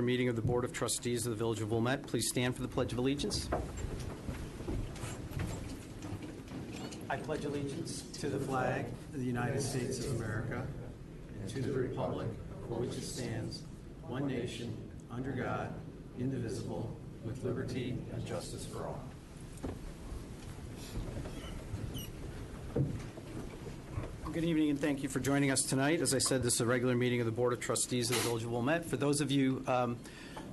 Meeting of the Board of Trustees of the Village of Wilmette. Please stand for the Pledge of Allegiance. I pledge allegiance to the flag of the United States of America and to the republic for which it stands, one nation, under God, indivisible, with liberty and justice for all. Good evening and thank you for joining us tonight. As I said, this is a regular meeting of the Board of Trustees of the Village of Wilmette. For those of you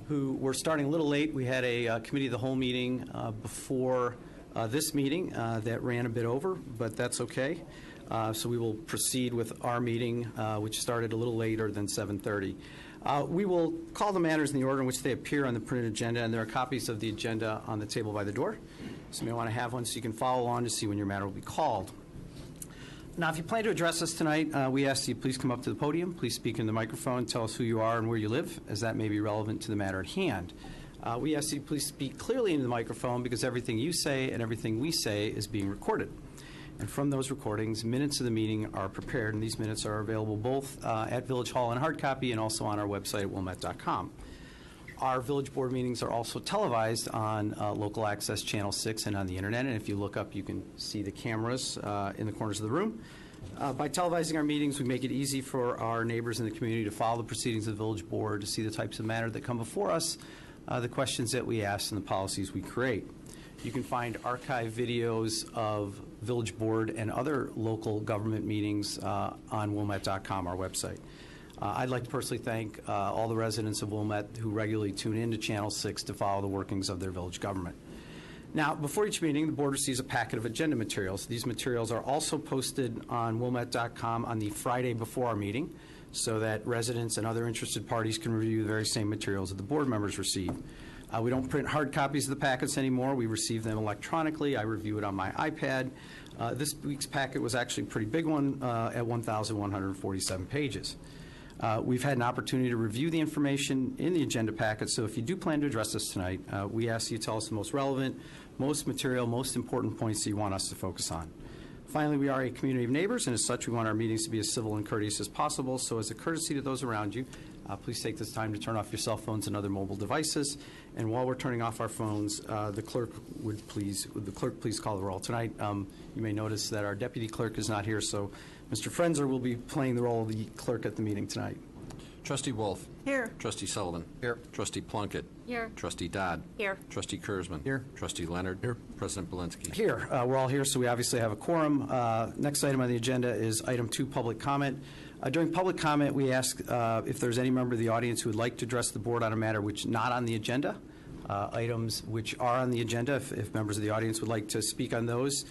who were starting a little late, we had a committee of the whole meeting before this meeting that ran a bit over, but that's okay. So we will proceed with our meeting, which started a little later than 7:30. We will call the matters in the order in which they appear on the printed agenda, and there are copies of the agenda on the table by the door. So you may want to have one so you can follow along to see when your matter will be called. Now, if you plan to address us tonight, we ask that you please come up to the podium, please speak in the microphone, tell us who you are and where you live, as that may be relevant to the matter at hand. We ask that you please speak clearly into the microphone because everything you say and everything we say is being recorded. And from those recordings, minutes of the meeting are prepared, and these minutes are available both at Village Hall in hard copy and also on our website at wilmette.com. Our Village Board meetings are also televised on Local Access Channel 6 and on the Internet, and if you look up, you can see the cameras in the corners of the room. By televising our meetings, we make it easy for our neighbors in the community to follow the proceedings of the Village Board, to see the types of matter that come before us, the questions that we ask, and the policies we create. You can find archived videos of Village Board and other local government meetings on wilmette.com, our website. I'd like to personally thank all the residents of Wilmette who regularly tune in to Channel 6 to follow the workings of their village government. Now, before each meeting, the board receives a packet of agenda materials. These materials are also posted on wilmette.com on the Friday before our meeting so that residents and other interested parties can review the very same materials that the board members receive. We don't print hard copies of the packets anymore. We receive them electronically. I review it on my iPad. This week's packet was actually a pretty big one at 1,147 pages. We've had an opportunity to review the information in the agenda packet, so if you do plan to address us tonight, we ask you to tell us the most relevant, most material, most important points that you want us to focus on. Finally, we are a community of neighbors, and as such, we want our meetings to be as civil and courteous as possible, so as a courtesy to those around you, please take this time to turn off your cell phones and other mobile devices. And while we're turning off our phones, the clerk please call the roll. Tonight, you may notice that our deputy clerk is not here, so Mr. Frenzer will be playing the role of the clerk at the meeting tonight. Trustee Wolf. Here. Trustee Sullivan. Here. Trustee Plunkett. Here. Trustee Dodd. Here. Trustee Kurzman. Here. Trustee Leonard. Here. President Belinsky. Here. We're all here, so we obviously have a quorum. Next item on the agenda is item 2, public comment. During public comment, we ask if there's any member of the audience who would like to address the board on a matter which is not on the agenda. Items which are on the agenda, if members of the audience would like to speak on those,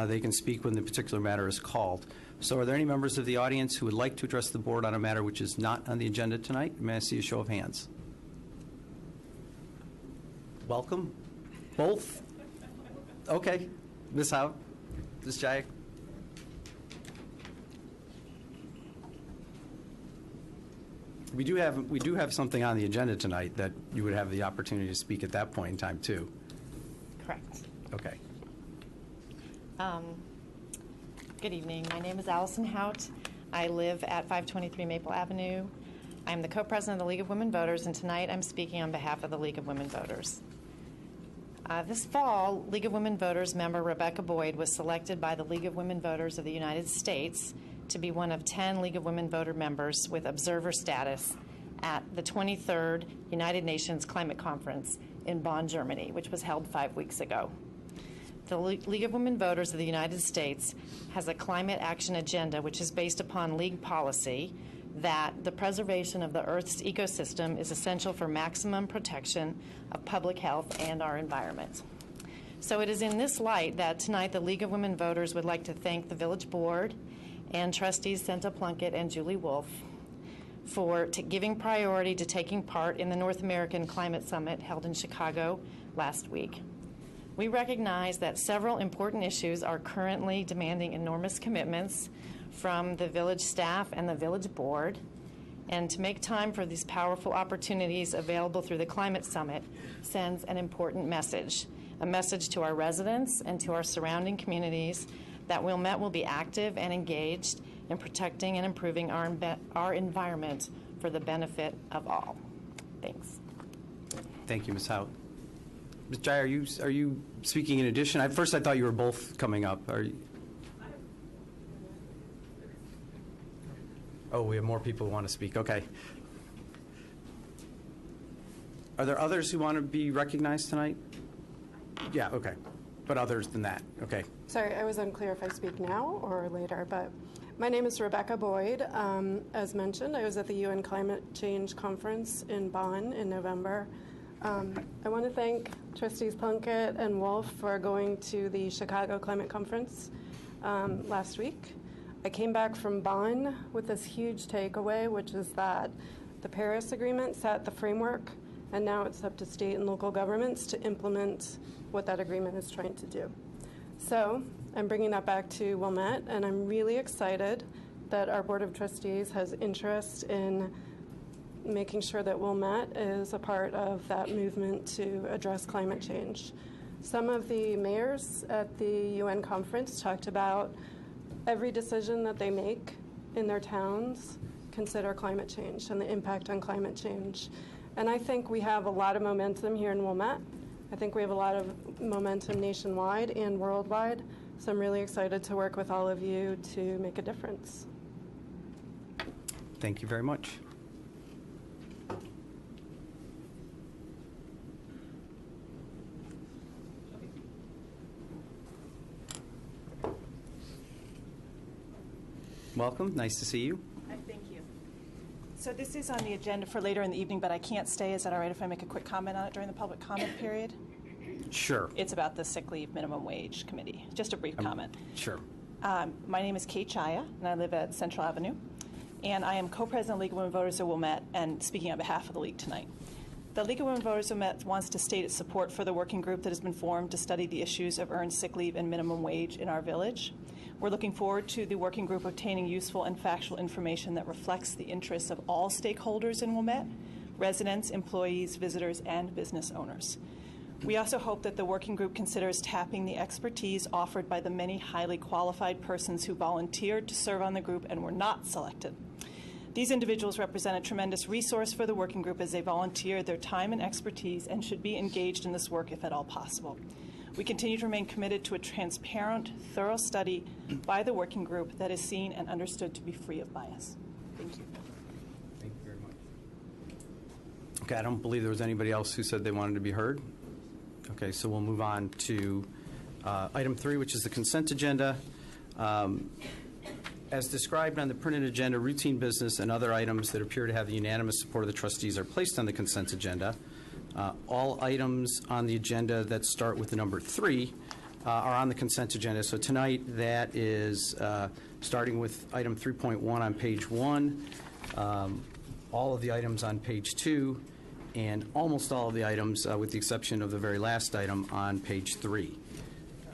they can speak when the particular matter is called. So are there any members of the audience who would like to address the board on a matter which is not on the agenda tonight? May I see a show of hands? Welcome. Both? Okay. Ms. Howe? Ms. Jayek? We do have something on the agenda tonight that you would have the opportunity to speak at that point in time, too. Correct. Okay. Good evening. My name is Allison Hout. I live at 523 Maple Avenue. I'm the co-president of the League of Women Voters, and tonight I'm speaking on behalf of the League of Women Voters. This fall, League of Women Voters member Rebecca Boyd was selected by the League of Women Voters of the United States to be one of 10 League of Women Voter members with observer status at the 23rd United Nations Climate Conference in Bonn, Germany, which was held 5 weeks ago. The League of Women Voters of the United States has a climate action agenda which is based upon League policy that the preservation of the Earth's ecosystem is essential for maximum protection of public health and our environment. So it is in this light that tonight the League of Women Voters would like to thank the Village Board and trustees Senta Plunkett and Julie Wolf for giving priority to taking part in the North American Climate Summit held in Chicago last week. We recognize that several important issues are currently demanding enormous commitments from the village staff and the village board, and to make time for these powerful opportunities available through the Climate Summit sends an important message, a message to our residents and to our surrounding communities that Wilmette will be active and engaged in protecting and improving our environment for the benefit of all. Thanks. Thank you, Ms. Hout. Ms. Jai, are you speaking in addition? At first, I thought you were both coming up. Are you? Oh, we have more people who want to speak. Okay. Are there others who want to be recognized tonight? Yeah, okay. But others than that, okay. Sorry, I was unclear if I speak now or later, but my name is Rebecca Boyd. As mentioned, I was at the UN Climate Change Conference in Bonn in November. I want to thank Trustees Plunkett and Wolf for going to the Chicago Climate Conference last week. I came back from Bonn with this huge takeaway, which is that the Paris Agreement set the framework, and now it's up to state and local governments to implement what that agreement is trying to do. So I'm bringing that back to Wilmette, and I'm really excited that our Board of Trustees has interest in making sure that Wilmette is a part of that movement to address climate change. Some of the mayors at the UN conference talked about every decision that they make in their towns consider climate change and the impact on climate change. And I think we have a lot of momentum here in Wilmette. I think we have a lot of momentum nationwide and worldwide. So I'm really excited to work with all of you to make a difference. Thank you very much. Welcome. Nice to see you. Thank you. So this is on the agenda for later in the evening, but I can't stay. Is that all right if I make a quick comment on it during the public comment period? Sure. It's about the sick leave minimum wage committee. Just a brief comment. Sure. My name is Kate Chaya, and I live at Central Avenue. And I am co-president of the League of Women Voters of Wilmette and speaking on behalf of the League tonight. The League of Women Voters of Wilmette wants to state its support for the working group that has been formed to study the issues of earned sick leave and minimum wage in our village. We're looking forward to the working group obtaining useful and factual information that reflects the interests of all stakeholders in Wilmette, residents, employees, visitors, and business owners. We also hope that the working group considers tapping the expertise offered by the many highly qualified persons who volunteered to serve on the group and were not selected. These individuals represent a tremendous resource for the working group as they volunteer their time and expertise and should be engaged in this work if at all possible. We continue to remain committed to a transparent, thorough study by the working group that is seen and understood to be free of bias. Thank you. Thank you very much. Okay, I don't believe there was anybody else who said they wanted to be heard. Okay, so we'll move on to item 3, which is the consent agenda. As described on the printed agenda, routine business and other items that appear to have the unanimous support of the trustees are placed on the consent agenda. All items on the agenda that start with the number 3 are on the consent agenda. So tonight, that is starting with item 3.1 on page 1, all of the items on page 2, and almost all of the items, with the exception of the very last item, on page 3.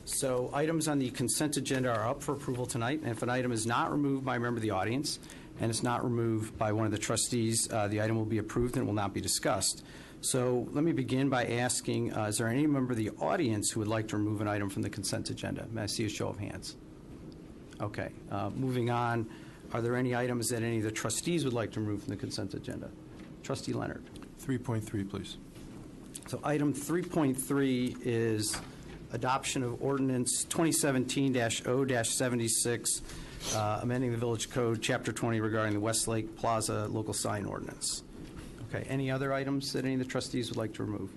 So items on the consent agenda are up for approval tonight, and if an item is not removed by a member of the audience and it's not removed by one of the trustees, the item will be approved and will not be discussed. So let me begin by asking, is there any member of the audience who would like to remove an item from the consent agenda? May I see a show of hands? Okay. Moving on, are there any items that any of the trustees would like to remove from the consent agenda? Trustee Leonard. 3.3, please. So item 3.3 is adoption of ordinance 2017-0-76, amending the Village Code, Chapter 20, regarding the Westlake Plaza local sign ordinance. Okay, any other items that any of the trustees would like to remove?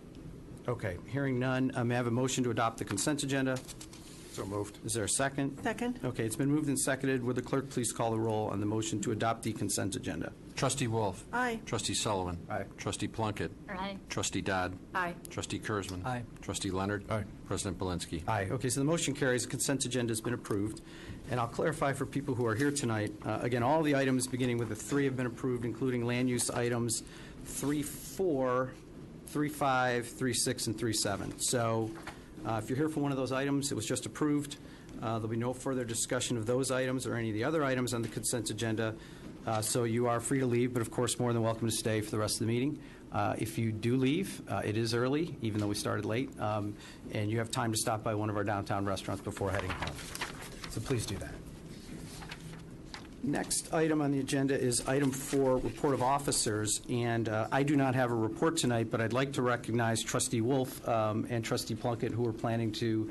Okay, hearing none, may I have a motion to adopt the consent agenda? So moved. Is there a second? Second. Okay, it's been moved and seconded. Would the clerk please call the roll on the motion to adopt the consent agenda? Trustee Wolf. Aye. Trustee Sullivan. Aye. Trustee Plunkett. Aye. Trustee Dodd. Aye. Trustee Kurzman. Aye. Trustee Leonard. Aye. President Belinsky. Aye. Okay, so the motion carries. The consent agenda has been approved. And I'll clarify for people who are here tonight, again, all the items beginning with the 3 have been approved, including land use items 3.4, 3.5, 3.6, and 3.7. So if you're here for one of those items, it was just approved. There'll be no further discussion of those items or any of the other items on the consent agenda. So you are free to leave, but of course more than welcome to stay for the rest of the meeting. If you do leave, it is early, even though we started late, and you have time to stop by one of our downtown restaurants before heading home. So please do that. Next item on the agenda is item 4, report of officers. And I do not have a report tonight, but I'd like to recognize Trustee Wolf and Trustee Plunkett, who are planning to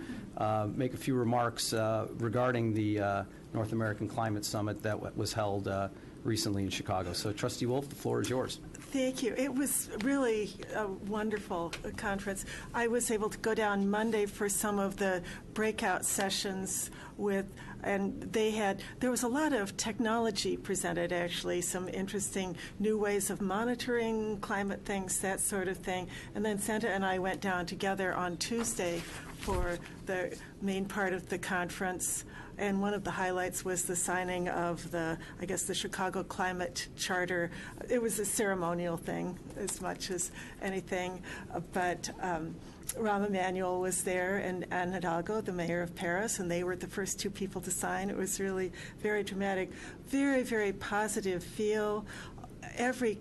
make a few remarks regarding the North American Climate Summit that was held recently in Chicago. So, Trustee Wolf, the floor is yours. Thank you. It was really a wonderful conference. I was able to go down Monday for some of the breakout sessions and there was a lot of technology presented, actually, some interesting new ways of monitoring climate things, that sort of thing. And then Santa and I went down together on Tuesday for the main part of the conference. And one of the highlights was the signing of the Chicago Climate Charter. It was a ceremonial thing as much as anything, but Rahm Emanuel was there and Anne Hidalgo, the mayor of Paris, and they were the first two people to sign. It was really very dramatic, very, very positive feel. Every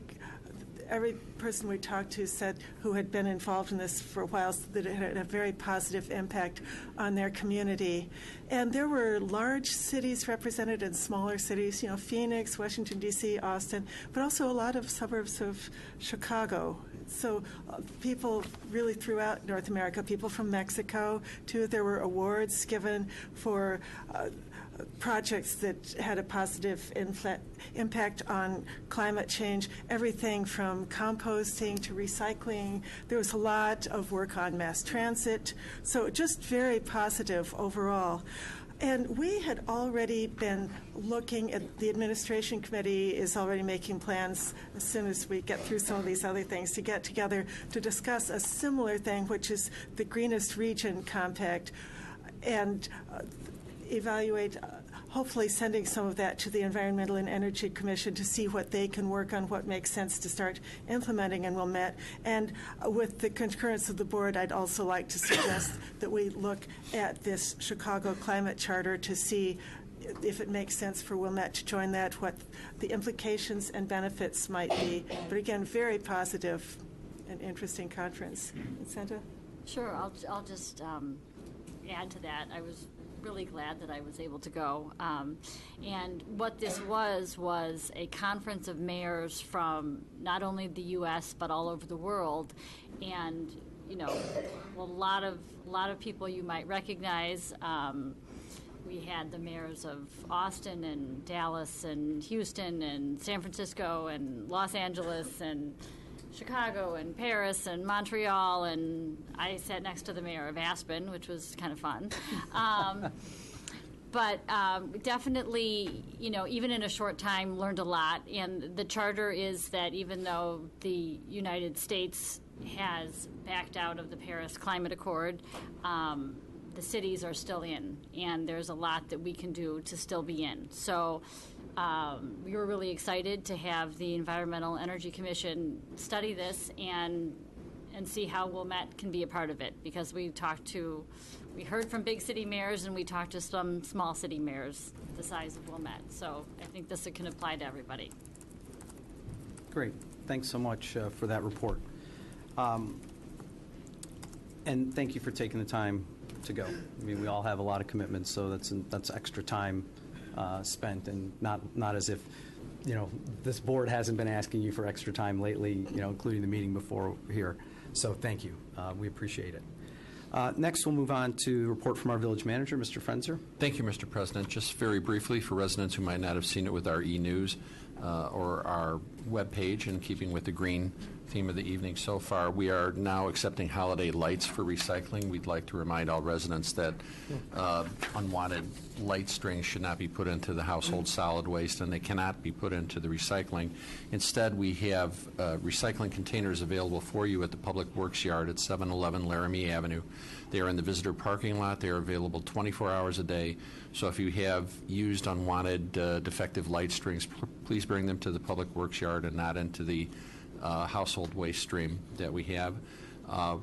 person we talked to said who had been involved in this for a while that it had a very positive impact on their community. And there were large cities represented and smaller cities, Phoenix, Washington, D.C., Austin, but also a lot of suburbs of Chicago. So people really throughout North America, people from Mexico, too. There were awards given for projects that had a positive impact on climate change, everything from composting to recycling. There was a lot of work on mass transit, so just very positive overall. And we had already been looking at, the administration committee is already making plans as soon as we get through some of these other things to get together to discuss a similar thing, which is the Greenest Region Compact, and evaluate, hopefully sending some of that to the Environmental and Energy Commission to see what they can work on, what makes sense to start implementing in Wilmette. And with the concurrence of the board, I'd also like to suggest that we look at this Chicago Climate Charter to see if it makes sense for Wilmette to join that, what the implications and benefits might be. But again, very positive and interesting conference. Santa? Sure, I'll just add to that. I was really glad that I was able to go. And what this was a conference of mayors from not only the U.S. but all over the world, and a lot of people you might recognize. We had the mayors of Austin and Dallas and Houston and San Francisco and Los Angeles and Chicago and Paris and Montreal, and I sat next to the mayor of Aspen, which was kind of fun. But definitely, even in a short time, learned a lot. And the charter is that even though the United States has backed out of the Paris Climate Accord, the cities are still in, and there's a lot that we can do to still be in. So we were really excited to have the Environmental Energy Commission study this and see how Wilmette can be a part of it, because we heard from big city mayors and we talked to some small city mayors the size of Wilmette. So I think this can apply to everybody. Great. Thanks so much for that report. And thank you for taking the time to go. I mean, we all have a lot of commitments, so that's extra time spent, and not as if this board hasn't been asking you for extra time lately, including the meeting before here. So thank you. We appreciate it. Next, we'll move on to a report from our village manager, Mr. Frenzer. Thank you, Mr. President. Just very briefly, for residents who might not have seen it with our e-news or our webpage, in keeping with the green theme of the evening so far, we are now accepting holiday lights for recycling. We'd like to remind all residents that unwanted light strings should not be put into the household solid waste, and they cannot be put into the recycling. Instead, we have recycling containers available for you at the Public Works Yard at 711 Laramie Avenue. They are in the visitor parking lot. They are available 24 hours a day. So if you have used unwanted defective light strings, please bring them to the Public Works Yard and not into the household waste stream that we have.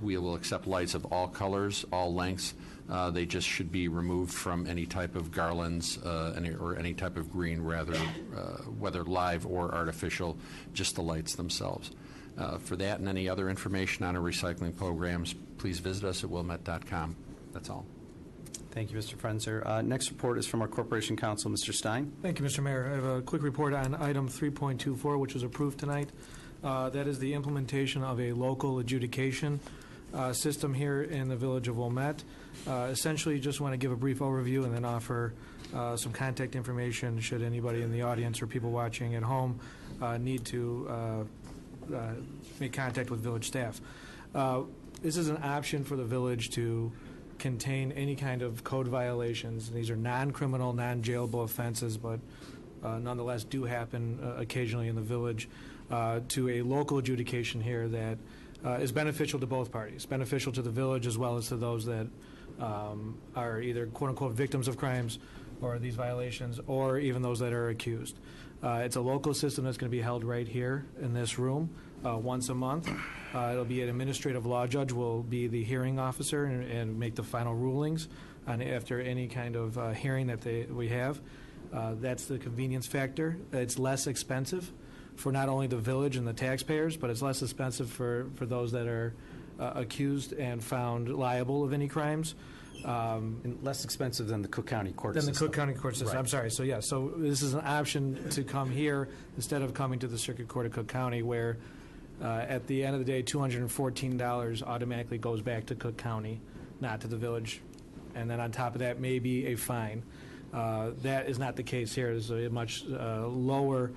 We will accept lights of all colors, all lengths. They just should be removed from any type of garlands or any type of green, rather, whether live or artificial, just the lights themselves. For that and any other information on our recycling programs, please visit us at wilmette.com. That's all. Thank you, Mr. Frenzer. Next report is from our Corporation Counsel, Mr. Stein. Thank you, Mr. Mayor. I have a quick report on item 3.24, which was approved tonight. That is the implementation of a local adjudication system here in the village of Wilmette. Essentially, just want to give a brief overview and then offer some contact information should anybody in the audience or people watching at home need to make contact with village staff. This is an option for the village to contain any kind of code violations. These are non-criminal, non-jailable offenses, but nonetheless do happen occasionally in the village, to a local adjudication here that is beneficial to both parties, beneficial to the village as well as to those that are either quote-unquote victims of crimes or these violations, or even those that are accused. It's a local system that's going to be held right here in this room once a month. It'll be an administrative law judge will be the hearing officer and make the final rulings on after any kind of hearing that we have. That's the convenience factor. It's less expensive for not only the village and the taxpayers, but it's less expensive for those that are accused and found liable of any crimes. And less expensive than the Cook County court system. Than the Cook County court system. Right. I'm sorry. So, yeah, so this is an option to come here instead of coming to the Circuit Court of Cook County, where at the end of the day, $214 automatically goes back to Cook County, not to the village. And then on top of that, maybe a fine. That is not the case here. There's a much lower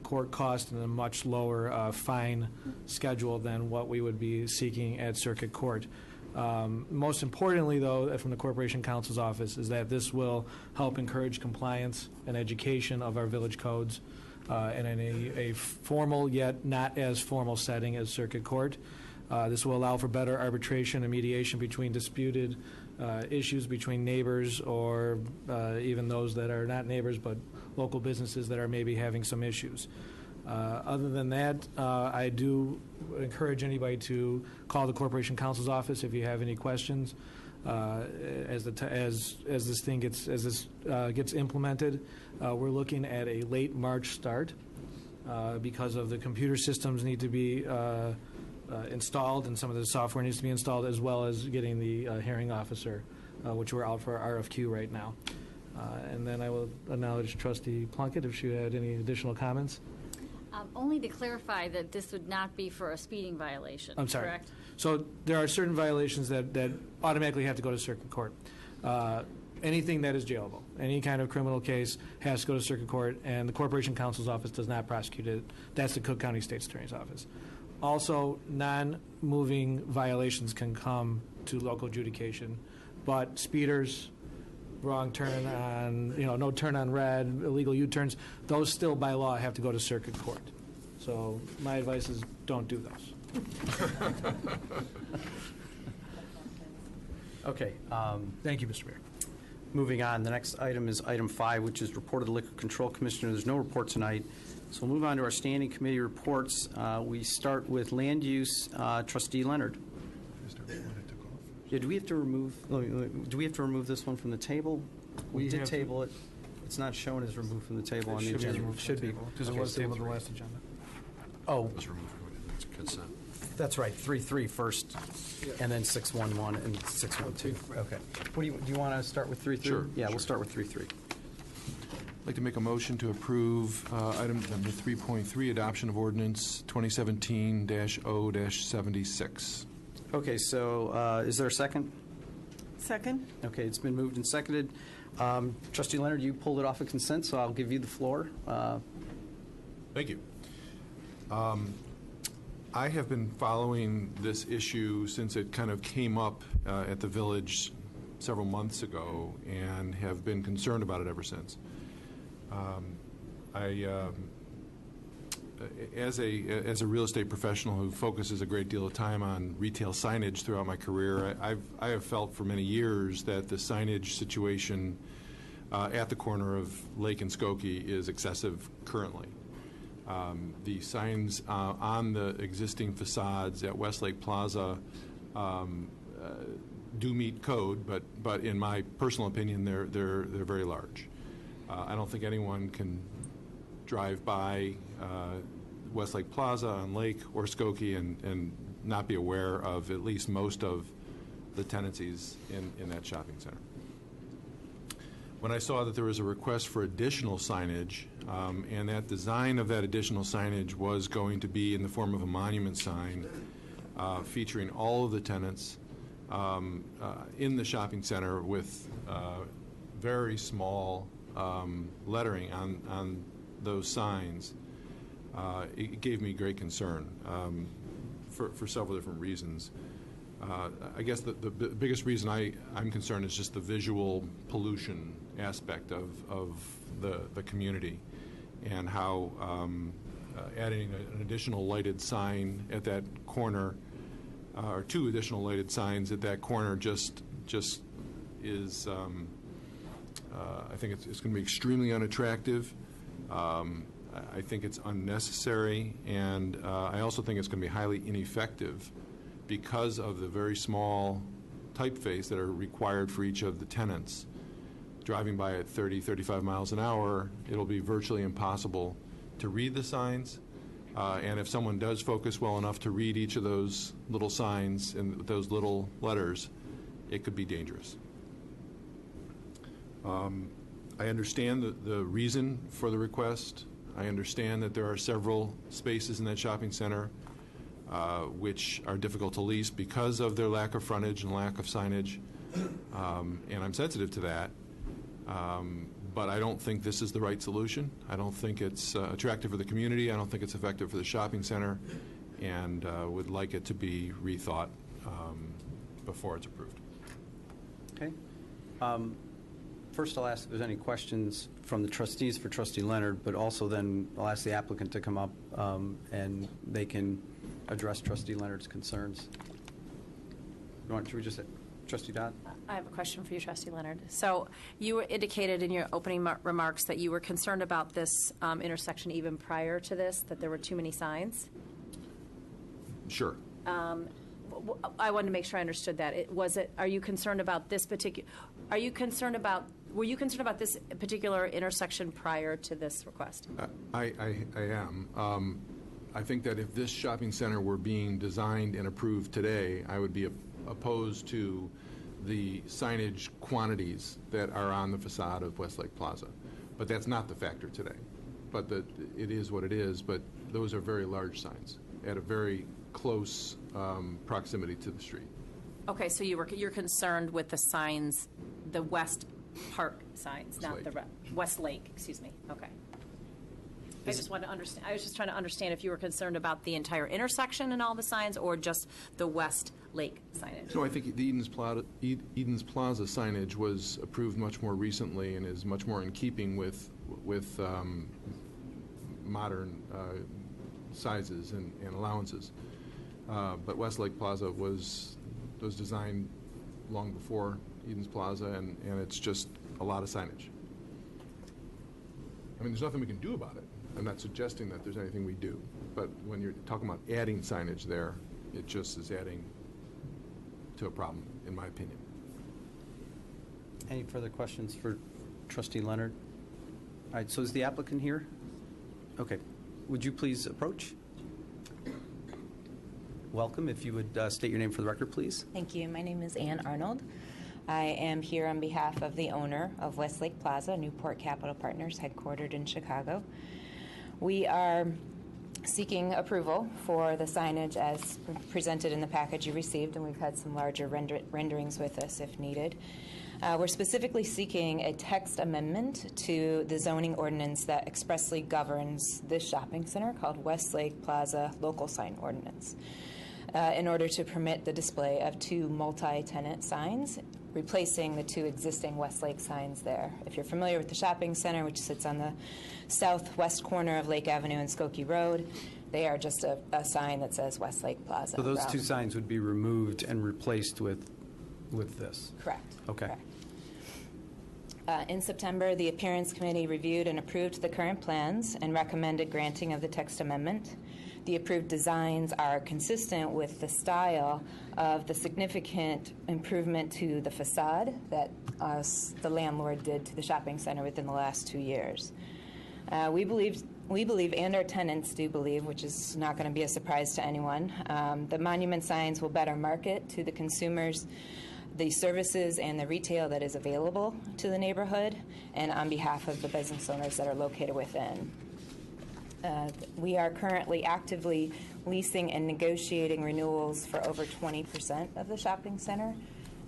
court cost and a much lower fine schedule than what we would be seeking at Circuit Court. Most importantly, though, from the Corporation Counsel's office, is that this will help encourage compliance and education of our village codes and in a formal yet not as formal setting as Circuit Court. This will allow for better arbitration and mediation between disputed issues between neighbors or even those that are not neighbors but local businesses that are maybe having some issues. Other than that, I do encourage anybody to call the Corporation Counsel's office if you have any questions. As this thing gets implemented, we're looking at a late March start because of the computer systems need to be installed and some of the software needs to be installed, as well as getting the hearing officer, which we're out for RFQ right now. And then I will acknowledge Trustee Plunkett if she had any additional comments. Only to clarify that this would not be for a speeding violation, I'm sorry. correct? So there are certain violations that automatically have to go to Circuit Court. Anything that is jailable, any kind of criminal case has to go to Circuit Court, and the Corporation Counsel's office does not prosecute it. That's the Cook County State's Attorney's office. Also, non-moving violations can come to local adjudication, but speeders, wrong turn on, no turn on red, illegal U-turns, those still by law have to go to Circuit Court. So my advice is don't do those. Okay. Thank you, Mr. Mayor. Moving on, the next item is item 5, which is report of the Liquor Control Commissioner. There's no report tonight. So we'll move on to our standing committee reports. We start with land use. Trustee Leonard. Yeah, do we have to remove this one from the table? We did table it. It's not shown as removed from the table on the agenda. Should be, because it was tabled the last agenda. Oh, It was removed. It's consent. that's right. 3.3 first, and then 6.1.1 and 6.1.2. Okay. Do you want to start with 3.3? Sure. Yeah, we'll start with 3.3. I'd like to make a motion to approve item number 3.3, adoption of ordinance 2017-0-76. Okay, so is there a second? Second? Okay, it's been moved and seconded. Trustee Leonard, you pulled it off of consent, so I'll give you the floor. Thank you. I have been following this issue since it kind of came up at the village several months ago and have been concerned about it ever since. As a real estate professional who focuses a great deal of time on retail signage throughout my career, I have felt for many years that the signage situation at the corner of Lake and Skokie is excessive currently. The signs on the existing facades at Westlake Plaza do meet code, but in my personal opinion, they're very large. I don't think anyone can drive by Westlake Plaza on Lake or Skokie and not be aware of at least most of the tenancies in that shopping center. When I saw that there was a request for additional signage, and that design of that additional signage was going to be in the form of a monument sign featuring all of the tenants in the shopping center with very small lettering on those signs, it gave me great concern for several different reasons. I guess the biggest reason I'm concerned is just the visual pollution aspect of the community, and how adding an additional lighted sign at that corner, or 2 additional lighted signs at that corner, just is, I think it's going to be extremely unattractive. I think it's unnecessary, and I also think it's going to be highly ineffective because of the very small typeface that are required for each of the tenants. Driving by at 30, 35 miles an hour, it'll be virtually impossible to read the signs. And if someone does focus well enough to read each of those little signs and those little letters, it could be dangerous. I understand the reason for the request. I understand that there are several spaces in that shopping center which are difficult to lease because of their lack of frontage and lack of signage, and I'm sensitive to that. But I don't think this is the right solution. I don't think it's attractive for the community. I don't think it's effective for the shopping center, and would like it to be rethought before it's approved. Okay. First, I'll ask if there's any questions from the trustees for Trustee Leonard, but also then I'll ask the applicant to come up and they can address Trustee Leonard's concerns. Should we just say, Trustee Dodd? I have a question for you, Trustee Leonard. So you indicated in your opening remarks that you were concerned about this intersection even prior to this, that there were too many signs. Sure. I wanted to make sure I understood that. Are you concerned about this particular? Were you concerned about this particular intersection prior to this request? I am. I think that if this shopping center were being designed and approved today, I would be opposed to the signage quantities that are on the facade of Westlake Plaza. But that's not the factor today. But it is what it is, but those are very large signs at a very close proximity to the street. Okay, so you're concerned with the signs, the West Park signs, not the West Lake, excuse me. Okay. I just wanted to understand. I was just trying to understand if you were concerned about the entire intersection and all the signs, or just the West Lake signage. No, I think the Eden's Plaza signage was approved much more recently and is much more in keeping with modern sizes and allowances. But Westlake Plaza was designed long before Eden's Plaza, and it's just a lot of signage. I mean, there's nothing we can do about it. I'm not suggesting that there's anything we do, but when you're talking about adding signage there, it just is adding to a problem, in my opinion. Any further questions for Trustee Leonard? All right, so is the applicant here? Okay. Would you please approach? Welcome. If you would state your name for the record, please. Thank you. My name is Ann Arnold. I am here on behalf of the owner of Westlake Plaza, Newport Capital Partners, headquartered in Chicago. We are seeking approval for the signage as presented in the package you received, and we've had some larger renderings with us if needed. We're specifically seeking a text amendment to the zoning ordinance that expressly governs this shopping center, called Westlake Plaza Local Sign Ordinance, in order to permit the display of 2 multi-tenant signs, replacing the 2 existing Westlake signs there. If you're familiar with the shopping center, which sits on the southwest corner of Lake Avenue and Skokie Road, they are just a sign that says Westlake Plaza. So those 2 signs would be removed and replaced with this? Correct. Okay. Correct. In September, the Appearance Committee reviewed and approved the current plans and recommended granting of the text amendment. The approved designs are consistent with the style of the significant improvement to the facade that the landlord did to the shopping center within the last 2 years. We believe, and our tenants do believe, which is not going to be a surprise to anyone, the monument signs will better market to the consumers the services and the retail that is available to the neighborhood, and on behalf of the business owners that are located within. We are currently actively leasing and negotiating renewals for over 20% of the shopping center,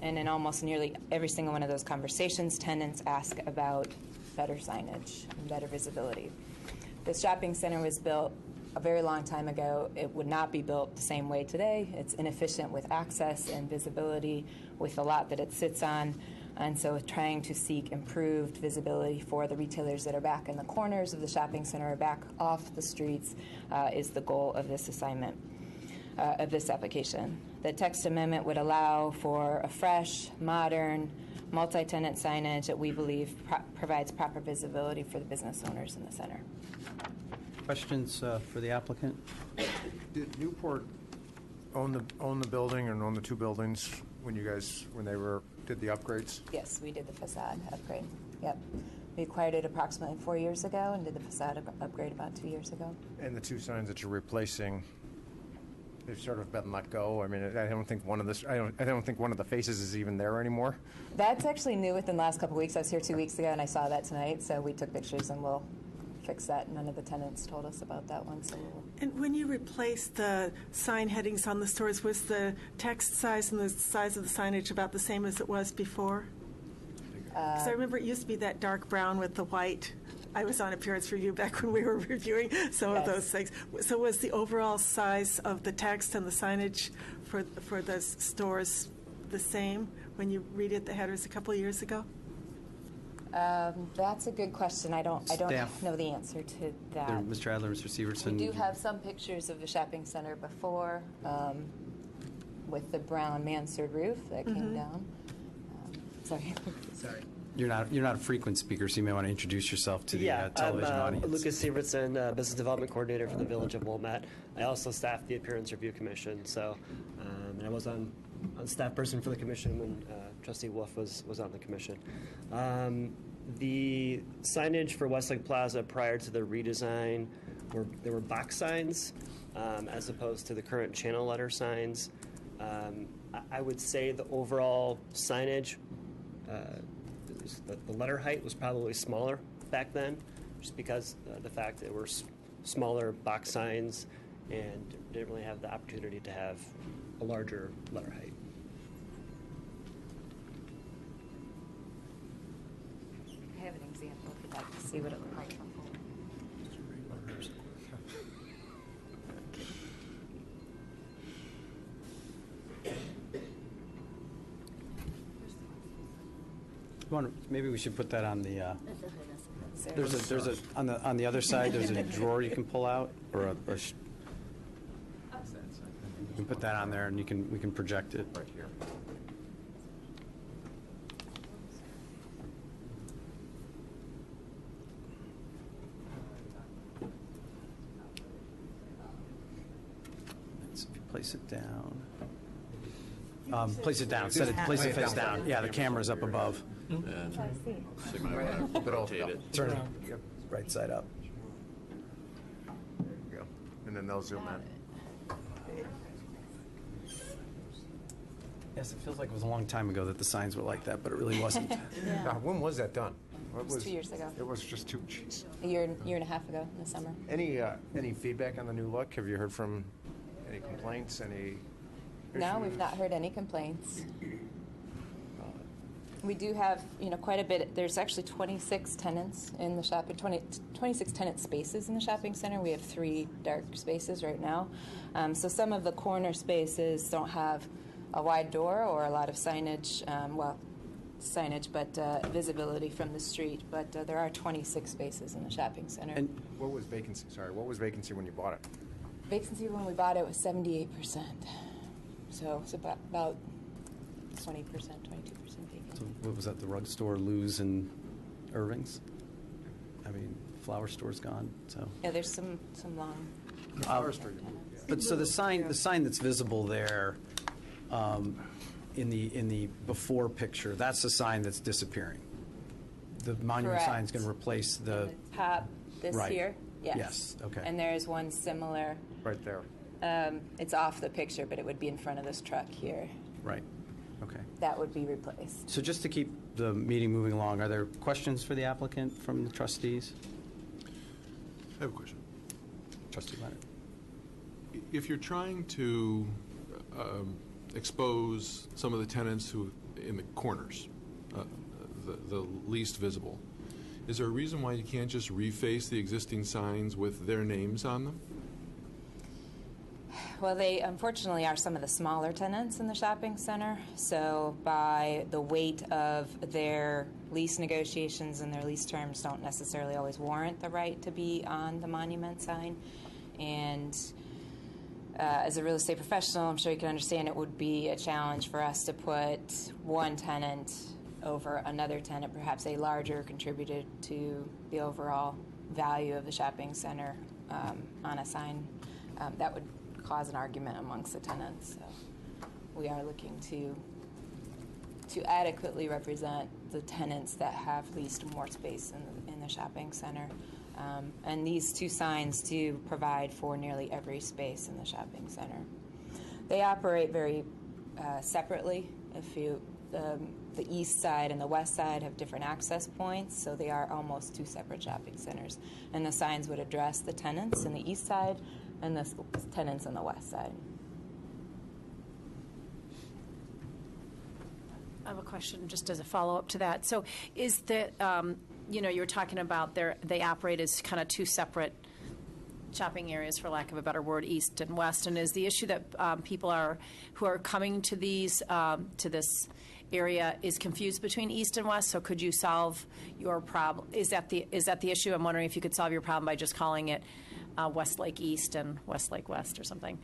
and in almost nearly every single one of those conversations, tenants ask about better signage and better visibility. The shopping center was built a very long time ago. It would not be built the same way today. It's inefficient with access and visibility with the lot that it sits on. And so trying to seek improved visibility for the retailers that are back in the corners of the shopping center or back off the streets is the goal of this assignment, of this application. The text amendment would allow for a fresh, modern, multi-tenant signage that we believe provides proper visibility for the business owners in the center. Questions for the applicant? Did Newport own the building and own the two buildings when they did the upgrades? Yes, we did the facade upgrade. Yep. We acquired it approximately 4 years ago and did the facade upgrade about 2 years ago. And the two signs that you're replacing, they've sort of been let go. I mean, I don't think one of the faces is even there anymore. That's actually new within the last couple of weeks. I was here 2 weeks ago and I saw that tonight, so we took pictures and we'll fix that. None of the tenants told us about that one, so we'll... And when you replaced the sign headings on the stores, was the text size and the size of the signage about the same as it was before? Because I remember it used to be that dark brown with the white. I was on appearance review back when we were reviewing some of those things. So was the overall size of the text and the signage for the stores the same when you redid the headers a couple of years ago? That's a good question. I don't Staff. know the answer to that. Mr. Adler, Mr. Severson. We do have some pictures of the shopping center before with the brown mansard roof that came down. Sorry. You're not a frequent speaker, so you may want to introduce yourself to the television I'm audience. Lucas Severson, Business Development Coordinator for the Village of Wilmette. I also staff the Appearance Review Commission, so and I was on staff person for the commission when Trustee Wolf was on the commission. The signage for Westlake Plaza prior to the redesign there were box signs as opposed to the current channel letter signs. I would say the overall signage, the letter height was probably smaller back then, just because the fact that there were smaller box signs and didn't really have the opportunity to have a larger letter height. I have an example if you'd like to see what it looked like before. Maybe we should put that on the. There's a on the other side. There's a drawer you can pull out, or you can put that on there, and we can project it right here. If you place it down. Place it down. Place it face down. Yeah, the camera's up above. So you might want to rotate it. Turn it. Yep. Right side up. There you go. And then they'll zoom in. Yes, it feels like it was a long time ago that the signs were like that, but it really wasn't. When was that done? It was 2 years ago. It was just two. Geez. A year and a half ago in the summer. Any feedback on the new look? Have you heard from any complaints? Any? No, we've not heard any complaints. We do have, quite a bit. There's actually 26 tenants in the shopping, 26 tenant spaces in the shopping center. We have 3 dark spaces right now. So some of the corner spaces don't have a wide door or a lot of signage, but visibility from the street. But there are 26 spaces in the shopping center. And what was vacancy? Sorry, what was vacancy when you bought it? Vacancy when we bought it was 78%. So it's about 20%, 22% vacant. So what was that, the rug store, Lou's and Irving's? I mean, flower store's gone, so. Yeah, there's some long. But so the sign that's visible there in the before picture, that's the sign that's disappearing. The monument Correct. sign's going to replace the Top this Right. here? Yes. Yes, okay. And there is one similar. Right there. It's off the picture, but it would be in front of this truck here. right. Okay. that would be replaced. So just to keep the meeting moving along, are there questions for the applicant from the trustees? I have a question. Trustee Leonard. If you're trying to expose some of the tenants who in the corners, the least visible, is there a reason why you can't just reface the existing signs with their names on them? Well, they unfortunately are some of the smaller tenants in the shopping center. So by the weight of their lease negotiations and their lease terms don't necessarily always warrant the right to be on the monument sign. And as a real estate professional, I'm sure you can understand it would be a challenge for us to put one tenant over another tenant, perhaps a larger contributed to the overall value of the shopping center on a sign. That would cause an argument amongst the tenants. So we are looking to adequately represent the tenants that have leased more space in the shopping center. And these two signs do provide for nearly every space in the shopping center. They operate very separately. The east side and the west side have different access points, so they are almost two separate shopping centers. And the signs would address the tenants in the east side and the tenants on the west side. I have a question just as a follow-up to that. So is the, you were talking about they operate as kind of two separate shopping areas, for lack of a better word, east and west. And is the issue that people who are coming to these, to this area is confused between east and west? So could you solve your problem? Is that the issue? I'm wondering if you could solve your problem by just calling it Westlake East and Westlake West or something.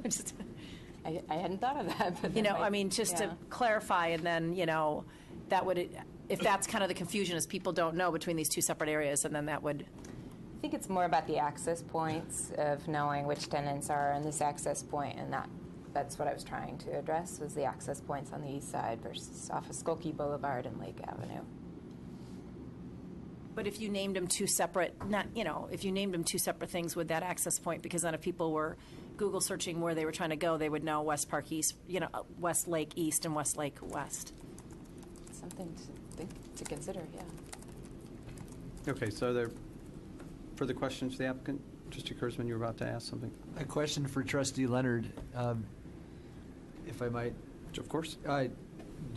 Just I hadn't thought of that. But to clarify, and then, that would, if that's kind of the confusion, is people don't know between these two separate areas, and then that would. I think it's more about the access points of knowing which tenants are on this access point, and that's what I was trying to address, was the access points on the east side versus off of Skokie Boulevard and Lake Avenue. But if you named them two separate, if you named them two separate things with that access point, because then if people were Google searching where they were trying to go, they would know West Park East, Westlake East and Westlake West. Something to consider, yeah. Okay, so are there further questions to the applicant? Trustee Kurzman, you were about to ask something? A question for Trustee Leonard, if I might. Of course. Do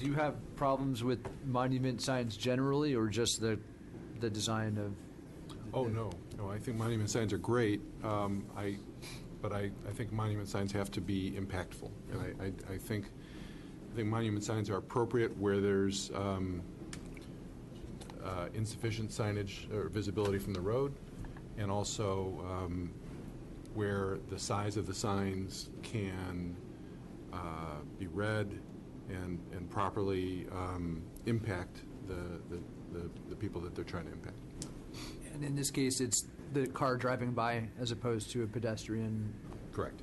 you have problems with monument signs generally, or just the design of? Oh, no. I think monument signs are great. But I think monument signs have to be impactful. And I think monument signs are appropriate where there's insufficient signage or visibility from the road, and also where the size of the signs can be read and properly impact the people that they're trying to impact. And in this case, it's the car driving by as opposed to a pedestrian? Correct.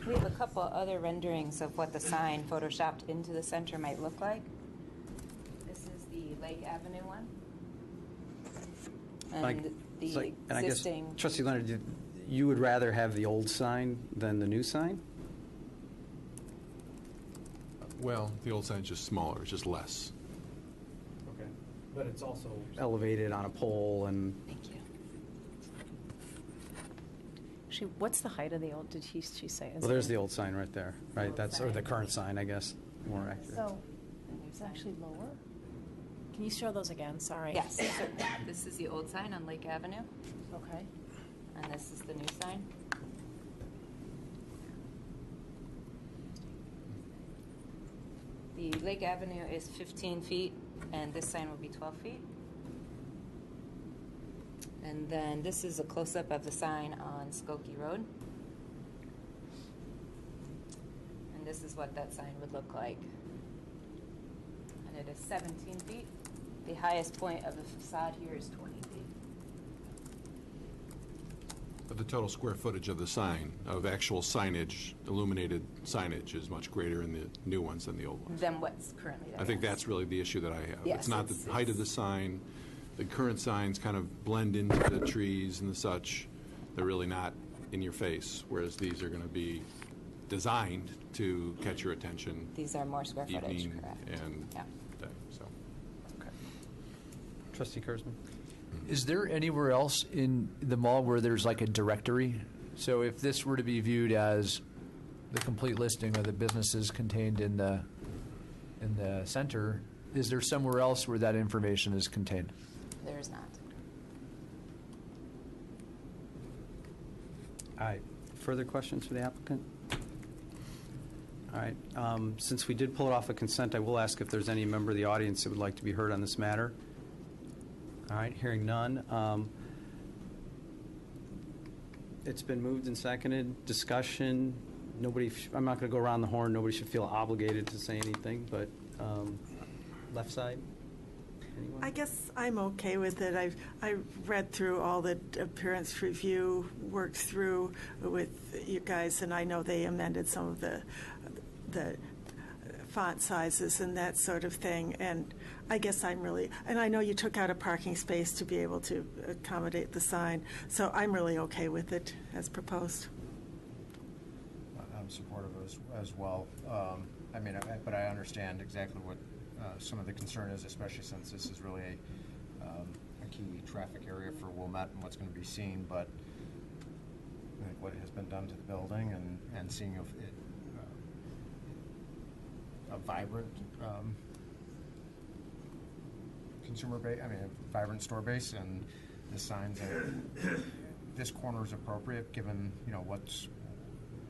We have a couple other renderings of what the sign photoshopped into the center might look like. This is the Lake Avenue one. And I guess, Trustee Leonard, you would rather have the old sign than the new sign? Well, the old sign's just smaller. It's just less. Okay. But it's also elevated on a pole and... Thank you. Actually, what's the height of the old, she say? Well, there's the old sign right there, right? That's, or the current sign, I guess, more accurate. So it's actually lower? Can you show those again? Sorry. Yes. This is the old sign on Lake Avenue, Okay. and this is the new sign. The Lake Avenue is 15 feet, and this sign will be 12 feet. And then this is a close-up of the sign on Skokie Road. And this is what that sign would look like. And it is 17 feet. The highest point of the facade here is 20 feet. But the total square footage of the sign, of actual signage, illuminated signage, is much greater in the new ones than the old ones. Than what's currently there. I think that's really the issue that I have. Yes, It's not the height of the sign. The current signs kind of blend into the trees and the such. They're really not in your face, whereas these are going to be designed to catch your attention. These are more square footage, evening correct? and Yeah. day, so. Trustee Kurzman? Is there anywhere else in the mall where there's like a directory? So if this were to be viewed as the complete listing of the businesses contained in the center, is there somewhere else where that information is contained? There is not. All right. Further questions for the applicant? All right. Since we did pull it off of consent, I will ask if there's any member of the audience that would like to be heard on this matter. All right. Hearing none. It's been moved and seconded. Discussion. Nobody. I'm not going to go around the horn. Nobody should feel obligated to say anything. But left side. Anyone? I guess I'm okay with it. I read through all the appearance review, worked through with you guys, and I know they amended some of the font sizes and that sort of thing. And I guess and I know you took out a parking space to be able to accommodate the sign, so I'm really okay with it as proposed. I'm supportive as well. But I understand exactly what some of the concern is, especially since this is really a key traffic area for Wilmette and what's going to be seen. But I think what has been done to the building and seeing a vibrant consumer base, a vibrant store base, and the signs that this corner is appropriate given what's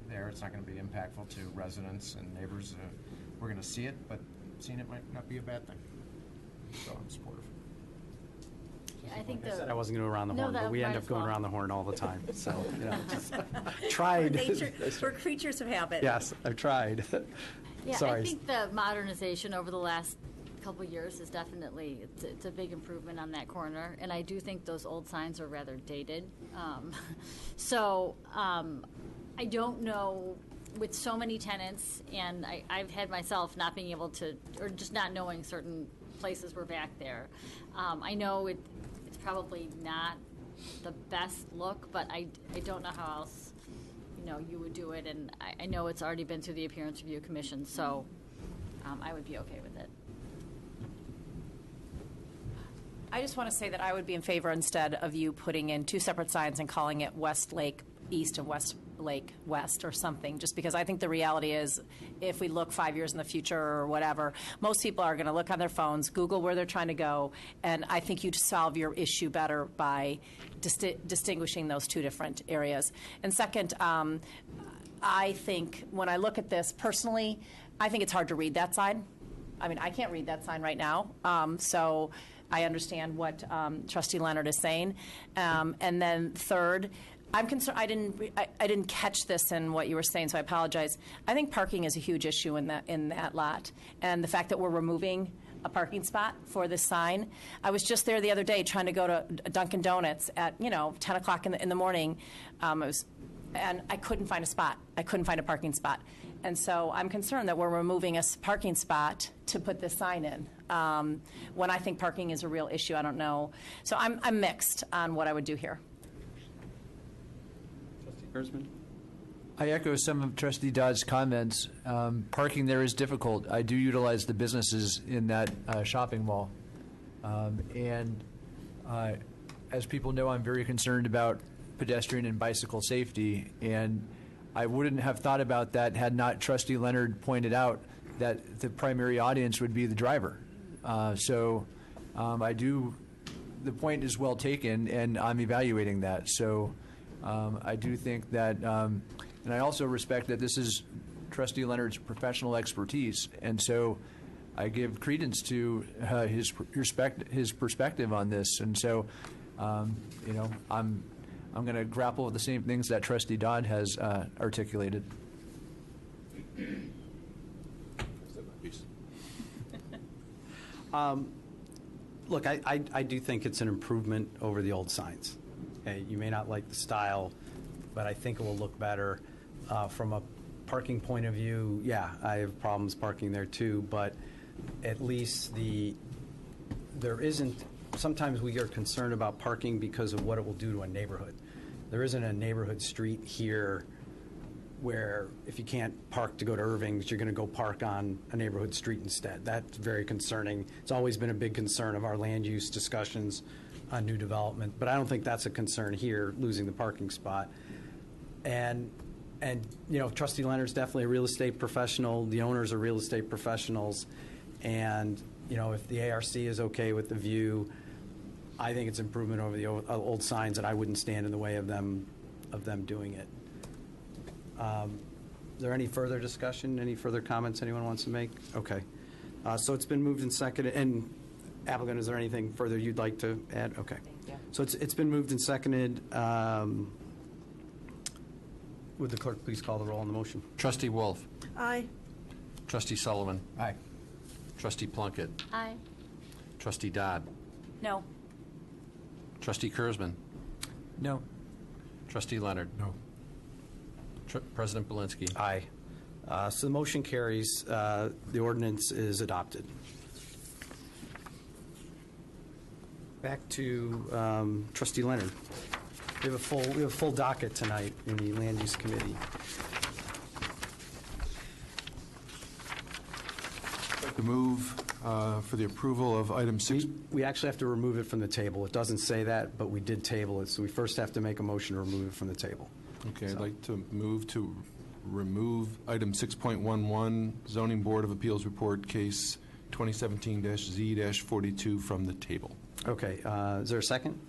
there. It's not going to be impactful to residents and neighbors. We're going to see it, but seeing it might not be a bad thing. So I'm supportive. I think I said I wasn't going to go around the horn, but we end up going around the horn all the time. So, just tried. We're creatures of habit. Yes, I've tried. Yeah, Sorry. I think the modernization over the last couple of years is definitely, it's a big improvement on that corner, and I do think those old signs are rather dated. I don't know, with so many tenants, and I've had myself not being able to, or just not knowing certain places were back there. I know it's probably not the best look, but I don't know how else you would do it, and I know it's already been through the Appearance Review Commission, so I would be okay with it. I just want to say that I would be in favor instead of you putting in two separate signs and calling it West Lake East and West Lake West or something, just because I think the reality is if we look 5 years in the future or whatever, most people are going to look on their phones, Google where they're trying to go, and I think you'd solve your issue better by distinguishing those two different areas. And second, I think when I look at this personally, I think it's hard to read that sign. I can't read that sign right now, so I understand what Trustee Leonard is saying. And then third, I'm concerned. I didn't catch this in what you were saying, so I apologize. I think parking is a huge issue in that lot, and the fact that we're removing a parking spot for this sign. I was just there the other day trying to go to Dunkin' Donuts at 10 o'clock in the morning, and I couldn't find a spot. I couldn't find a parking spot, and so I'm concerned that we're removing a parking spot to put this sign in. When I think parking is a real issue, I don't know. So I'm mixed on what I would do here. Kurzman? I echo some of Trustee Dodd's comments. Parking there is difficult. I do utilize the businesses in that shopping mall. As people know, I'm very concerned about pedestrian and bicycle safety, and I wouldn't have thought about that had not Trustee Leonard pointed out that the primary audience would be the driver. The point is well taken, and I'm evaluating that. So I do think that, and I also respect that this is Trustee Leonard's professional expertise, and so I give credence to his perspective on this. And so, I'm going to grapple with the same things that Trustee Dodd has articulated. Look, I do think it's an improvement over the old signs. Okay, you may not like the style, but I think it will look better. From a parking point of view, yeah, I have problems parking there too, but at least there isn't, sometimes we are concerned about parking because of what it will do to a neighborhood. There isn't a neighborhood street here where if you can't park to go to Irving's, you're going to go park on a neighborhood street instead. That's very concerning. It's always been a big concern of our land use discussions on new development, but I don't think that's a concern here, losing the parking spot. And you know, Trustee Leonard's definitely a real estate professional. The owners are real estate professionals. And, you know, if the ARC is okay with the view, I think it's improvement over the old signs, and I wouldn't stand in the way of them doing it. Is there any further discussion, any further comments anyone wants to make? Okay. So it's been moved and seconded. And applicant, is there anything further you'd like to add? Okay. Yeah. So it's been moved and seconded. Would the clerk please call the roll on the motion? Trustee Wolf. Aye. Trustee Sullivan. Aye. Trustee Plunkett. Aye. Trustee Dodd. No. Trustee Kurzman. No. Trustee Leonard. No. President Belinsky. Aye. So the motion carries. The ordinance is adopted. Back to Trustee Leonard. We have a full docket tonight in the Land Use Committee. I'd like to move for the approval of item 6. We actually have to remove it from the table. It doesn't say that, but we did table it, so we first have to make a motion to remove it from the table. Okay, I'd like to move to remove item 6.11, Zoning Board of Appeals Report, case 2017-Z-42 from the table. Okay, is there a second?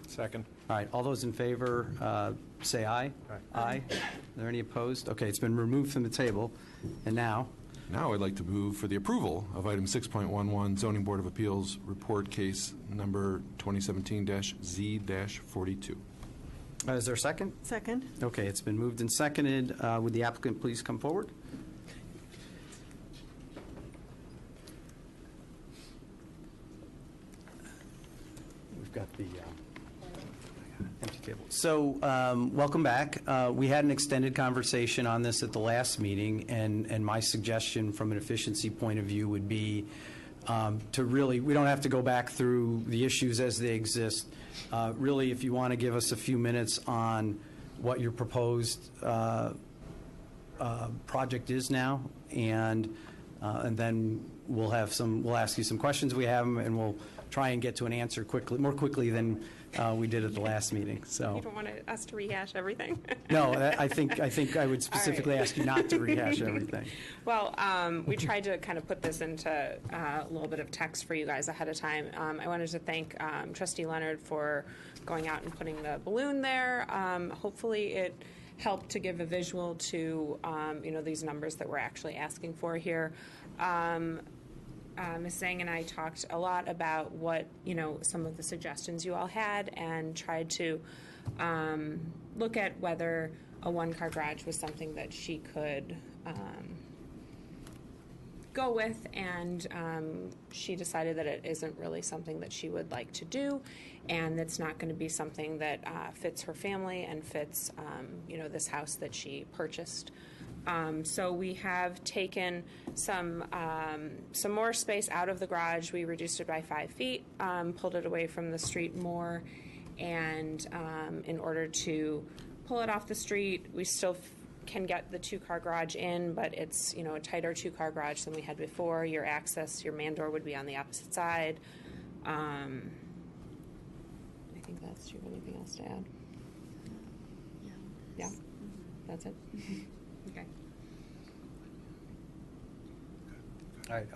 Second. All right, all those in favor, say aye. Aye. Are there any opposed? Okay, it's been removed from the table. And now? Now I'd like to move for the approval of item 6.11, Zoning Board of Appeals Report, case number 2017-Z-42. Is there a second? Second. Okay, it's been moved and seconded. Would the applicant please come forward? We've got the empty table. So, welcome back. We had an extended conversation on this at the last meeting, and my suggestion from an efficiency point of view would be to really, we don't have to go back through the issues as they exist. Really, if you want to give us a few minutes on what your proposed project is now, and then we'll ask you some questions. We have them, and we'll try and get to an answer more quickly than we did at the last meeting. So you don't want us to rehash everything? No, I think I would specifically ask you not to rehash everything. Well, we tried to kind of put this into a little bit of text for you guys ahead of time. I wanted to thank Trustee Leonard for going out and putting the balloon there. Hopefully it helped to give a visual to these numbers that we're actually asking for here. Ms. Zhang and I talked a lot about what, some of the suggestions you all had, and tried to look at whether a one-car garage was something that she could go with, and she decided that it isn't really something that she would like to do, and it's not going to be something that fits her family and fits, this house that she purchased. So we have taken some more space out of the garage. We reduced it by 5 feet, pulled it away from the street more, and in order to pull it off the street, we still can get the two-car garage in, but it's a tighter two-car garage than we had before. Your man door would be on the opposite side. I think that's. Do you have anything else to add? Yeah, that's it. Okay. All right.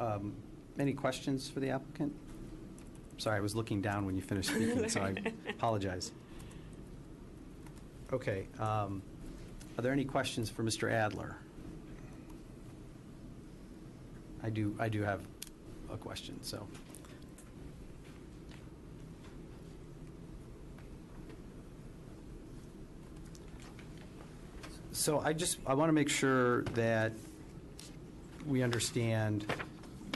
Any questions for the applicant? Sorry, I was looking down when you finished speaking, so I apologize. Okay. Are there any questions for Mr. Adler? I do have a question, so. So I want to make sure that we understand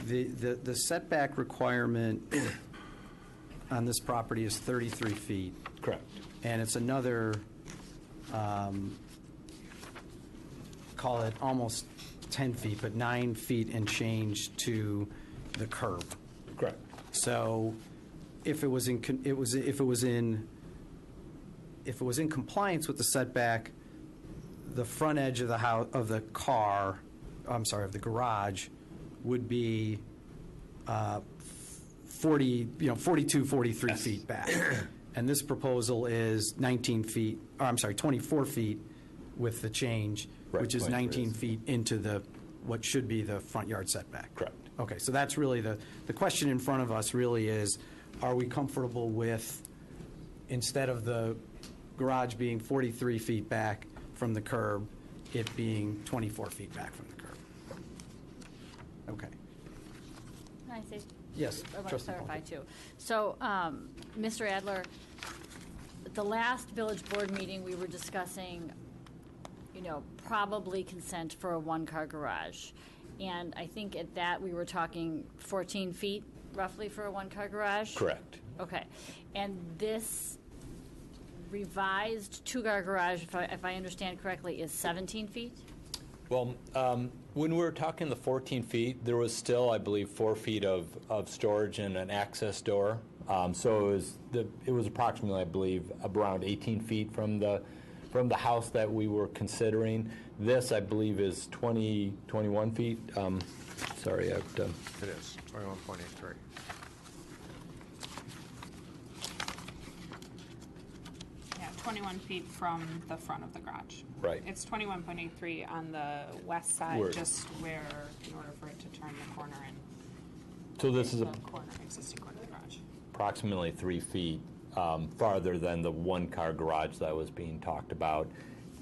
the setback requirement on this property is 33 feet. Correct. And it's another, call it almost 10 feet, but 9 feet and change to the curb. Correct. So if it was in compliance with the setback, the front edge of the house, of the car, I'm sorry, of the garage, would be 42, 43 feet back. And this proposal is 19 feet, or I'm sorry, 24 feet with the change, Right, which is 23 19 feet into the, what should be the front yard setback. Correct. Okay, so that's really the question in front of us really is, are we comfortable with, instead of the garage being 43 feet back from the curb, it being 24 feet back from the curb? Okay. Can I say? Yes, I want to Trustee clarify, Polk. too. So, Mr. Adler, at the last village board meeting, we were discussing, probably consent for a one-car garage. And I think at that, we were talking 14 feet roughly for a one-car garage? Correct. Okay. And this revised two-car garage, if I understand correctly, is 17 feet? Well, when we were talking the 14 feet, there was still, I believe, 4 feet of storage and an access door. So it was approximately, I believe, around 18 feet from the house that we were considering. This, I believe, is 21 feet. Sorry, I have to. It is 21.83. Yeah, 21 feet from the front of the garage. Right. It's 21.83 on the west side, Where- just where, in order for it to turn the corner in. So this is the existing corner of the garage. approximately 3 feet farther than the one-car garage that was being talked about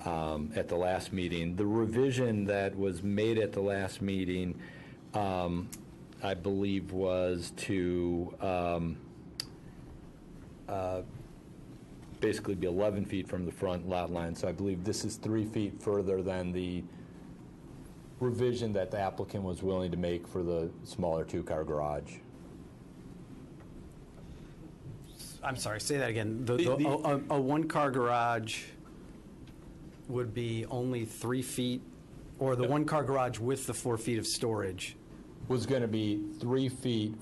at the last meeting. The revision that was made at the last meeting, I believe, was to basically be 11 feet from the front lot line. So I believe this is 3 feet further than the revision that the applicant was willing to make for the smaller two-car garage. I'm sorry, say that again. The- A one-car garage would be only 3 feet, or the one-car garage with the 4 feet of storage? Was going to be 3 feet,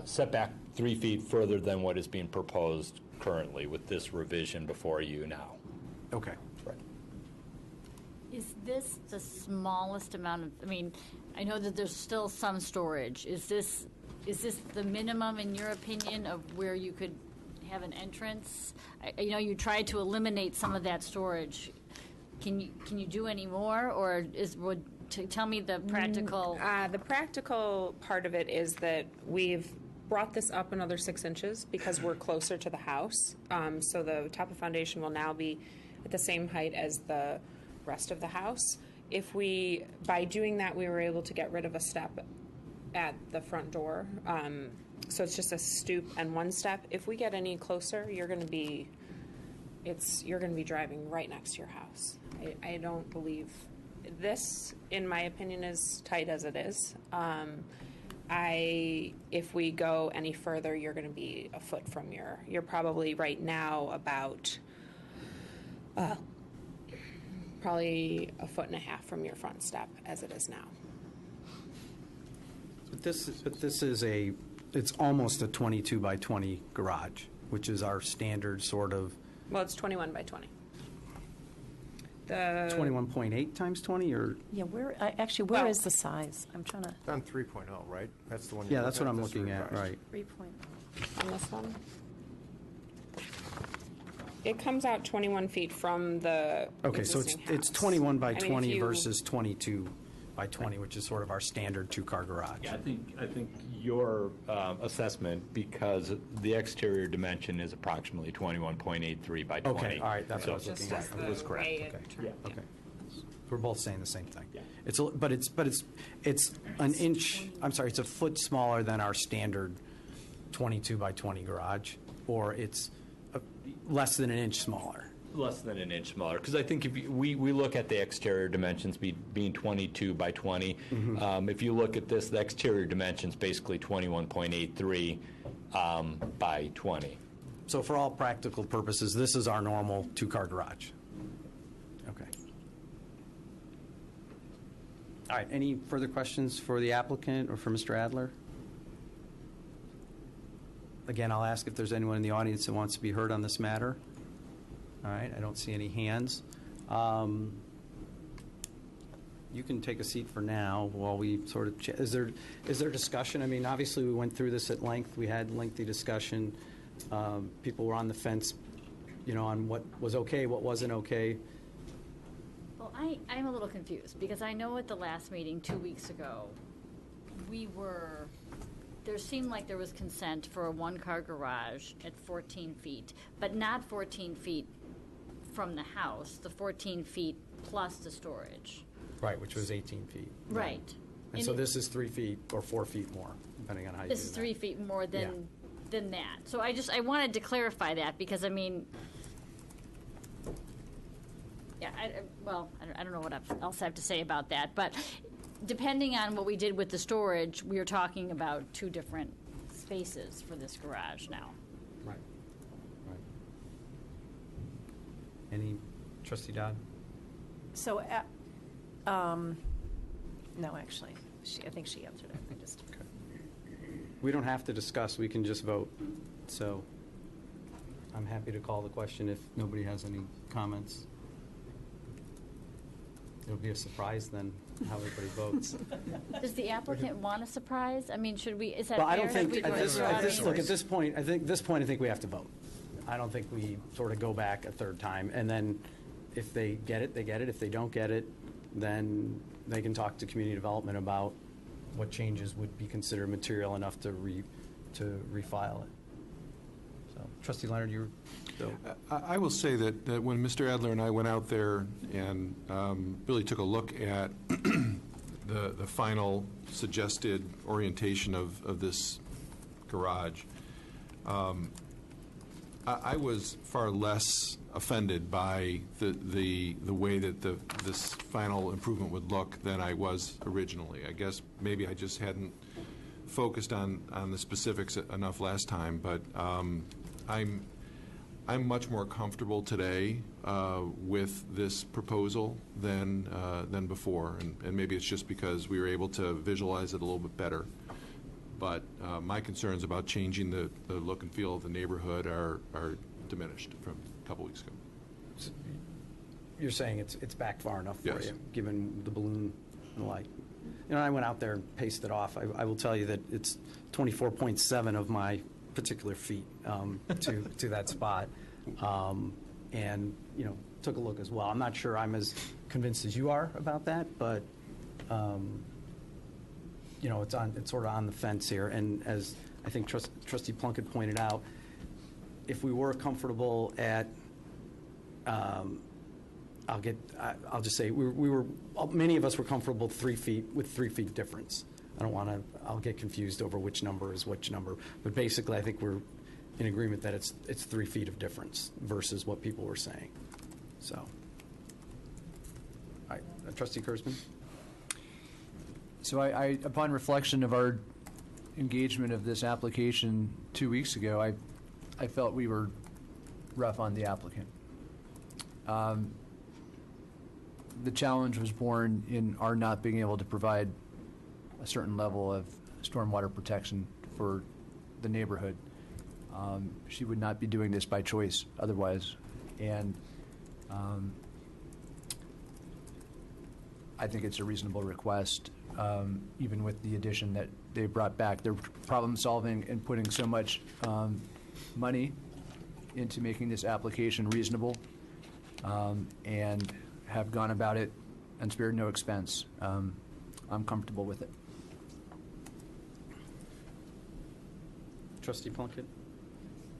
setback 3 feet further than what is being proposed currently with this revision before you now. Okay. Right. Is this the smallest amount of, I know that there's still some storage. Is this the minimum, in your opinion, of where you could have an entrance? You tried to eliminate some of that storage. Can you do any more, or tell me the practical? The practical part of it is that we've brought this up another 6 inches because we're closer to the house. So the top of foundation will now be at the same height as the rest of the house. By doing that, we were able to get rid of a step at the front door. So it's just a stoop and one step. If we get any closer, you're going to be driving right next to your house. I don't believe this, in my opinion, is tight as it is. If we go any further, you're going to be a foot from you're probably right now about probably a foot and a half from your front step as it is now. But this is it's almost a 22 by 20 garage, which is our standard sort of. Well, it's 21 by 20. 21.8 times 20, or? Yeah, where is the size? I'm trying to. It's on 3.0, right? That's the one. Yeah, that's what I'm looking at, right. 3 point. On this one? It comes out 21 feet from the Okay, so existing it's house. 21 by I mean, if 20 you- versus 22 by 20, which is sort of our standard two-car garage. Yeah, I think your assessment, because the exterior dimension is approximately 21.83 by 20. Okay, all right, that's what I was Just looking as at. the It was correct, way it okay. turned, yeah. Okay. We're both saying the same thing. Yeah. But it's an inch, I'm sorry, it's a foot smaller than our standard 22 by 20 garage, or it's less than an inch smaller. Less than an inch smaller, because I think if we look at the exterior dimensions being 22 by 20. If you look at this, the exterior dimension's basically 21.83 by 20. So for all practical purposes, this is our normal two-car garage. Okay. All right, any further questions for the applicant or for Mr. Adler? Again, I'll ask if there's anyone in the audience that wants to be heard on this matter. All right, I don't see any hands. you can take a seat for now while we sort of, is there discussion? I mean, obviously, we went through this at length. We had lengthy discussion. People were on the fence, on what was okay, what wasn't okay. Well, I'm a little confused, because I know at the last meeting 2 weeks ago, there seemed like there was consent for a one-car garage at 14 feet, but not 14 feet from the house, the 14 feet plus the storage. Right, which was 18 feet. Right. And so this is 3 feet or 4 feet more, depending on how you do that. This is 3 feet more than that. So I wanted to clarify that, because, I mean, yeah, I don't know what else I have to say about that, but depending on what we did with the storage, we are talking about 2 different spaces for this garage now. Right. Any, Trustee Dodd? So, no, actually, I think she answered it. I just. We don't have to discuss, we can just vote. So I'm happy to call the question if nobody has any comments. It'll be a surprise then, how everybody votes. Does the applicant want a surprise? I mean, is that Well, I fair? don't think, Should we at do it this, through at this, audience? look, at this point, I think we have to vote. I don't think we sort of go back a third time, and then if they get it, they get it. If they don't get it, then they can talk to community development about what changes would be considered material enough to refile it. So, Trustee Leonard, you were... I will say that when Mr. Adler and I went out there and really took a look at the final suggested orientation of this garage, I was far less offended by the way that this final improvement would look than I was originally. I guess maybe I just hadn't focused on the specifics enough last time, but I'm much more comfortable today with this proposal than before, and maybe it's just because we were able to visualize it a little bit better. But my concerns about changing the look and feel of the neighborhood are diminished from a couple weeks ago. You're saying it's back far enough for Yes. you, given the balloon and the light. I went out there and paced it off. I will tell you that it's 24.7 of my particular feet to that spot. And, took a look as well. I'm not sure I'm as convinced as you are about that, but, it's sort of on the fence here. And as I think Trustee Plunkett pointed out, if we were comfortable at, I'll just say many of us were comfortable with 3 feet difference. I'll get confused over which number is which number, but basically I think we're in agreement that it's 3 feet of difference versus what people were saying. So, all right, Trustee Kurzman? So I upon reflection of our engagement of this application 2 weeks ago, I felt we were rough on the applicant. The challenge was born in our not being able to provide a certain level of stormwater protection for the neighborhood. She would not be doing this by choice otherwise. And I think it's a reasonable request, even with the addition that they brought back. They're problem solving and putting so much money into making this application reasonable, and have gone about it and spared no expense. I'm comfortable with it. Trustee Plunkett?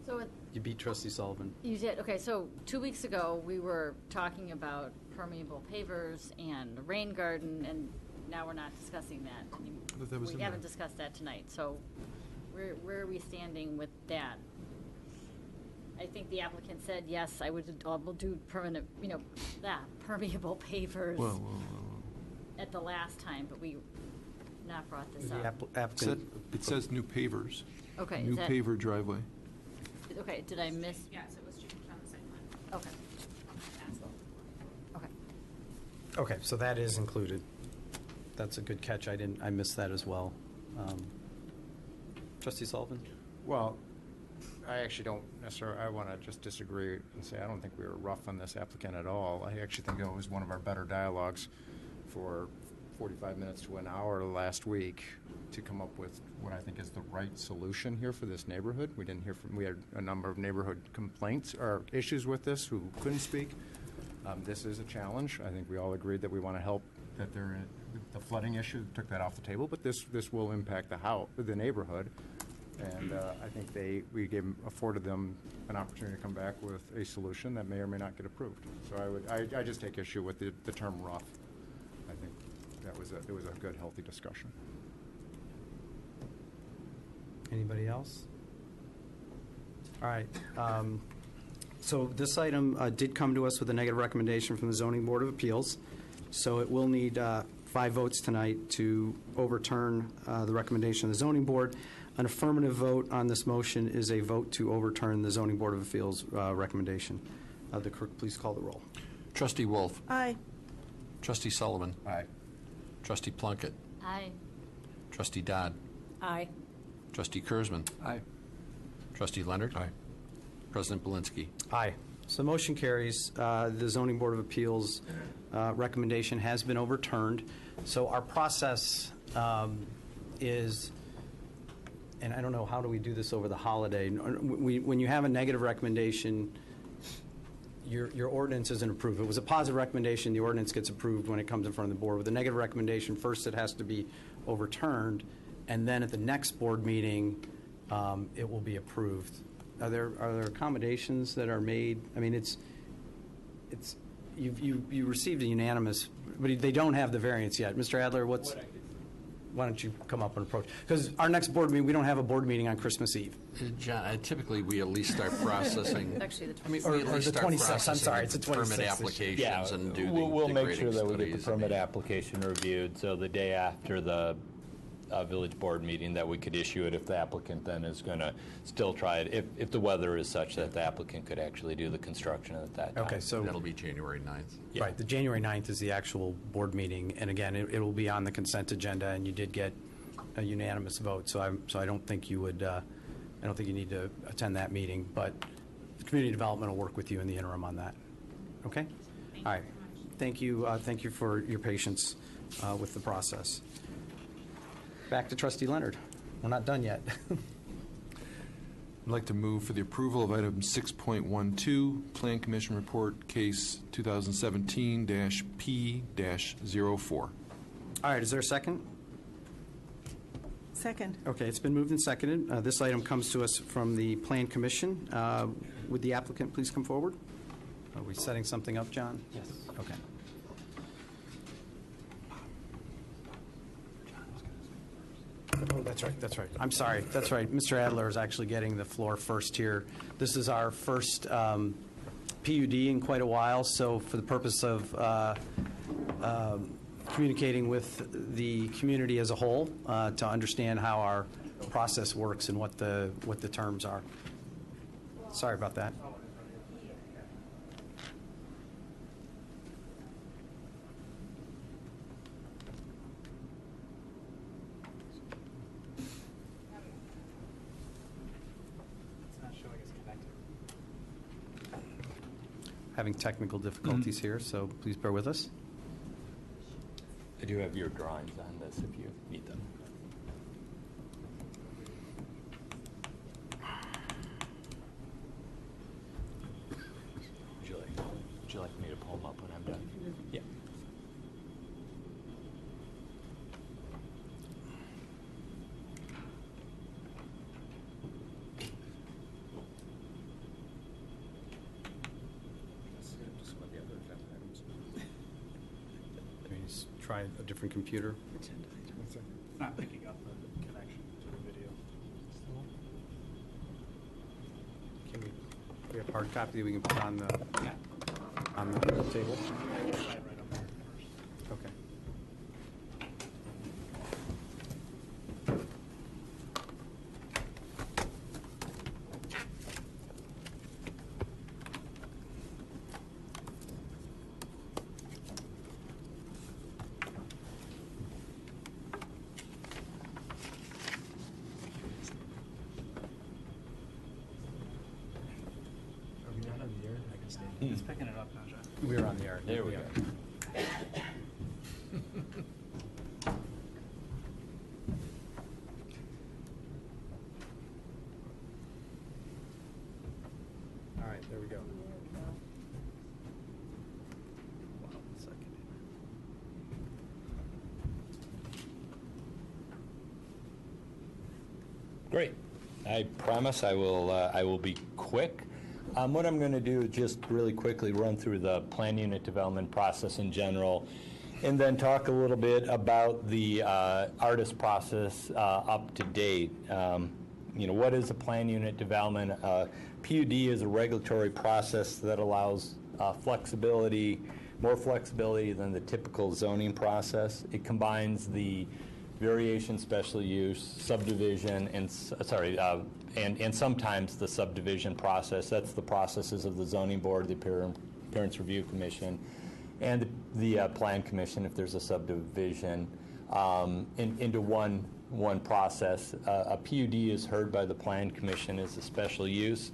So You beat Trustee Sullivan. you did, okay, so 2 weeks ago, we were talking about permeable pavers and a rain garden, and now we're not discussing that anymore. thought that was in We haven't there. discussed that tonight, so where are we standing with that? I think the applicant said, yes, I will do permanent, permeable pavers at the last time, but we not brought this The up. applicant. It says new pavers. Okay, New is that, paver driveway. okay, did I miss? Yes, it was changed on the site plan. Okay. Okay. Okay, so that is included. That's a good catch. I missed that as well. Trustee Sullivan? Well, I actually don't necessarily, I want to just disagree and say I don't think we were rough on this applicant at all. I actually think it was one of our better dialogues for 45 minutes to an hour last week to come up with what I think is the right solution here for this neighborhood. We had a number of neighborhood complaints or issues with this who couldn't speak. This is a challenge. I think we all agreed that we want to help, that the flooding issue took that off the table, but this will impact the neighborhood. And I think we afforded them an opportunity to come back with a solution that may or may not get approved. So I just take issue with the term rough. I think it was a good, healthy discussion. Anybody else? All right. So this item did come to us with a negative recommendation from the Zoning Board of Appeals. So it will need 5 votes tonight to overturn the recommendation of the Zoning Board. An affirmative vote on this motion is a vote to overturn the Zoning Board of Appeals recommendation. The clerk, please call the roll. Trustee Wolf. Aye. Trustee Sullivan. Aye. Trustee Plunkett. Aye. Trustee Dodd. Aye. Trustee Kurzman. Aye. Trustee Leonard. Aye. President Belinsky. Aye. So the motion carries. The Zoning Board of Appeals recommendation has been overturned. So our process is, and I don't know, how do we do this over the holiday? When you have a negative recommendation, your ordinance isn't approved. If it was a positive recommendation, the ordinance gets approved when it comes in front of the board. With a negative recommendation, first it has to be overturned, and then at the next board meeting, it will be approved. Are there accommodations that are made? I mean, you received a unanimous, but they don't have the variance yet. Mr. Adler, why don't you come up and approach? Because our next board meeting, we don't have a board meeting on Christmas Eve. John, typically we at least start processing. Actually, the I mean, 26th. we at least the start 26th, I'm processing sorry, it's the permit 26th. applications and do the we'll make grading sure that we get the studies. permit application reviewed, so the day after the village board meeting that we could issue it if the applicant then is going to still try it, if the weather is such that the applicant could actually do the construction at that time. Okay, so That'll be January 9th. Yeah. right, the January 9th is the actual board meeting, and again, it will be on the consent agenda, and you did get a unanimous vote. So I don't think you would. I don't think you need to attend that meeting, but the community development will work with you in the interim on that. Okay. All right. Thank you. Thank you for your patience with the process. Back to Trustee Leonard. We're not done yet. I'd like to move for the approval of item 6.12, Plan Commission Report, case 2017-P-04. All right. Is there a second? Second. Okay, it's been moved and seconded. This item comes to us from the Plan Commission. Would the applicant please come forward? Are we setting something up, John? Yes. Okay. Oh, that's right, that's right. I'm sorry, that's right. Mr. Adler is actually getting the floor first here. This is our first PUD in quite a while, so for the purpose of communicating with the community as a whole to understand how our process works and what the terms are. Sorry about that. Having technical difficulties here, so please bear with us. I do have your drawings on this if you need them. Would you like me to pull them up when I'm done? Yeah. Can we just try a different computer? Not picking up the connection to the video. Can we have a hard copy that we can put on the table? Okay. It's picking it up now, John. We're on the air. There we go. Great. I promise I will be quick. What I'm going to do is just really quickly run through the plan unit development process in general, and then talk a little bit about the artist process up to date. What is a plan unit development? PUD is a regulatory process that allows flexibility, more flexibility than the typical zoning process. It combines the variation, special use, subdivision, and sometimes the subdivision process. That's the processes of the zoning board, the appearance review commission, and the plan commission if there's a subdivision, into one process. A PUD is heard by the plan commission as a special use,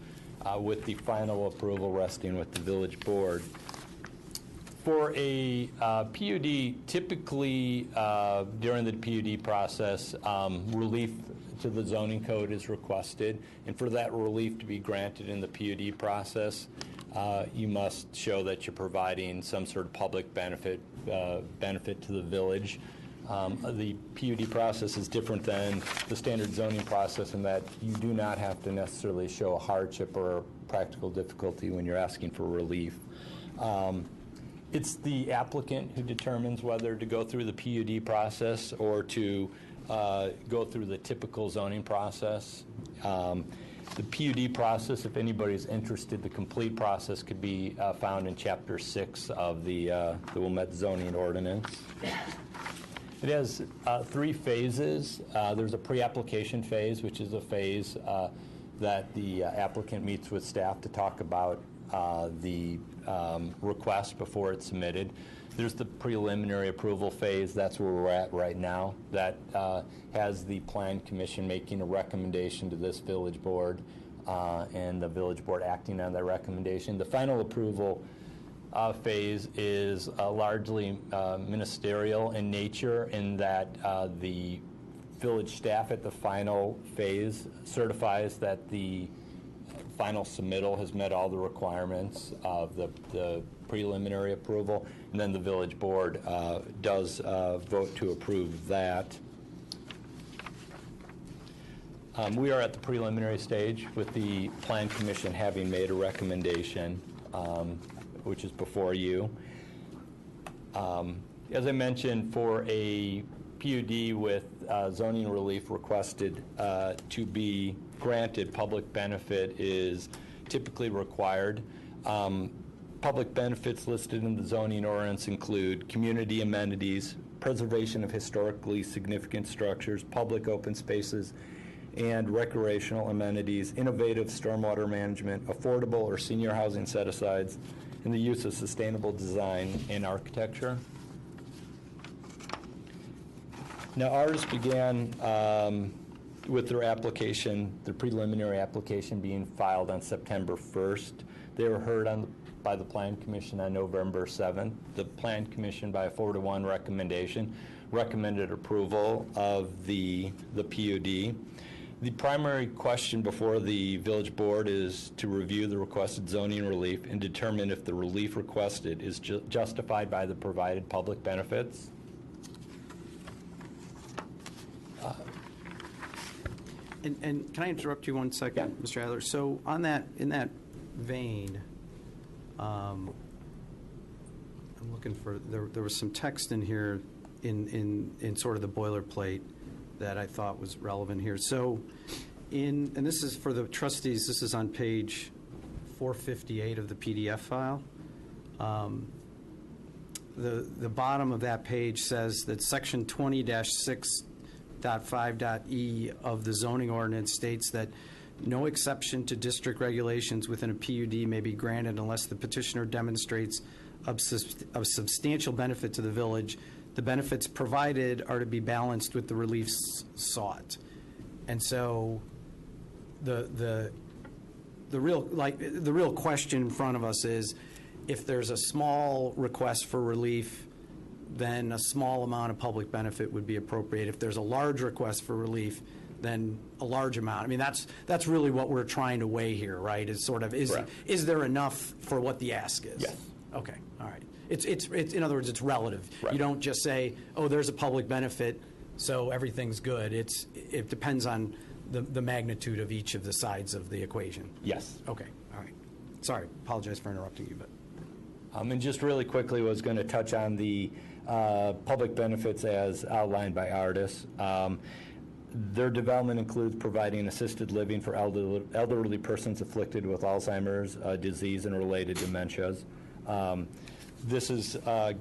with the final approval resting with the village board. For a PUD, typically during the PUD process, relief to the zoning code is requested, and for that relief to be granted in the PUD process, you must show that you're providing some sort of public benefit to the village. The PUD process is different than the standard zoning process in that you do not have to necessarily show a hardship or a practical difficulty when you're asking for relief. It's the applicant who determines whether to go through the PUD process or to go through the typical zoning process. The PUD process, if anybody's interested, the complete process could be found in Chapter 6 of the Wilmette zoning ordinance. It has 3 phases. There's a pre-application phase, which is a phase that the applicant meets with staff to talk about the request before it's submitted. There's the preliminary approval phase. That's where we're at right now. That has the plan commission making a recommendation to this village board and the village board acting on that recommendation. The final approval phase is largely ministerial in nature, in that the village staff at the final phase certifies that the final submittal has met all the requirements of the preliminary approval, and then the village board does vote to approve that. We are at the preliminary stage with the Plan Commission having made a recommendation, which is before you. As I mentioned, for a PUD with zoning relief requested to be granted, public benefit is typically required. Public benefits listed in the zoning ordinance include community amenities, preservation of historically significant structures, public open spaces, and recreational amenities, innovative stormwater management, affordable or senior housing set-asides, and the use of sustainable design and architecture. Now, ours began with their application, the preliminary application being filed on September 1st. They were heard by the Plan Commission on November 7th. The Plan Commission, by a 4-to-1 recommendation, recommended approval of the PUD. The primary question before the village board is to review the requested zoning relief and determine if the relief requested is justified by the provided public benefits. And can I interrupt you 1 second, Yeah. Mr. Adler? So in that vein, I'm looking for, there was some text in here in sort of the boilerplate that I thought was relevant here. So and this is for the trustees, this is on page 458 of the PDF file. The bottom of that page says that section 20-6.5.e of the zoning ordinance states that no exception to district regulations within a PUD may be granted unless the petitioner demonstrates of substantial benefit to the village. The benefits provided are to be balanced with the reliefs sought. And so the real question in front of us is, if there's a small request for relief, then a small amount of public benefit would be appropriate. If there's a large request for relief, then a large amount. I mean, that's really what we're trying to weigh here, right? Is sort of, is there enough for what the ask is? Yes. Okay, all right. It's in other words, it's relative. Right. You don't just say, oh, there's a public benefit, so everything's good. It depends on the magnitude of each of the sides of the equation. Yes. Okay, all right. Sorry, apologize for interrupting you, but. And just really quickly was going to touch on the public benefits as outlined by Artis. Their development includes providing assisted living for elderly persons afflicted with Alzheimer's disease and related dementias. This is a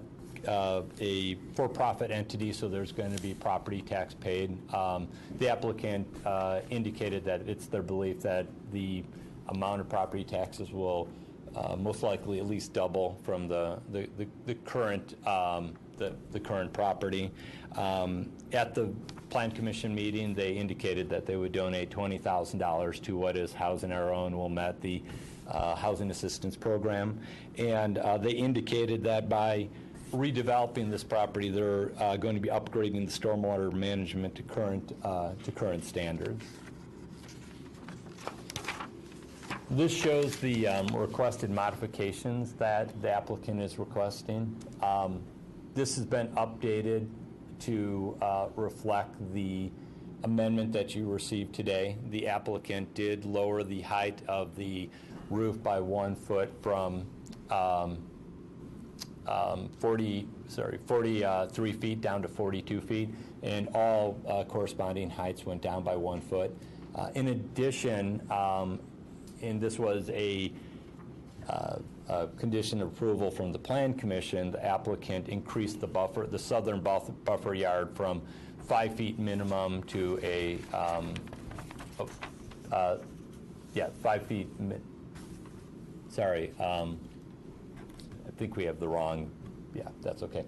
for-profit entity, so there's going to be property tax paid. The applicant indicated that it's their belief that the amount of property taxes will most likely at least double from the current the current property. At the Plan Commission meeting, they indicated that they would donate $20,000 to what is Housing Our Own Wilmette, the housing assistance program, and they indicated that by redeveloping this property, they're going to be upgrading the stormwater management to current standards. This shows the requested modifications that the applicant is requesting. This has been updated to reflect the amendment that you received today. The applicant did lower the height of the roof by 1 foot from 43 feet down to 42 feet, and all corresponding heights went down by 1 foot. In addition, and this was a condition of approval from the Plan Commission, the applicant increased the buffer, the southern buffer yard, from 5 feet minimum to a 5 feet. Sorry, I think we have the wrong. Yeah, that's okay.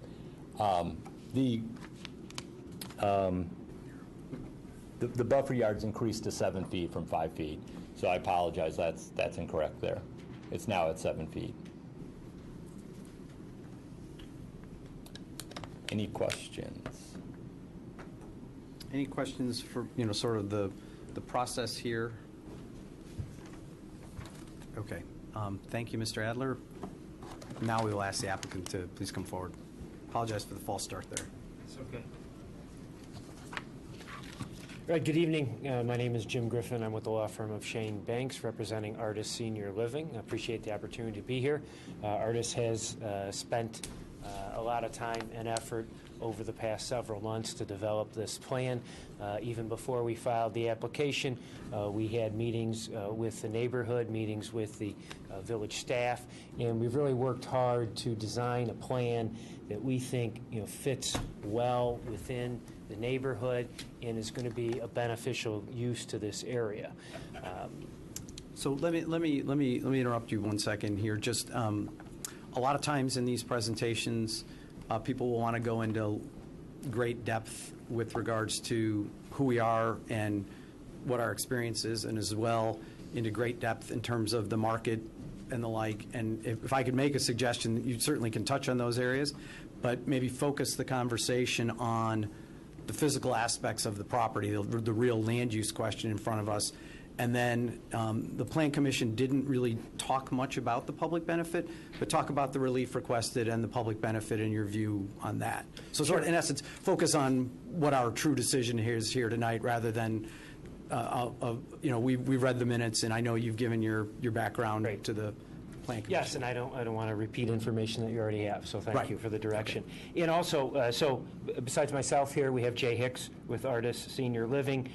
The buffer yard's increased to 7 feet from 5 feet. So I apologize, that's incorrect there. It's now at 7 feet. Any questions? Any questions for, sort of the process here? Okay. Thank you, Mr. Adler. Now we will ask the applicant to please come forward. Apologize for the false start there. It's okay. All right, good evening. My name is Jim Griffin. I'm with the law firm of Shane Banks, representing Artis Senior Living. I appreciate the opportunity to be here. Artis has spent a lot of time and effort over the past several months to develop this plan. Even before we filed the application, we had meetings with the neighborhood, meetings with the village staff, and we've really worked hard to design a plan that we think fits well within the neighborhood and is going to be a beneficial use to this area. So let me interrupt you 1 second here. Just a lot of times in these presentations, people will want to go into great depth with regards to who we are and what our experience is, and as well into great depth in terms of the market and the like. And if I could make a suggestion, you certainly can touch on those areas, but maybe focus the conversation on the physical aspects of the property, the real land use question in front of us. And then the Plan Commission didn't really talk much about the public benefit, but talk about the relief requested and the public benefit in your view on that. So sort of, in essence, focus on what our true decision is here tonight, rather than, we read the minutes, and I know you've given your background to the Plan Commission. Yes, and I don't want to repeat information that you already have, so thank you for the direction. Okay. And also, so besides myself here, we have Jay Hicks with Artis Senior Living,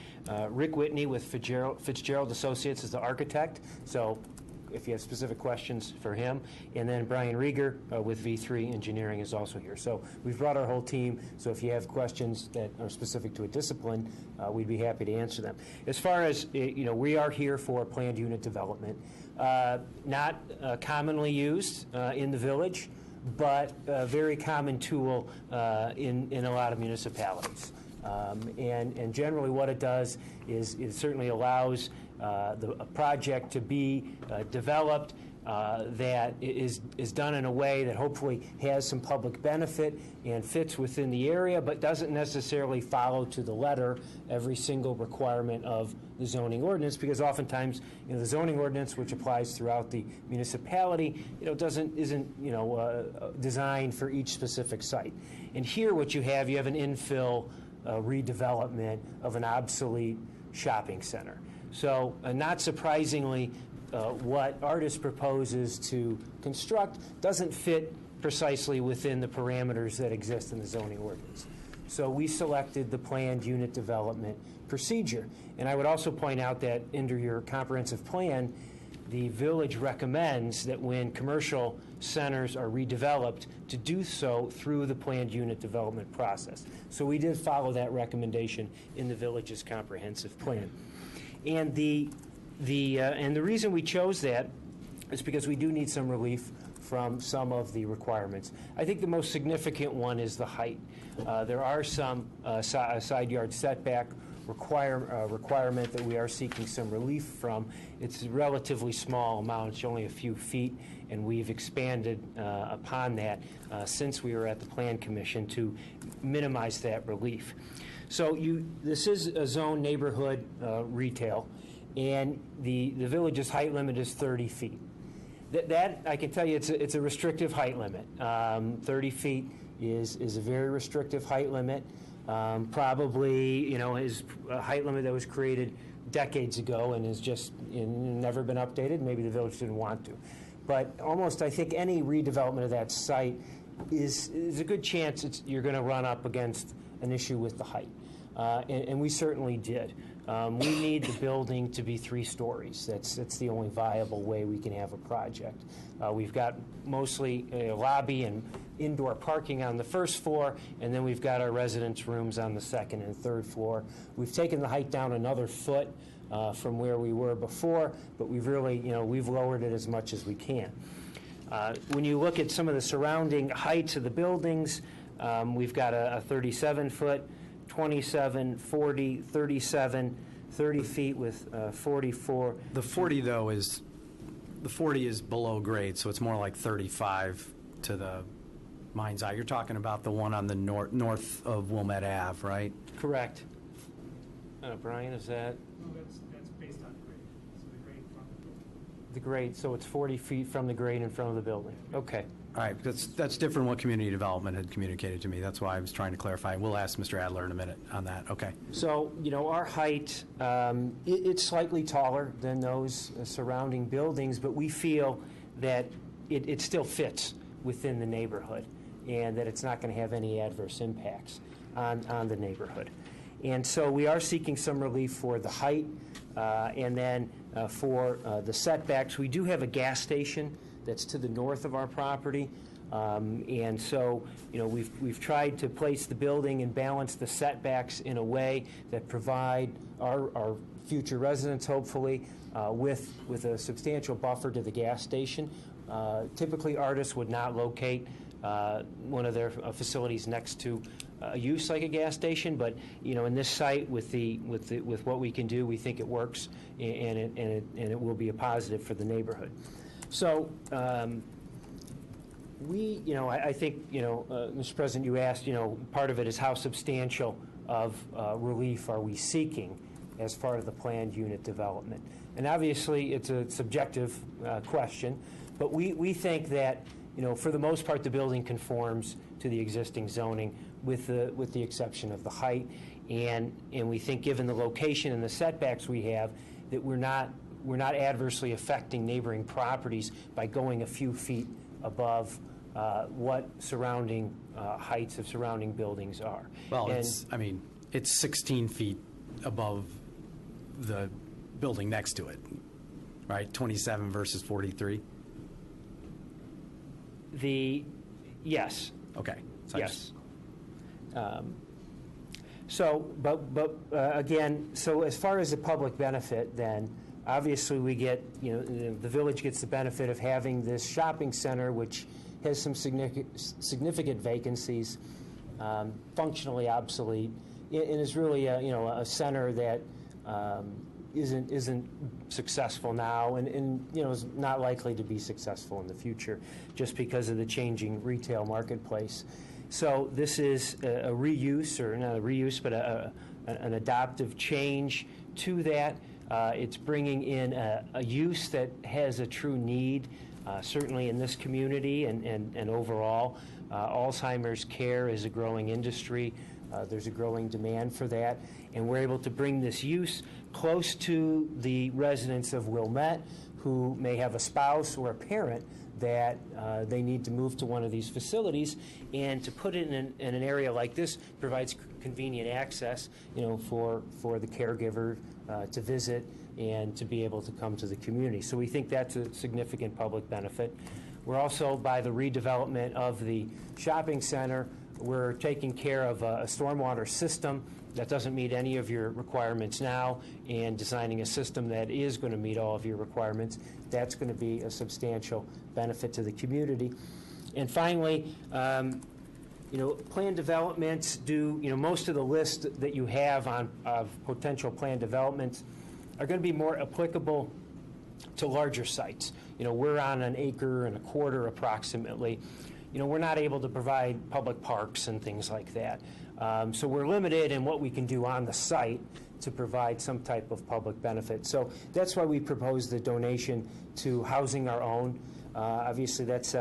Rick Whitney with Fitzgerald Associates is the architect, so if you have specific questions for him, and then Brian Rieger with V3 Engineering is also here. So we've brought our whole team, so if you have questions that are specific to a discipline, we'd be happy to answer them. As far as, we are here for planned unit development. Not commonly used in the village, but a very common tool in a lot of municipalities. And generally what it does is it certainly allows a project to be developed that is done in a way that hopefully has some public benefit and fits within the area, but doesn't necessarily follow to the letter every single requirement of the zoning ordinance, because oftentimes the zoning ordinance, which applies throughout the municipality, isn't designed for each specific site. And here what you have an infill redevelopment of an obsolete shopping center. So not surprisingly, what Artis proposes to construct doesn't fit precisely within the parameters that exist in the zoning ordinance. So we selected the planned unit development procedure. And I would also point out that under your comprehensive plan, the village recommends that when commercial centers are redeveloped, to do so through the planned unit development process. So we did follow that recommendation in the village's comprehensive plan. And the reason we chose that is because we do need some relief from some of the requirements. I think the most significant one is the height. There are some side yard setback requirement that we are seeking some relief from. It's a relatively small amount. It's only a few feet, and we've expanded upon that since we were at the Plan Commission to minimize that relief. So this is a zone neighborhood retail, and the village's height limit is 30 feet. That I can tell you, it's a restrictive height limit. 30 feet is a very restrictive height limit. Probably, is a height limit that was created decades ago and has just never been updated. Maybe the village didn't want to. But almost, I think, any redevelopment of that site is a good chance you're going to run up against an issue with the height. And we certainly did. We need the building to be 3 stories. That's the only viable way we can have a project. We've got mostly a lobby and indoor parking on the first floor, and then we've got our residence rooms on the second and third floor. We've taken the height down another foot from where we were before, but we've really, we've lowered it as much as we can. When you look at some of the surrounding heights of the buildings, we've got a 37-foot, 27, 40, 37, 30 feet with 44. The 40, though, is below grade, so it's more like 35 to the mind's eye. You're talking about the one on the north of Wilmette Ave, right? Correct. Brian, is that? No, that's based on grade. So the grade from the building. The grade, so it's 40 feet from the grade in front of the building. Okay. All right, that's different than what community development had communicated to me. That's why I was trying to clarify. We'll ask Mr. Adler in a minute on that. Okay. So, our height, it's slightly taller than those surrounding buildings, but we feel that it still fits within the neighborhood and that it's not going to have any adverse impacts on the neighborhood. And so we are seeking some relief for the height and then for the setbacks. We do have a gas station that's to the north of our property. And so, we've tried to place the building and balance the setbacks in a way that provide our future residents, hopefully, with a substantial buffer to the gas station. Typically, Artis would not locate one of their facilities next to a use like a gas station, but in this site with what we can do, we think it works, and it will be a positive for the neighborhood. So I think, Mr. President, you asked, part of it is how substantial of relief are we seeking as part of the planned unit development. And obviously, it's a subjective question, but we think that, for the most part, the building conforms to the existing zoning with the exception of the height. And we think, given the location and the setbacks we have, that we're not adversely affecting neighboring properties by going a few feet above what surrounding heights of surrounding buildings are. Well, it's 16 feet above the building next to it, right? 27 versus 43? Yes. Okay. So yes. Again, so as far as the public benefit, then, obviously we get, the village gets the benefit of having this shopping center, which has some significant vacancies, functionally obsolete, and is really a center that isn't successful now, and is not likely to be successful in the future, just because of the changing retail marketplace. So this is a reuse, or not a reuse, but an adoptive change to that. It's bringing in a use that has a true need, certainly in this community and overall. Alzheimer's care is a growing industry. There's a growing demand for that, and we're able to bring this use close to the residents of Wilmette who may have a spouse or a parent that they need to move to one of these facilities, and to put it in an area like this provides convenient access, for the caregiver to visit and to be able to come to the community. So we think that's a significant public benefit. We're also, by the redevelopment of the shopping center, we're taking care of a stormwater system that doesn't meet any of your requirements now, and designing a system that is going to meet all of your requirements. That's going to be a substantial benefit to the community. And finally, plan developments do, most of the list that you have of potential plan developments are going to be more applicable to larger sites. We're on 1.25 acres approximately. We're not able to provide public parks and things like that. So we're limited in what we can do on the site to provide some type of public benefit. So that's why we proposed the donation to Housing Our Own. Obviously, that's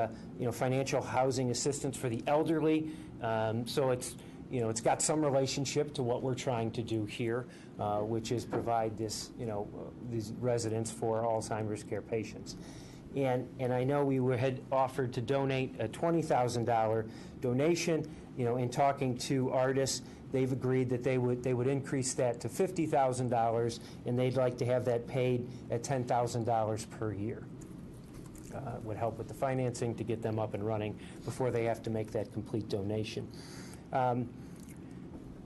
financial housing assistance for the elderly. So it's got some relationship to what we're trying to do here, which is provide this these residents for Alzheimer's care patients. And I know we had offered to donate a $20,000 donation. In talking to artists, they've agreed that they would increase that to $50,000, and they'd like to have that paid at $10,000 per year. Would help with the financing to get them up and running before they have to make that complete donation.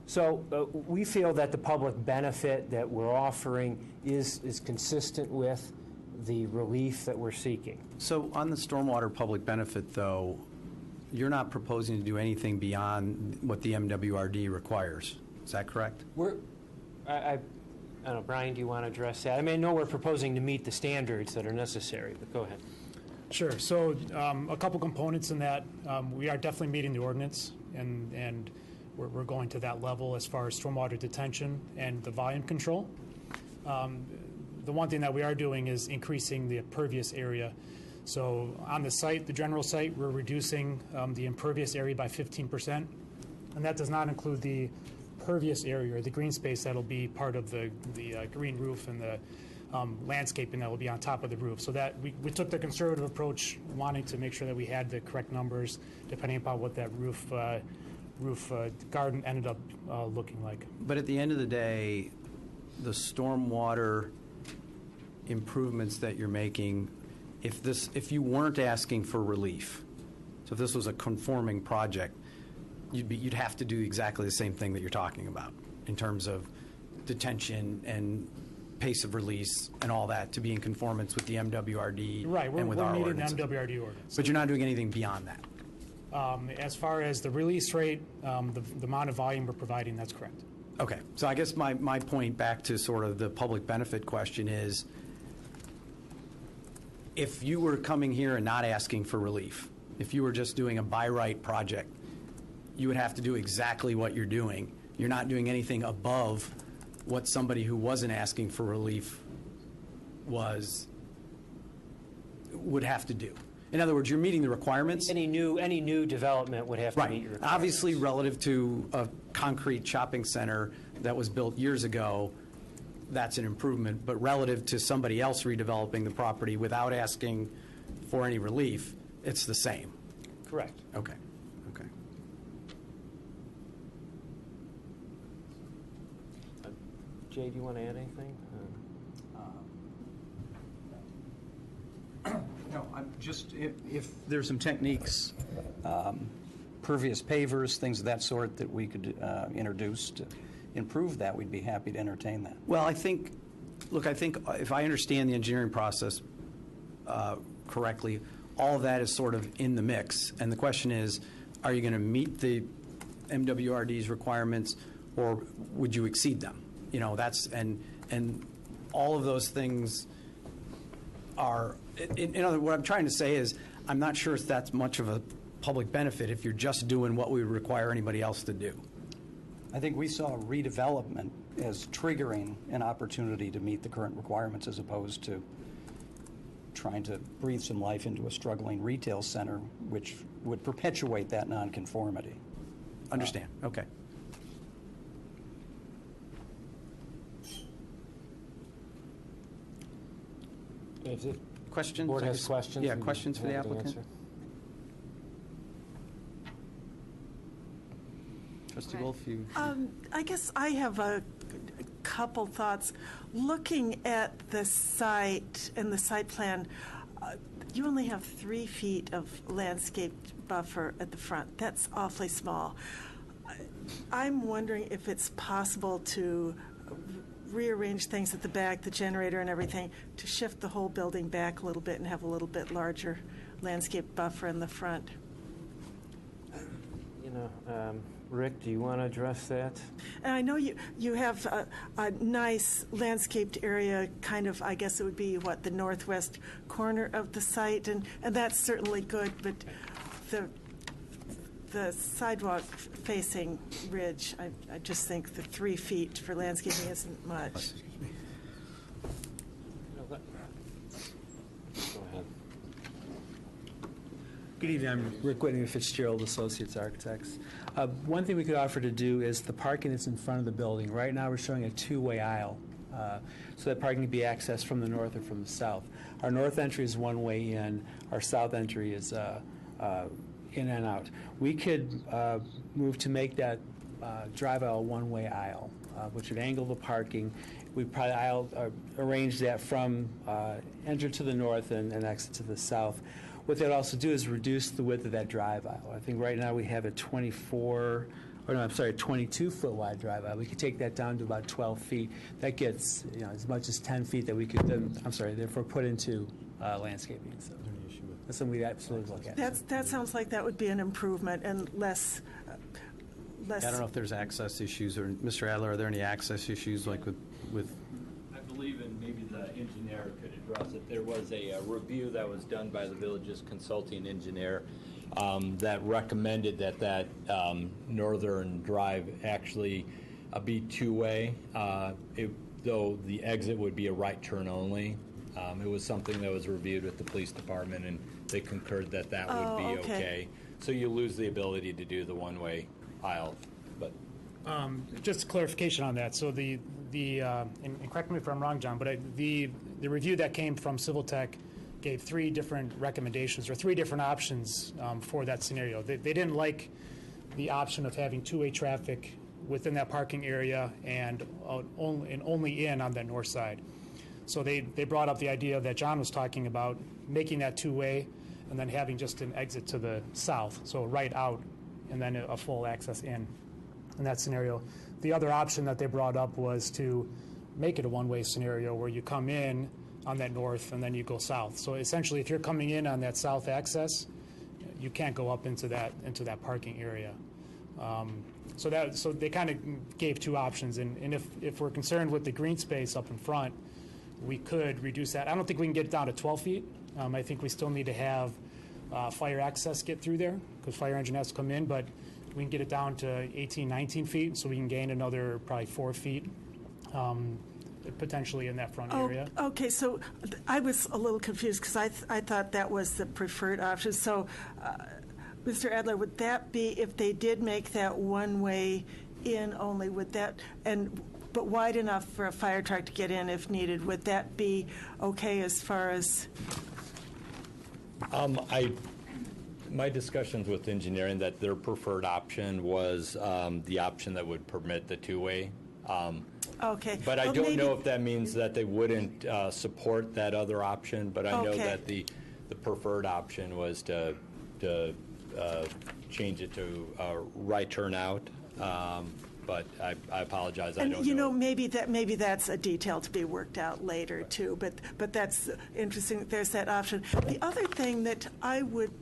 So we feel that the public benefit that we're offering is consistent with the relief that we're seeking. So on the stormwater public benefit, though, you're not proposing to do anything beyond what the MWRD requires. Is that correct? I don't know, Brian, do you want to address that? I mean, I know we're proposing to meet the standards that are necessary, but go ahead. Sure. So a couple components in that. We are definitely meeting the ordinance, and we're going to that level as far as stormwater detention and the volume control. The one thing that we are doing is increasing the impervious area. So on the site, the general site, we're reducing the impervious area by 15%, and that does not include the pervious area or the green space that'll be part of the green roof and the landscaping that will be on top of the roof. So that we took the conservative approach, wanting to make sure that we had the correct numbers depending upon what that roof garden ended up looking like. But at the end of the day, the stormwater improvements that you're making, if you weren't asking for relief, so if this was a conforming project, you'd have to do exactly the same thing that you're talking about in terms of detention and pace of release and all that to be in conformance with the MWRD and with our meeting ordinance. the MWRD ordinance. But you're not doing anything beyond that. As far as the release rate, the amount of volume we're providing, that's correct. Okay. So I guess my point back to sort of the public benefit question is, if you were coming here and not asking for relief, if you were just doing a by right project, you would have to do exactly what you're doing. You're not doing anything above what somebody who wasn't asking for relief would have to do. In other words, you're meeting the requirements. Any new development would have to meet your requirements. Obviously, relative to a concrete shopping center that was built years ago, that's an improvement. But relative to somebody else redeveloping the property without asking for any relief, it's the same. Correct. Okay. Jay, do you want to add anything? No, I'm just, if there's some techniques, pervious pavers, things of that sort that we could introduce to improve that, we'd be happy to entertain that. Well, I think if I understand the engineering process correctly, all of that is sort of in the mix. And the question is, are you going to meet the MWRD's requirements, or would you exceed them? And all of those things are, what I'm trying to say is, I'm not sure if that's much of a public benefit if you're just doing what we would require anybody else to do. I think we saw redevelopment as triggering an opportunity to meet the current requirements as opposed to trying to breathe some life into a struggling retail center, which would perpetuate that nonconformity. Understand. Okay. If the Questions? board has questions, Yeah, we'd be questions for the happy to applicant? answer. Trustee Wolf, you... I guess I have a couple thoughts. Looking at the site and the site plan, you only have 3 feet of landscaped buffer at the front. That's awfully small. I'm wondering if it's possible to rearrange things at the back, the generator and everything, to shift the whole building back a little bit and have a little bit larger landscape buffer in the front. You know, Rick, do you want to address that? And I know you have a nice landscaped area, kind of, I guess it would be, what, the northwest corner of the site, and that's certainly good, but the sidewalk facing ridge, I just think the 3 feet for landscaping isn't much. Go ahead. Good evening. I'm Rick Whitney with Fitzgerald Associates Architects. One thing we could offer to do is the parking that's in front of the building. Right now, we're showing a 2-way aisle, so that parking can be accessed from the north or from the south. Our north entry is 1-way in. Our south entry is in and out. We could move to make that drive aisle 1-way aisle, which would angle the parking. We'd probably arrange that from enter to the north and exit to the south. What that also do is reduce the width of that drive aisle. I think right now we have a 22-foot wide drive aisle. We could take that down to about 12 feet. That gets as much as 10 feet that we could then, therefore put into landscaping. So that's something we'd absolutely look at. That sounds like that would be an improvement and less. I don't know if there's access issues, or Mr. Adler, are there any access issues like with I believe, and maybe the engineer could address it, there was a review that was done by the village's consulting engineer that recommended that northern drive actually be 2-way, though the exit would be a right turn only. It was something that was reviewed with the police department, and they concurred that would be okay. So you lose the ability to do the 1-way aisle. But just a clarification on that. So and correct me if I'm wrong, John, but the review that came from Civil Tech gave 3 different recommendations or 3 different options for that scenario. They didn't like the option of having 2-way traffic within that parking area and only in on that north side. So they brought up the idea that John was talking about, making that 2-way and then having just an exit to the south, so right out and then a full access in that scenario. The other option that they brought up was to make it a 1-way scenario where you come in on that north and then you go south. So essentially, if you're coming in on that south access, you can't go up into that parking area. So they kind of gave 2 options, and if we're concerned with the green space up in front, we could reduce that. I don't think we can get it down to 12 feet. I think we still need to have fire access get through there because fire engine has to come in, but we can get it down to 18, 19 feet, so we can gain another probably 4 feet potentially in that front area. Okay, so I was a little confused because I thought that was the preferred option. So, Mr. Adler, would that be, if they did make that 1-way in only, but wide enough for a fire truck to get in if needed, would that be okay as far as? My discussions with engineering, that their preferred option was the option that would permit the 2-way. Okay. But I don't know if that means that they wouldn't support that other option, but I know that the preferred option was to change it to right turn out. But I apologize. I don't know. Maybe that's a detail to be worked out later too. But that's interesting that there's that option. The other thing that I would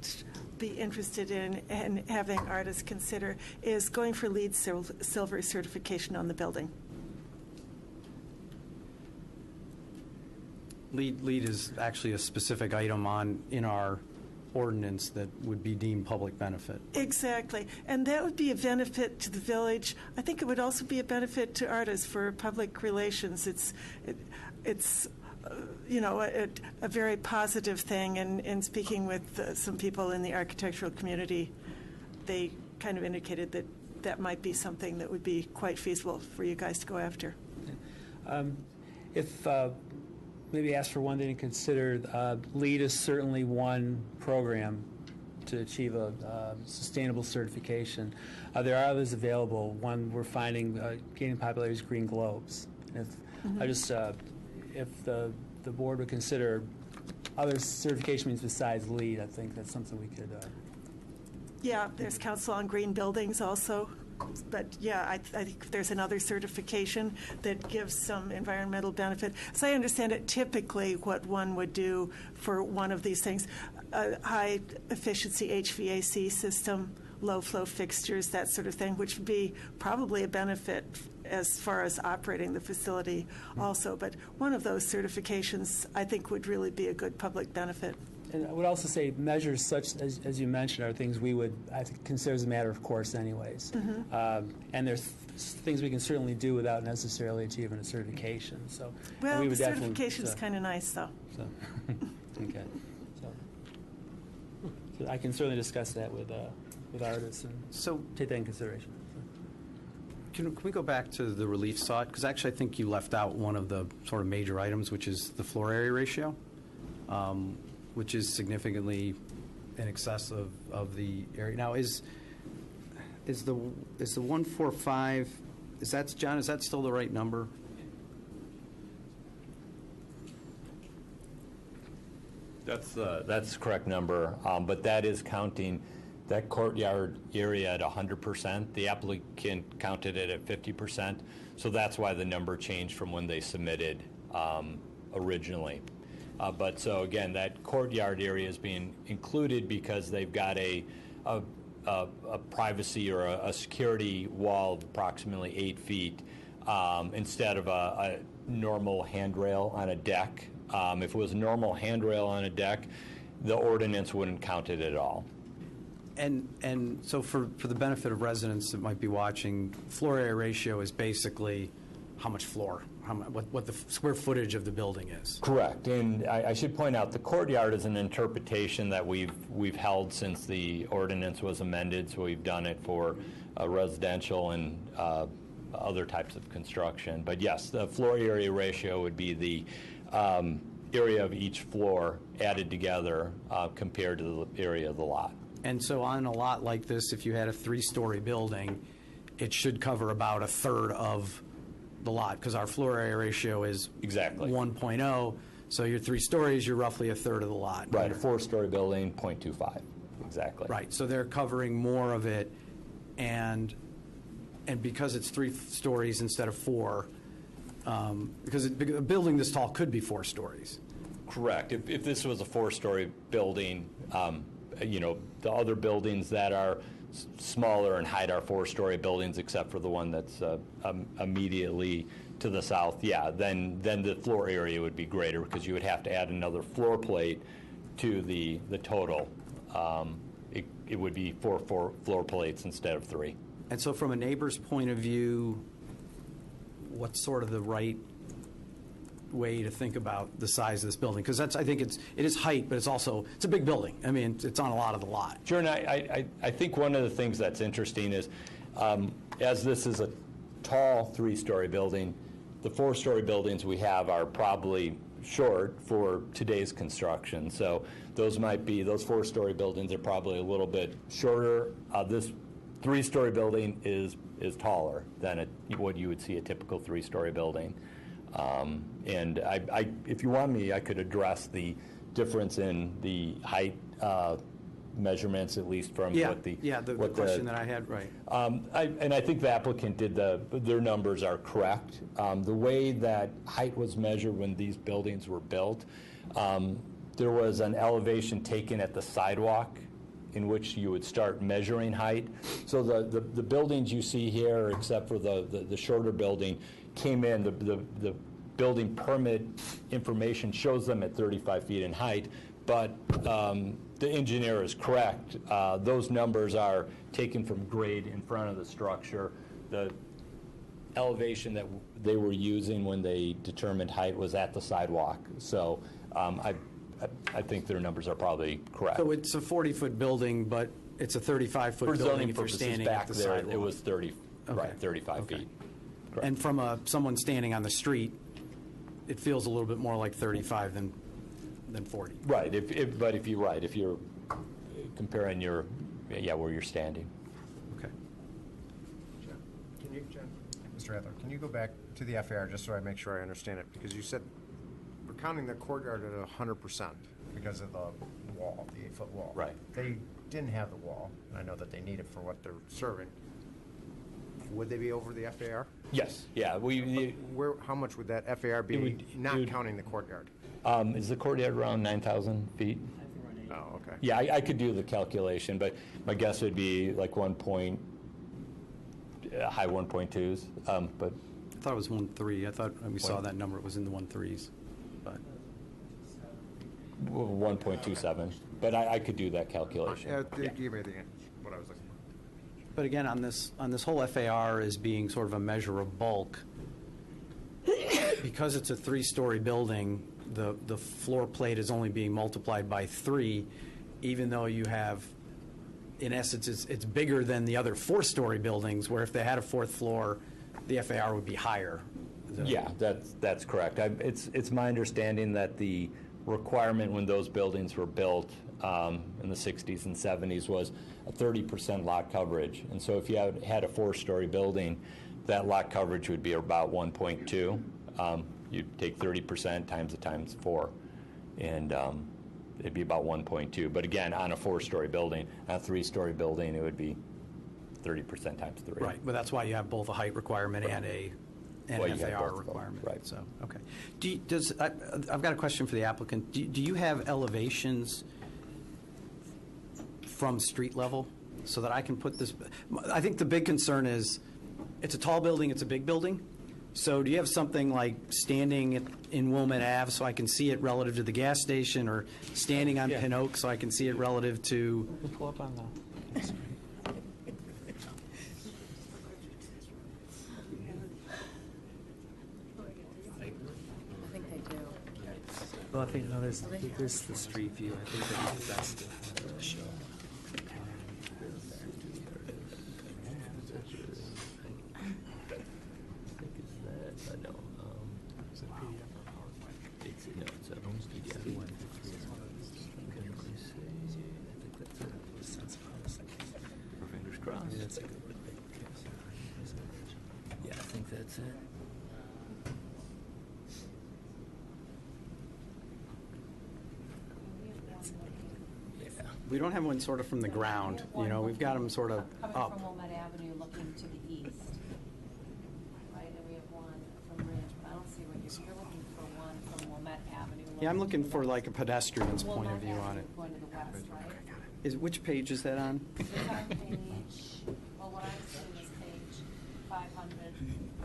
be interested in and having artists consider is going for LEED Silver certification on the building. LEED is actually a specific item in our ordinance that would be deemed public benefit. Exactly. And that would be a benefit to the village. I think it would also be a benefit to artists for public relations. It's a very positive thing. And in speaking with some people in the architectural community, they kind of indicated that might be something that would be quite feasible for you guys to go after. If maybe ask for one thing to consider. LEED is certainly one program to achieve a sustainable certification. There are others available. One we're finding gaining popularity is green globes. If if the board would consider other certification means besides LEED, I think that's something we could. Yeah, there's Council on Green Buildings also. But yeah, I think there's another certification that gives some environmental benefit. As I understand it, typically what one would do for one of these things, a high efficiency HVAC system, low flow fixtures, that sort of thing, which would be probably a benefit as far as operating the facility also. But one of those certifications I think would really be a good public benefit. And I would also say measures such as you mentioned are things we would, I think, consider as a matter of course anyways. And there's things we can certainly do without necessarily achieving a certification. So well, we the would certification is kind of nice, though. So, okay. So I can certainly discuss that with artists and take that in consideration. Can we go back to the relief sought? Because actually I think you left out one of the sort of major items, which is the floor area ratio. Which is significantly in excess of the area. Now, is the 145? John? Is that still the right number? That's the correct number, but that is counting that courtyard area at 100%. The applicant counted it at 50%, so that's why the number changed from when they submitted originally. But so again, that courtyard area is being included because they've got a privacy or a security wall of approximately 8 feet instead of a normal handrail on a deck. If it was a normal handrail on a deck, the ordinance wouldn't count it at all. And so for the benefit of residents that might be watching, floor area ratio is basically how much floor, what the square footage of the building is. Correct, and I should point out the courtyard is an interpretation that we've held since the ordinance was amended. So we've done it for residential and other types of construction. But yes, the floor area ratio would be the area of each floor added together compared to the area of the lot. And so on a lot like this, if you had a 3-story building, it should cover about a third of the lot, because our floor area ratio is exactly 1.0. So your 3 stories, you're roughly a third of the lot. Right, a 4-story building, 0.25. Exactly. Right. So they're covering more of it, and because it's 3 stories instead of 4, because a building this tall could be 4 stories. Correct. If this was a 4-story building, the other buildings that are smaller in height are 4-story buildings, except for the one that's immediately to the south. Yeah, then the floor area would be greater because you would have to add another floor plate to the total. It would be 4 floor plates instead of 3. And so, from a neighbor's point of view, what's sort of the right way to think about the size of this building? Because I think it is height, but it's a big building. I mean, it's on a lot of the lot. Sure, and I think one of the things that's interesting is, as this is a tall 3-story building, the 4-story buildings we have are probably short for today's construction. So those 4-story buildings are probably a little bit shorter. This 3-story building is taller than what you would see a typical 3-story building. And if you want me, I could address the difference in the height measurements, at least from the question that I had, right. And I think the applicant did their numbers are correct. The way that height was measured when these buildings were built, there was an elevation taken at the sidewalk in which you would start measuring height. So the buildings you see here, except for the shorter building, came in, the building permit information shows them at 35 feet in height, but the engineer is correct. Those numbers are taken from grade in front of the structure. The elevation that they were using when they determined height was at the sidewalk. So I think their numbers are probably correct. So it's a 40-foot building, but it's a 35-foot building if you're standing back at the there, sidewalk. it was 35 feet. And from someone standing on the street, it feels a little bit more like 35 than 40. Right, but if you're comparing where you're standing. Okay. Can you, Mr. Adler, can you go back to the FAR just so I make sure I understand it? Because you said we're counting the courtyard at 100% because of the wall, the 8-foot wall. Right. They didn't have the wall, and I know that they need it for what they're serving. Would they be over the FAR? Yes, yeah. How much would that FAR be, not counting the courtyard? Is the courtyard around 9,000 feet? Oh, okay. Yeah, I could do the calculation, but my guess would be like high 1.2s. But I thought it was 1.3. I thought when we saw that number, it was in the 1.3s. But 1.27. But I could do that calculation. Give me what I was looking for. But again, on this whole FAR as being sort of a measure of bulk, because it's a 3-story building, the floor plate is only being multiplied by 3, even though you have, in essence, it's bigger than the other 4-story buildings, where if they had a 4th floor, the FAR would be higher. Yeah, that's correct. It's my understanding that the requirement when those buildings were built in the 60s and 70s was a 30% lot coverage. And so if you had a 4-story building, that lot coverage would be about 1.2. You'd take 30% times 4, and it'd be about 1.2. But again, on a 4-story building, on a 3-story building, it would be 30% times 3. Right, but that's why you have both a height requirement and an FAR requirement. Right. So, okay. I've got a question for the applicant. Do you have elevations from street level so that I can put this? I think the big concern is it's a tall building, it's a big building. So do you have something like standing in Wilmette Ave so I can see it relative to the gas station, or standing on Pin Oak so I can see it relative to? We'll pull up on the screen. I think they do. Well, I think, no, there's the street view. I think that's the best to show. Fingers crossed. Yeah, I think that's it. We don't have one sort of from the ground. You know, we've got them sort of Coming up. from Wilmette Avenue, looking to the east. Right, and we have one from Ridge, but I don't see what you're looking for. One from Wilmette Avenue. Yeah, I'm looking for like a pedestrian's point of Wilmette view on Avenue it. Going to the west, right? Which page is that on? It's on page, well, what I'm seeing is page 500,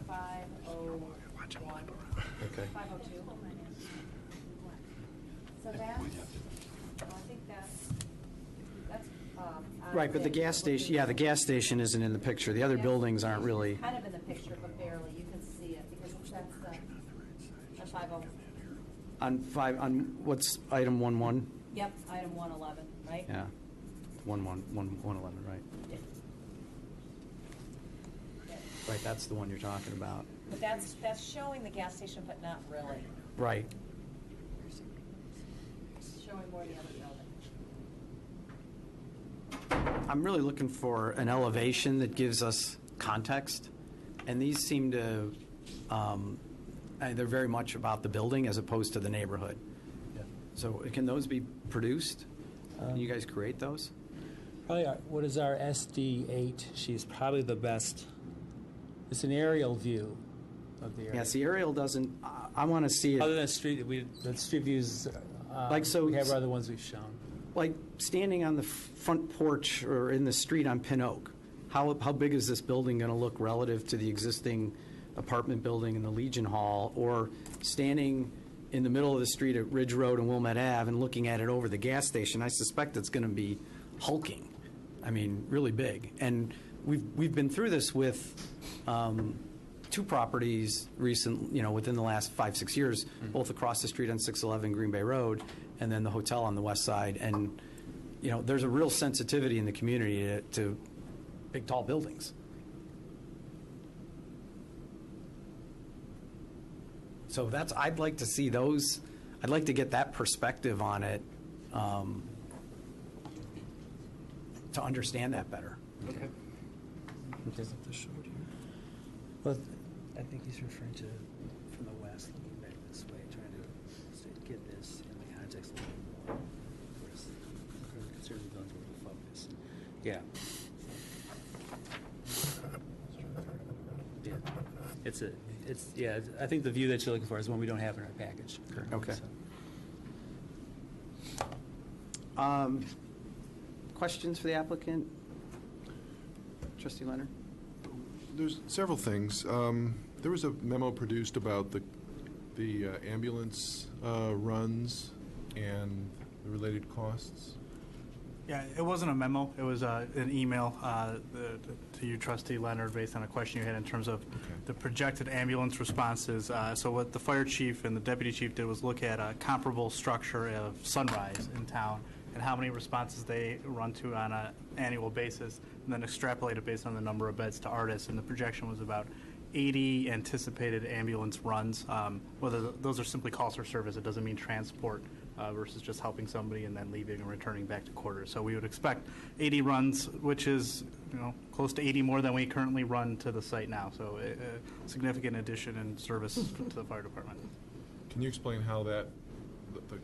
501. Okay. 502. So that's, I think that's. Right, but the gas station, yeah, the gas station isn't in the picture. The other buildings aren't really. Kind of in the picture, but barely. You can see it because that's the 50. On what's item 1.1? Yep, item 111, right? Yeah, 111, right? Yeah. Right, that's the one you're talking about. But that's showing the gas station, but not really. Right. It's showing more the other building. I'm really looking for an elevation that gives us context, and these seem to, they're very much about the building as opposed to the neighborhood. Yeah. So can those be produced? Can you guys create those? Probably what is our SD8? She's probably the best. It's an aerial view of the area. Yes, the aerial doesn't, I want to see it. Other than street, the street views, Like, so- we have other ones we've shown. Like standing on the front porch or in the street on Pin Oak, how big is this building going to look relative to the existing apartment building in the Legion Hall, or standing in the middle of the street at Ridge Road and Wilmette Ave and looking at it over the gas station? I suspect it's going to be hulking. I mean, really big. And we've been through this with 2 properties within the last 5-6 years, both across the street on 611 Green Bay Road, and then the hotel on the west side. And, there's a real sensitivity in the community to big, tall buildings. So I'd like to see those, I'd like to get that perspective on it to understand that better. Okay. Well, I think he's referring to from the west, looking back this way, trying to get this in the context a little more. Whereas the conservative zones were the focus. Yeah. Yeah. I think the view that you're looking for is one we don't have in our package currently. Okay. So. Questions for the applicant? Trustee Leonard? There's several things. There was a memo produced about the ambulance runs and the related costs. Yeah, it wasn't a memo. It was an email to you, Trustee Leonard, based on a question you had in terms of the projected ambulance responses. So what the fire chief and the deputy chief did was look at a comparable structure of Sunrise in town and how many responses they run to on an annual basis, and then extrapolate it based on the number of beds to Artis. And the projection was about 80 anticipated ambulance runs. Whether those are simply calls for service, it doesn't mean transport. Versus just helping somebody and then leaving and returning back to quarters. So we would expect 80 runs, which is close to 80 more than we currently run to the site now. So a significant addition in service to the fire department. Can you explain how the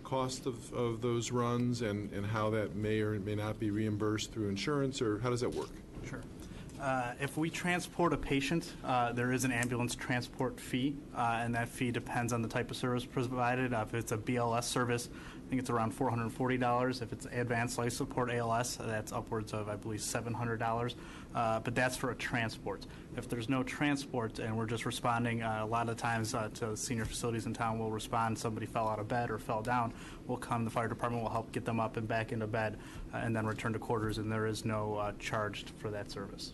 cost of those runs and how that may or may not be reimbursed through insurance, or how does that work? Sure. If we transport a patient, there is an ambulance transport fee, and that fee depends on the type of service provided. If it's a BLS service, I think it's around $440. If it's advanced life support ALS, that's upwards of, I believe, $700. But that's for a transport. If there's no transport and we're just responding, a lot of times to senior facilities in town, we'll respond. Somebody fell out of bed or fell down. We'll come. The fire department will help get them up and back into bed, and then return to quarters. And there is no charge for that service.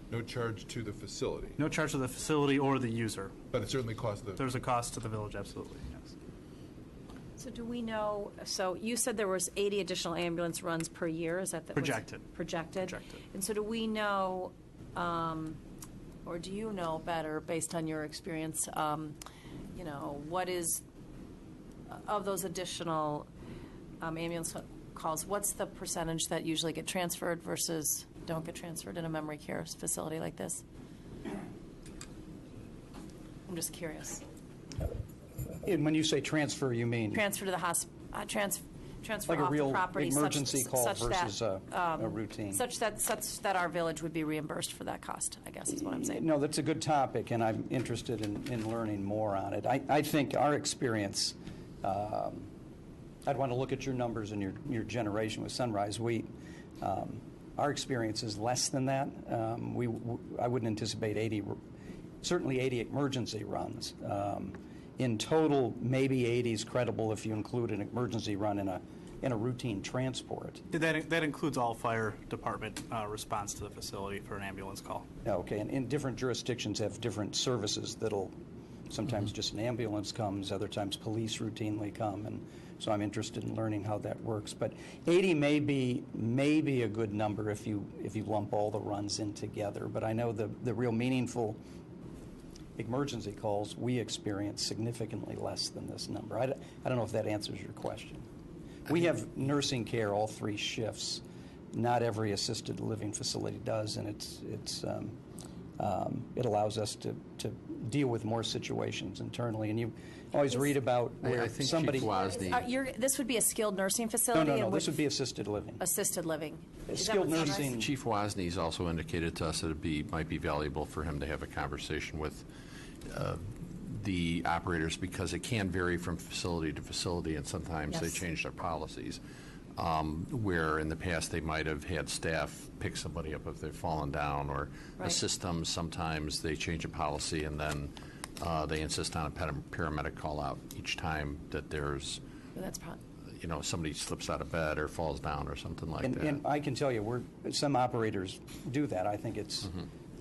No charge to the facility? No charge to the facility or the user. But it certainly costs There's a cost to the village, absolutely, yes. So do we know, so you said there was 80 additional ambulance runs per year, is that? Projected. Projected? And so do we know, or do you know better, based on your experience, what is, of those additional ambulance calls, what's the percentage that usually get transferred versus don't get transferred in a memory care facility like this? I'm just curious. And when you say transfer, you mean? Transfer to the hospital, transfer like off a real the property. emergency call such versus that, a routine. Such that our village would be reimbursed for that cost, I guess is what I'm saying. No, that's a good topic, and I'm interested in learning more on it. I think our experience, I'd want to look at your numbers and your generation with Sunrise. Our experience is less than that. I wouldn't anticipate certainly 80 emergency runs. In total, maybe 80 is credible if you include an emergency run in a routine transport. That includes all fire department response to the facility for an ambulance call. Okay, and different jurisdictions have different services that'll, sometimes just an ambulance comes, other times police routinely come, and so I'm interested in learning how that works. But 80 may be a good number if you lump all the runs in together. But I know the real meaningful emergency calls we experience significantly less than this number. I don't know if that answers your question. We have nursing care all 3 shifts. Not every assisted living facility does, and it allows us to deal with more situations internally. And you always read about where I think somebody... Chief Wozni, This would be a skilled nursing facility? No, this would be assisted living. Assisted living. Skilled nursing. Chief Wozney's also indicated to us that it might be valuable for him to have a conversation with the operators, because it can vary from facility to facility, and sometimes they change their policies. Where in the past they might have had staff pick somebody up if they've fallen down, or a system, sometimes they change a policy and then they insist on a paramedic call out each time that there's somebody slips out of bed or falls down or something like that. And I can tell you, some operators do that. I think it's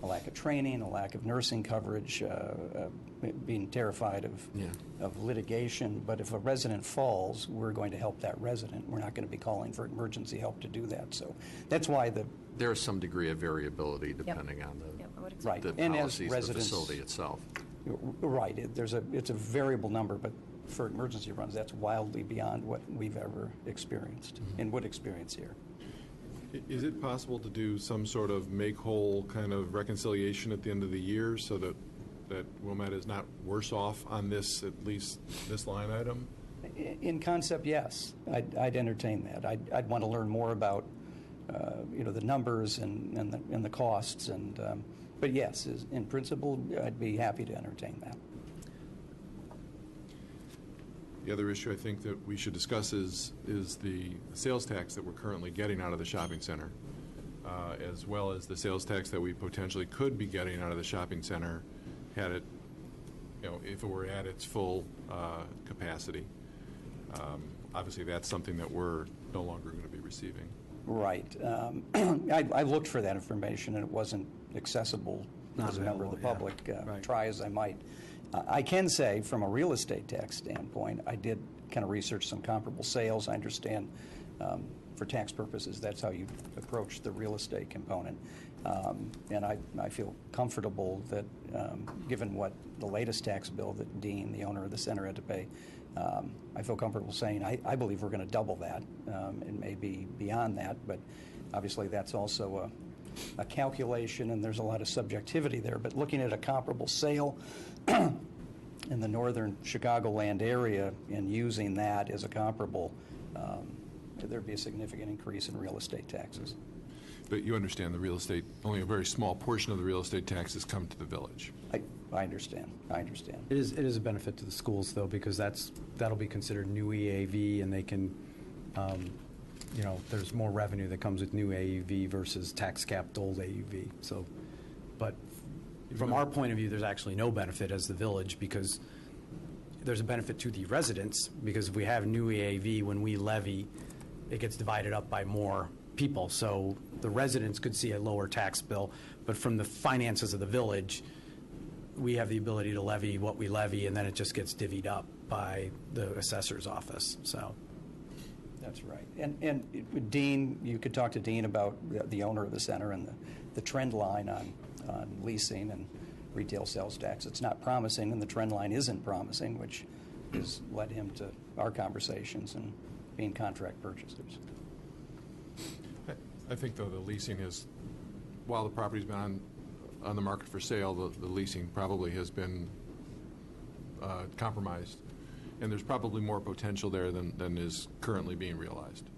a lack of training, a lack of nursing coverage, being terrified of litigation. But if a resident falls, we're going to help that resident. We're not going to be calling for emergency help to do that. So that's why there is some degree of variability depending on the and as policies of the facility itself. Right. It's a variable number, but for emergency runs, that's wildly beyond what we've ever experienced and would experience here. Is it possible to do some sort of make-whole kind of reconciliation at the end of the year so that Wilmette is not worse off on this, at least this line item? In concept, yes. I'd entertain that. I'd want to learn more about, the numbers and the costs. But yes, in principle, I'd be happy to entertain that. The other issue I think that we should discuss is the sales tax that we're currently getting out of the shopping center, as well as the sales tax that we potentially could be getting out of the shopping center had it, if it were at its full capacity. Obviously, that's something that we're no longer going to be receiving. Right. I looked for that information, and it wasn't accessible as a member of the public, try as I might. I can say, from a real estate tax standpoint, I did kind of research some comparable sales. I understand for tax purposes, that's how you approach the real estate component. And I feel comfortable that, given what the latest tax bill that Dean, the owner of the center, had to pay, I feel comfortable saying I believe we're going to double that. It may be beyond that, but obviously that's also a calculation, and there's a lot of subjectivity there. But looking at a comparable sale in the northern Chicagoland area and using that as a comparable, there'd be a significant increase in real estate taxes. But you understand the real estate, only a very small portion of the real estate taxes come to the village. I understand. I understand. It is a benefit to the schools, though, because that'll be considered new EAV, and they can, there's more revenue that comes with new AUV versus tax-capped old AUV. So, but from our point of view, there's actually no benefit as the village, because there's a benefit to the residents, because if we have new EAV, when we levy, it gets divided up by more people. So the residents could see a lower tax bill, but from the finances of the village, we have the ability to levy what we levy, and then it just gets divvied up by the assessor's office. So that's right. And Dean, you could talk to Dean about the owner of the center and the trend line on leasing and retail sales tax. It's not promising, and the trend line isn't promising, which has led him to our conversations and being contract purchasers. I think, though, the leasing is, while the property's been on the market for sale, the leasing probably has been compromised, and there's probably more potential there than is currently being realized.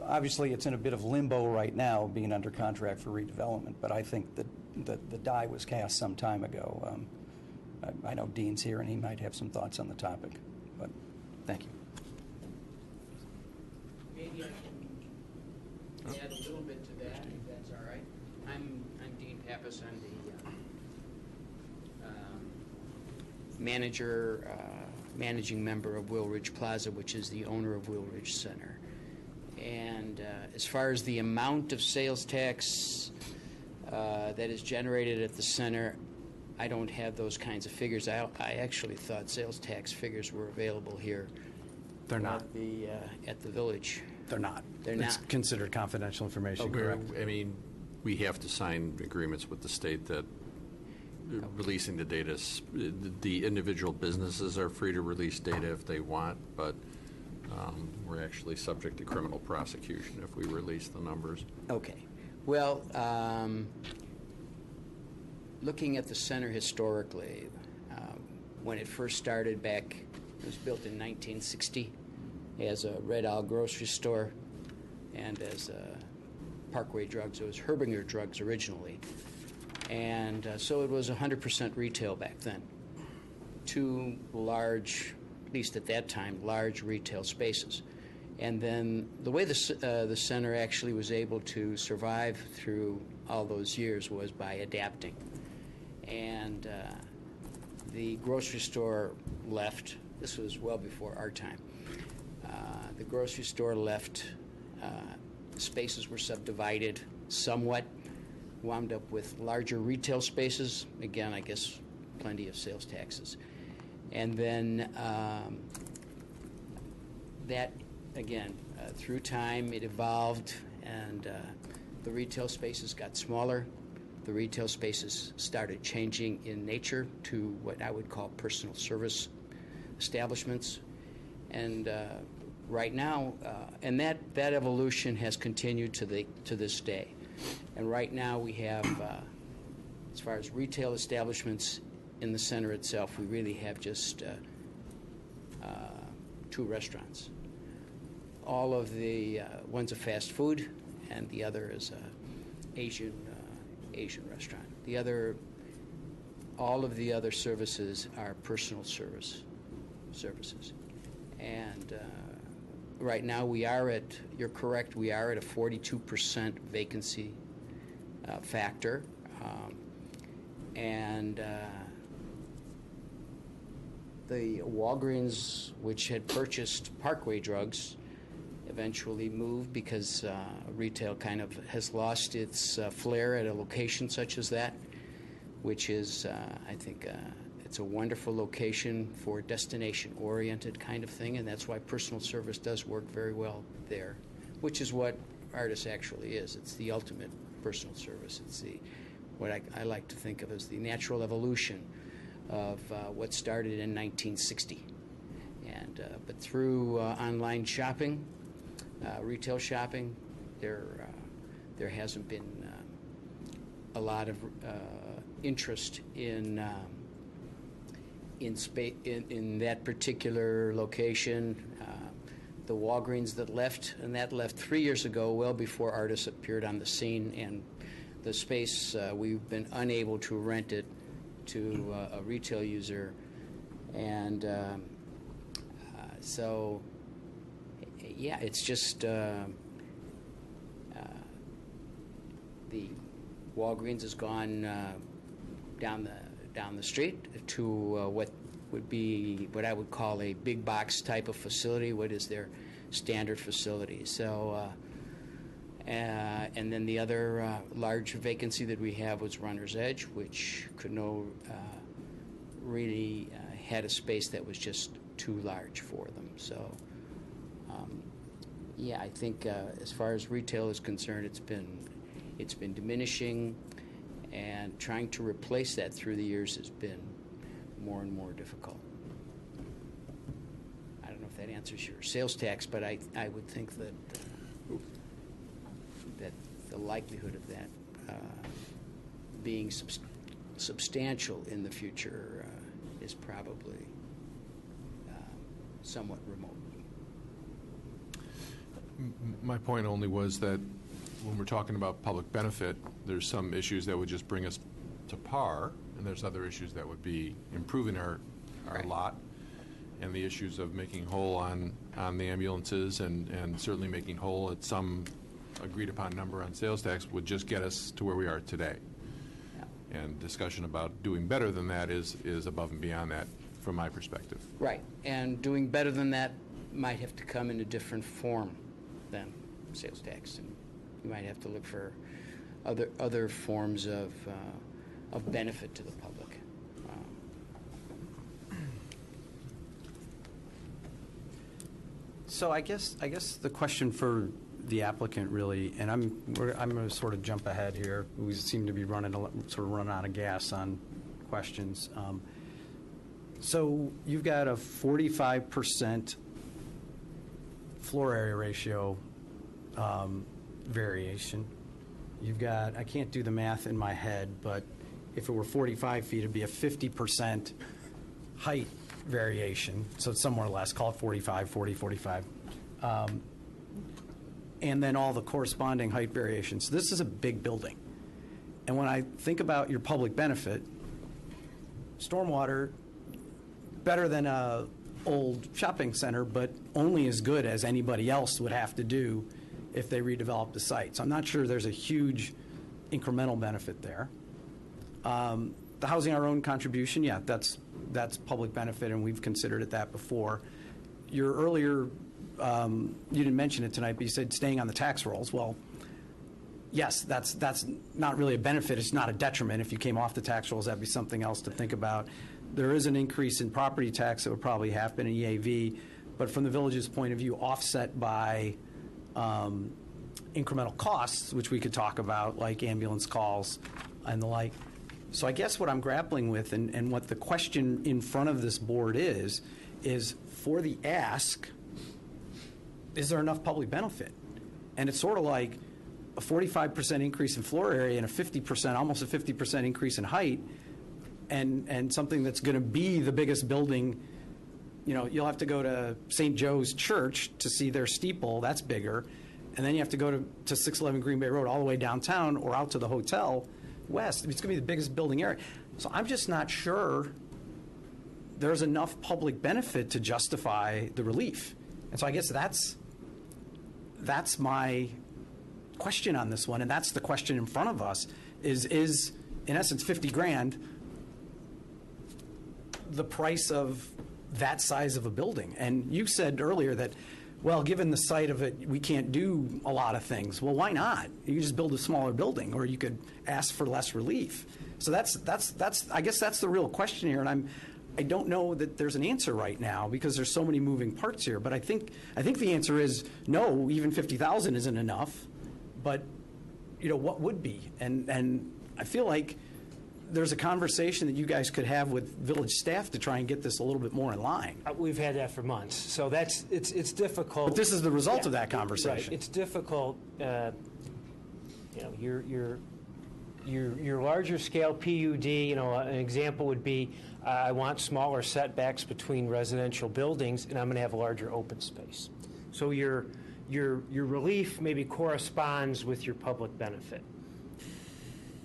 Obviously, it's in a bit of limbo right now, being under contract for redevelopment, but I think that the die was cast some time ago. I know Dean's here, and he might have some thoughts on the topic, but thank you. Maybe I can add a little bit to that, if that's all right. I'm Dean Pappas. I'm the managing member of Wilridge Plaza, which is the owner of Wilridge Center. And as far as the amount of sales tax that is generated at the center, I don't have those kinds of figures. I actually thought sales tax figures were available here. They're not. At the village. They're not. They're It's not. considered confidential information, correct? I mean, we have to sign agreements with the state that releasing the data, the individual businesses are free to release data if they want, but we're actually subject to criminal prosecution if we release the numbers. Okay. Well, looking at the center historically, when it first started back, it was built in 1960 as a Red Owl grocery store and as Parkway Drugs. It was Herbinger Drugs originally. And so it was 100% retail back then. Two large, at least at that time, large retail spaces. And then the way the center actually was able to survive through all those years was by adapting. And the grocery store left. This was well before our time. The grocery store left. Spaces were subdivided somewhat. Wound up with larger retail spaces. Again, I guess plenty of sales taxes. And then that, again, through time, it evolved, and the retail spaces got smaller. the retail spaces started changing in nature to what I would call personal service establishments. And right now, and that evolution has continued to this day. And right now we have, as far as retail establishments in the center itself, we really have just 2 restaurants. All of the one's a fast food, and the other is a Asian restaurant. All of the other services are personal services. And right now you're correct, we are at a 42% vacancy factor. And the Walgreens, which had purchased Parkway Drugs, eventually moved because retail kind of has lost its flair at a location such as that, which is, I think, it's a wonderful location for destination-oriented kind of thing, and that's why personal service does work very well there, which is what Artis actually is. It's the ultimate personal service. It's what I like to think of as the natural evolution of what started in 1960. And but through online shopping, retail shopping, there hasn't been a lot of interest in that particular location. The Walgreens that left 3 years ago, well before Artis appeared on the scene, and the space we've been unable to rent it to a retail user, and so yeah, it's just the Walgreens has gone down the street to what would be what I would call a big box type of facility. What is their standard facility? So, and then the other large vacancy that we have was Runner's Edge, which really had a space that was just too large for them. So, yeah, I think as far as retail is concerned, it's been diminishing, and trying to replace that through the years has been more and more difficult. I don't know if that answers your sales tax, but I would think that that the likelihood of that being substantial in the future is probably somewhat remote. My point only was that when we're talking about public benefit, there's some issues that would just bring us to par, and there's other issues that would be improving our lot, and the issues of making whole on the ambulances, and certainly making whole at some agreed upon number on sales tax would just get us to where we are today. Yeah. And discussion about doing better than that is above and beyond that from my perspective. Right, and doing better than that might have to come in a different form than sales tax, and you might have to look for other forms of benefit to the public. So I guess the question for the applicant really, and I'm going to sort of jump ahead here. We seem to be running out of gas on questions. So you've got a 45% floor area ratio variation. You've got, I can't do the math in my head, but if it were 45 feet, it'd be a 50% height variation. So it's somewhere less, call it 45, 40, 45. And then all the corresponding height variations. This is a big building. And when I think about your public benefit, stormwater, better than a old shopping center, but only as good as anybody else would have to do if they redevelop the site. So I'm not sure there's a huge incremental benefit there. The housing our own contribution, yeah, that's public benefit, and we've considered it that before. Your earlier, you didn't mention it tonight, but you said staying on the tax rolls. Well, yes, that's not really a benefit. It's not a detriment. If you came off the tax rolls, that'd be something else to think about. There is an increase in property tax that would probably happen in EAV, but from the village's point of view, offset by incremental costs, which we could talk about, like ambulance calls, and the like. So I guess what I'm grappling with and what the question in front of this board is for the ask, is there enough public benefit? And it's sort of like a 45% increase in floor area and a 50%, almost a 50% increase in height, and something that's going to be the biggest building. You know, you'll have to go to St. Joe's Church to see their steeple. That's bigger. And then you have to go to 611 Green Bay Road all the way downtown or out to the hotel west. I mean, it's going to be the biggest building area. So I'm just not sure there's enough public benefit to justify the relief. And so I guess that's my question on this one, and that's the question in front of us, is in essence 50 grand the price of that size of a building? And you said earlier that, well, given the site of it, we can't do a lot of things. Well, why not? You just build a smaller building, or you could ask for less relief. So that's I guess that's the real question here, and I don't know that there's an answer right now because there's so many moving parts here. But I think the answer is no, even 50,000 isn't enough. But you know, what would be? And I feel like there's a conversation that you guys could have with village staff to try and get this a little bit more in line. We've had that for months, so it's difficult. But this is the result of that conversation. Right. It's difficult. You know, your larger scale PUD. You know, an example would be I want smaller setbacks between residential buildings, and I'm going to have a larger open space. So your relief maybe corresponds with your public benefit.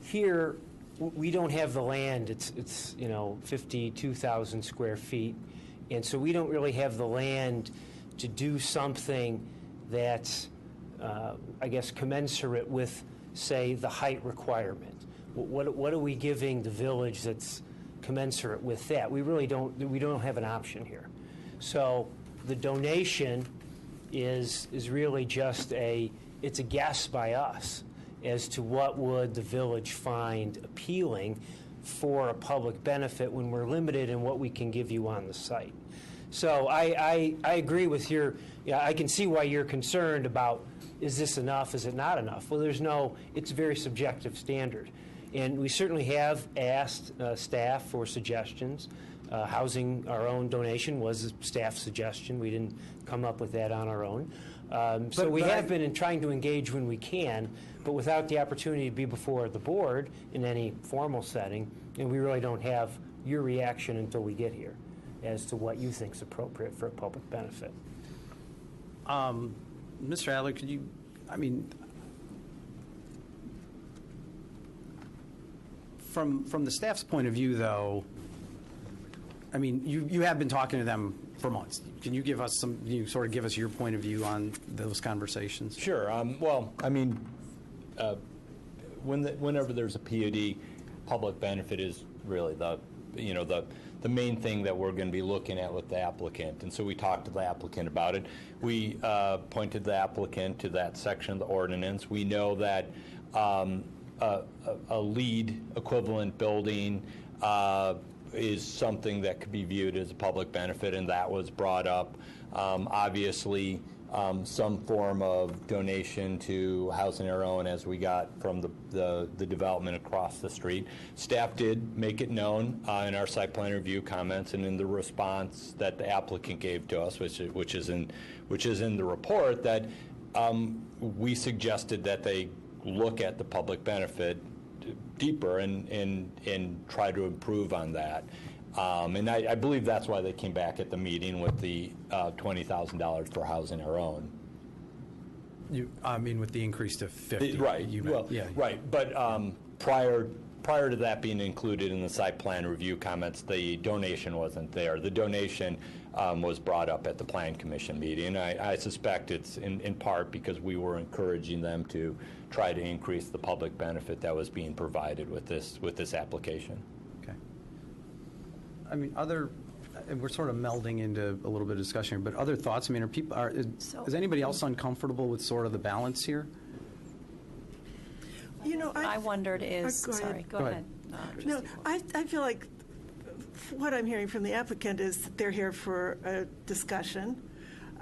Here, we don't have the land. It's you know, 52,000 square feet, and so we don't really have the land to do something that's I guess commensurate with, say, the height requirement. What are we giving the village that's commensurate with that? We really don't. We don't have an option here. So the donation is really just it's a guess by us as to what would the village find appealing for a public benefit when we're limited in what we can give you on the site. So I agree with your, I can see why you're concerned about, is this enough, is it not enough? Well, it's a very subjective standard. And we certainly have asked staff for suggestions. Housing our own donation was a staff suggestion. We didn't come up with that on our own. So we have been trying to engage when we can, but without the opportunity to be before the board in any formal setting, and we really don't have your reaction until we get here as to what you think is appropriate for a public benefit. Mr. Adler, could you, I mean, from the staff's point of view, though, I mean, you have been talking to them for months. Can you give us give us your point of view on those conversations? Sure. Well, I mean, whenever there's a PUD, public benefit is really the main thing that we're going to be looking at with the applicant. And so we talked to the applicant about it. We pointed the applicant to that section of the ordinance. We know that a LEED equivalent building is something that could be viewed as a public benefit, and that was brought up. Obviously, some form of donation to Housing Our Own, as we got from the development across the street. Staff did make it known in our site plan review comments and in the response that the applicant gave to us, which is in the report, that we suggested that they look at the public benefit deeper and try to improve on that. And I believe that's why they came back at the meeting with the $20,000 for Housing Our Own. I mean, with the increase to 50. Right. Right. But prior to that being included in the site plan review comments, the donation wasn't there. The donation was brought up at the Plan Commission meeting. I suspect it's in part because we were encouraging them to try to increase the public benefit that was being provided with this application. Okay. I mean, and we're sort of melding into a little bit of discussion here, but other thoughts? I mean, is anybody else uncomfortable with sort of the balance here? You know, I wondered sorry. Go ahead. No, I feel like what I'm hearing from the applicant is that they're here for a discussion.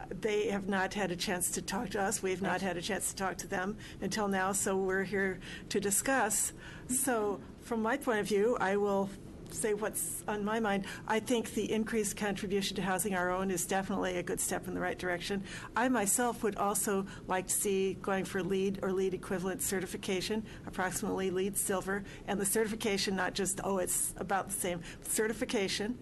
they have not had a chance to talk to us. We've not had a chance to talk to them until now, so we're here to discuss. So from my point of view, I will say what's on my mind. I think the increased contribution to Housing Our Own is definitely a good step in the right direction. I myself would also like to see going for LEED or LEED equivalent certification, approximately LEED Silver, and the certification, not just, oh, it's about the same, certification.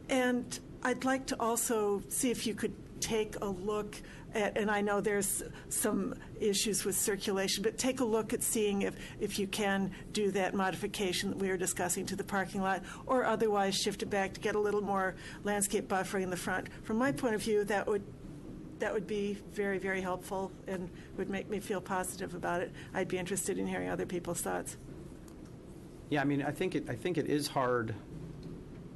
And I'd like to also see if you could take a look at, and I know there's some issues with circulation, but take a look at seeing if you can do that modification that we were discussing to the parking lot, or otherwise shift it back to get a little more landscape buffering in the front. From my point of view, that would be very, very helpful and would make me feel positive about it. I'd be interested in hearing other people's thoughts. Yeah, I mean, I think it is hard.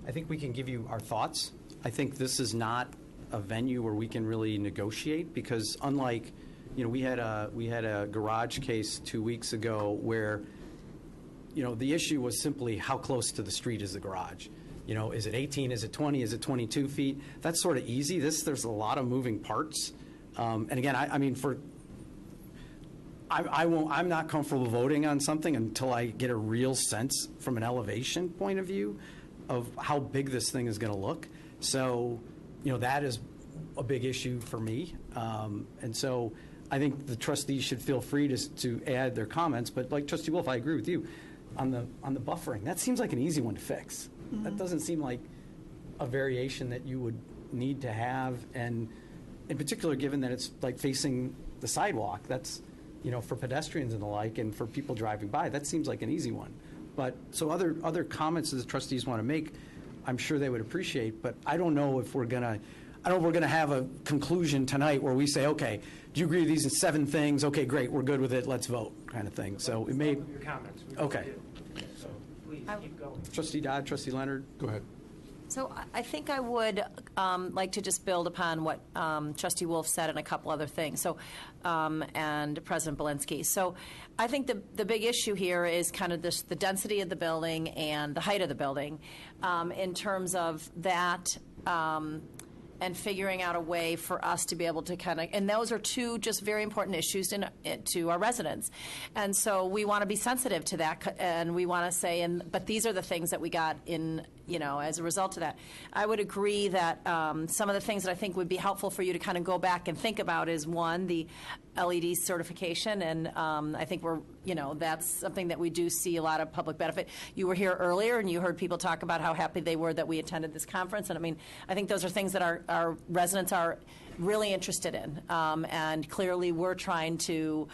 I think we can give you our thoughts. I think this is not a venue where we can really negotiate, because unlike, we had a garage case 2 weeks ago where, the issue was simply how close to the street is the garage. Is it 18? Is it 20? Is it 22 feet? That's sort of easy. There's a lot of moving parts. And again, I'm not comfortable voting on something until I get a real sense from an elevation point of view of how big this thing is going to look. So, that is a big issue for me. And so I think the trustees should feel free to add their comments. But like Trustee Wolf, I agree with you. On the buffering, that seems like an easy one to fix. Mm-hmm. That doesn't seem like a variation that you would need to have. And in particular, given that it's like facing the sidewalk, that's, for pedestrians and the like, and for people driving by, that seems like an easy one. But so other comments that the trustees want to make, I'm sure they would appreciate, but I don't know if we're going to have a conclusion tonight where we say, okay, do you agree with these 7 things? Okay, great, we're good with it, let's vote, kind of thing. So it may. Your comments. Okay. So please keep going. Trustee Dodd, Trustee Leonard, go ahead. So I think I would like to just build upon what Trustee Wolf said and a couple other things. So, and President Belinsky. So I think the big issue here is kind of the density of the building and the height of the building in terms of that. And figuring out a way for us to be able to kind of, and those are 2 just very important issues to our residents. And so we want to be sensitive to that, and we want to say, but these are the things that we got in, as a result of that. I would agree that some of the things that I think would be helpful for you to kind of go back and think about is, 1, the LED certification, and I think that's something that we do see a lot of public benefit. You were here earlier, and you heard people talk about how happy they were that we attended this conference, and I think those are things that our residents are really interested in, and clearly we're trying to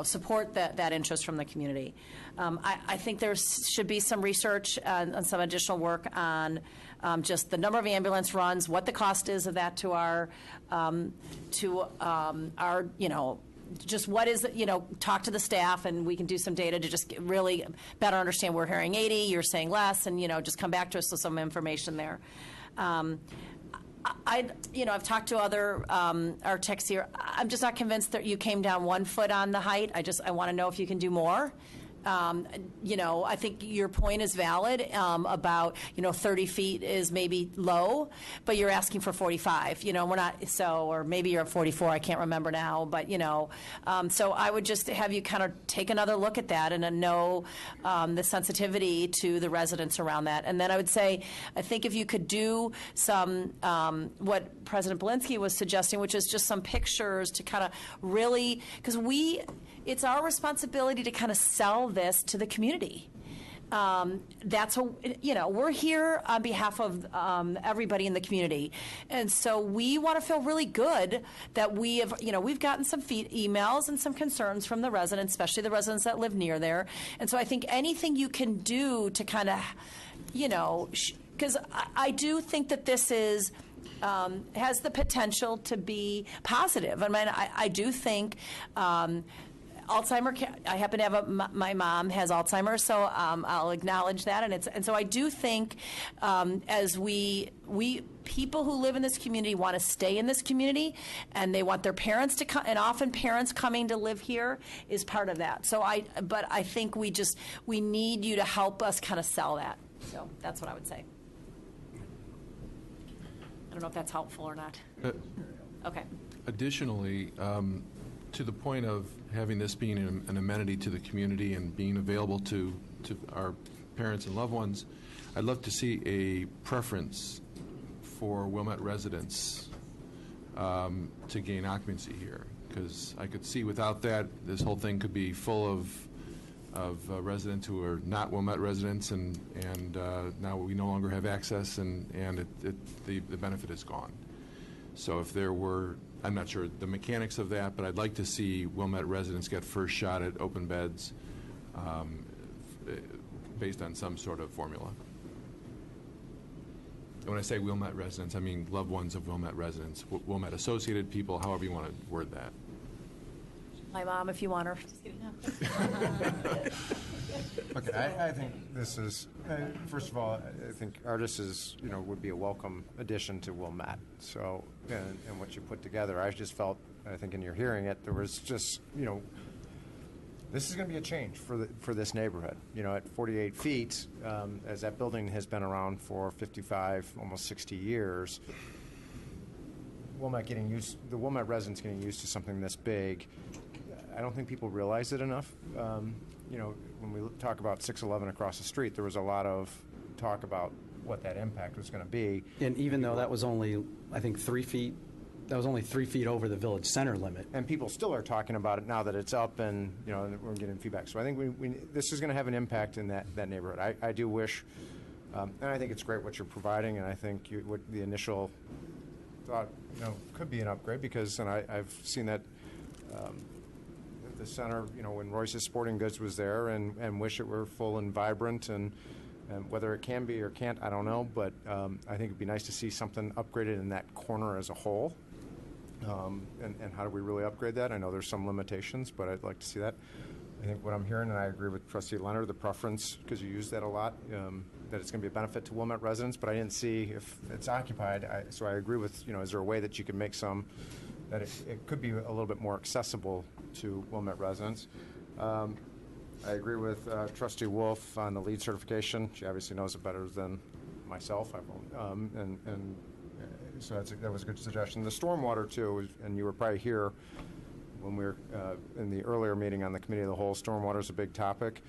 support that interest from the community. I think there should be some research and some additional work on just the number of ambulance runs, what the cost is of that to our just what is, talk to the staff, and we can do some data to just really better understand. We're hearing 80, you're saying less, and, just come back to us with some information there. I've talked to other architects here. I'm just not convinced that you came down 1 foot on the height. I want to know if you can do more. I think your point is valid about, 30 feet is maybe low, but you're asking for 45. We're not, or maybe you're at 44, I can't remember now, but, so I would just have you kind of take another look at that and know the sensitivity to the residents around that. And then I would say, I think if you could do some, what President Belinsky was suggesting, which is just some pictures to kind of really, because it's our responsibility to kind of sell this to the community. We're here on behalf of everybody in the community. And so we want to feel really good that we have, we've gotten some emails and some concerns from the residents, especially the residents that live near there. And so I think anything you can do to kind of, because I do think that this is, has the potential to be positive. I do think Alzheimer's. I happen to have my mom has Alzheimer's, so I'll acknowledge that. And so I do think as we people who live in this community want to stay in this community, and they want their parents to come, and often parents coming to live here is part of that. But I think we need you to help us kind of sell that. So that's what I would say. don't know if that's helpful or not. Okay. Additionally, to the point of having this being an amenity to the community and being available to our parents and loved ones, I'd love to see a preference for Wilmette residents to gain occupancy here, because I could see without that, this whole thing could be full of residents who are not Wilmette residents, and now we no longer have access, and the benefit is gone. So if there were, I'm not sure the mechanics of that, but I'd like to see Wilmette residents get first shot at open beds based on some sort of formula. And when I say Wilmette residents, I mean loved ones of Wilmette residents, Wilmette associated people, however you want to word that. My mom, if you want her. Just kidding. Okay, I think this is, first of all, I think Artis is, would be a welcome addition to Wilmette. So, and what you put together, I just felt, I think in your hearing it, there was just, this is going to be a change for this neighborhood. At 48 feet, as that building has been around for 55, almost 60 years, the Wilmette residents getting used to something this big. I don't think people realize it enough. When we talk about 611 across the street, there was a lot of talk about what that impact was going to be. And even though that was only, I think, 3 feet, that was only 3 feet over the village center limit. And people still are talking about it now that it's up, and we're getting feedback. So I think this is going to have an impact in that neighborhood. I do wish, and I think it's great what you're providing, and I think what the initial thought could be an upgrade, because, and I've seen that. The center, when Royce's Sporting Goods was there, and wish it were full and vibrant, and whether it can be or can't, I don't know, but I think it'd be nice to see something upgraded in that corner as a whole. And how do we really upgrade that? I know there's some limitations, but I'd like to see that. I think what I'm hearing, and I agree with Trustee Leonard, the preference, because you use that a lot, that it's going to be a benefit to Wilmette residents, but I didn't see if it's occupied. So I agree with, is there a way that you can make some, that it could be a little bit more accessible to Wilmette residents. I agree with Trustee Wolf on the LEED certification. She obviously knows it better than myself. So that was a good suggestion. The stormwater, too, and you were probably here when we were in the earlier meeting on the Committee of the Whole. Stormwater is a big topic.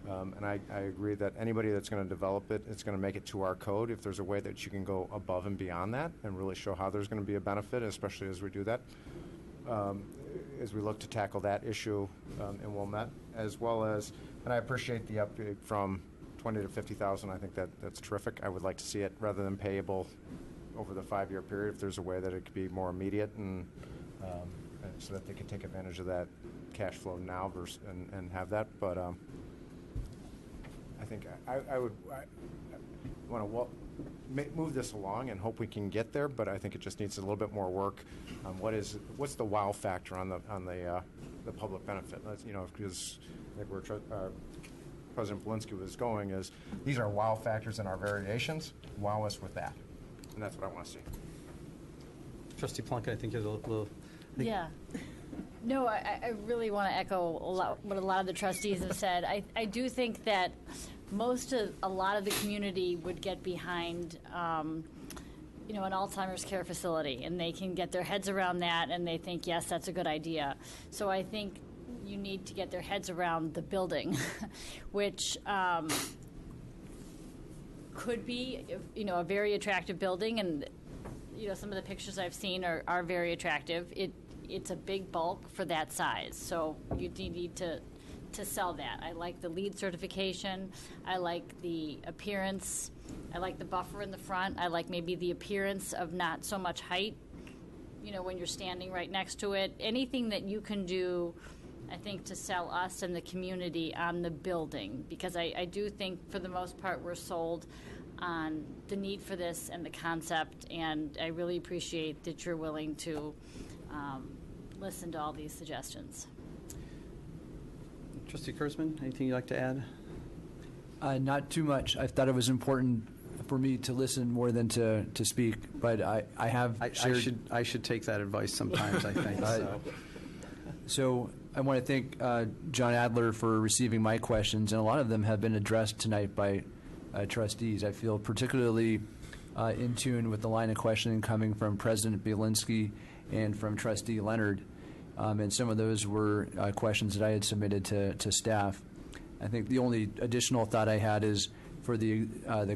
And I agree that anybody that's going to develop it, it's going to make it to our code. If there's a way that you can go above and beyond that and really show how there's going to be a benefit, especially as we do that, as we look to tackle that issue in Wilmette, as well as, and I appreciate the update from 20 to 50,000. I think that's terrific. I would like to see it rather than payable over the 5-year period. If there's a way that it could be more immediate, and so that they can take advantage of that cash flow now versus and have that, but. I think I would want to move this along and hope we can get there, but I think it just needs a little bit more work on what's the wow factor on the public benefit. Because I think where President Belinsky was going is these are wow factors in our variations. Wow us with that, and that's what I want to see. Trustee Plunkett, I think you have a little. Yeah. No, I really want to echo what a lot of the trustees have said. I do think that a lot of the community would get behind, an Alzheimer's care facility, and they can get their heads around that, and they think, yes, that's a good idea. So I think you need to get their heads around the building, which could be, a very attractive building, and some of the pictures I've seen are very attractive. It's a big bulk for that size, so you need to sell that. I like the LEED certification. I like the appearance. I like the buffer in the front. I like maybe the appearance of not so much height, when you're standing right next to it. Anything that you can do, I think, to sell us and the community on the building, because I do think for the most part we're sold on the need for this and the concept, and I really appreciate that you're willing to listen to all these suggestions. Trustee Kurzman, anything you'd like to add? Not too much. I thought it was important for me to listen more than to speak, but I should take that advice sometimes, I think. So I want to thank John Adler for receiving my questions, and a lot of them have been addressed tonight by trustees. I feel particularly in tune with the line of questioning coming from President Bielinski and from Trustee Leonard. And some of those were questions that I had submitted to staff. I think the only additional thought I had is for the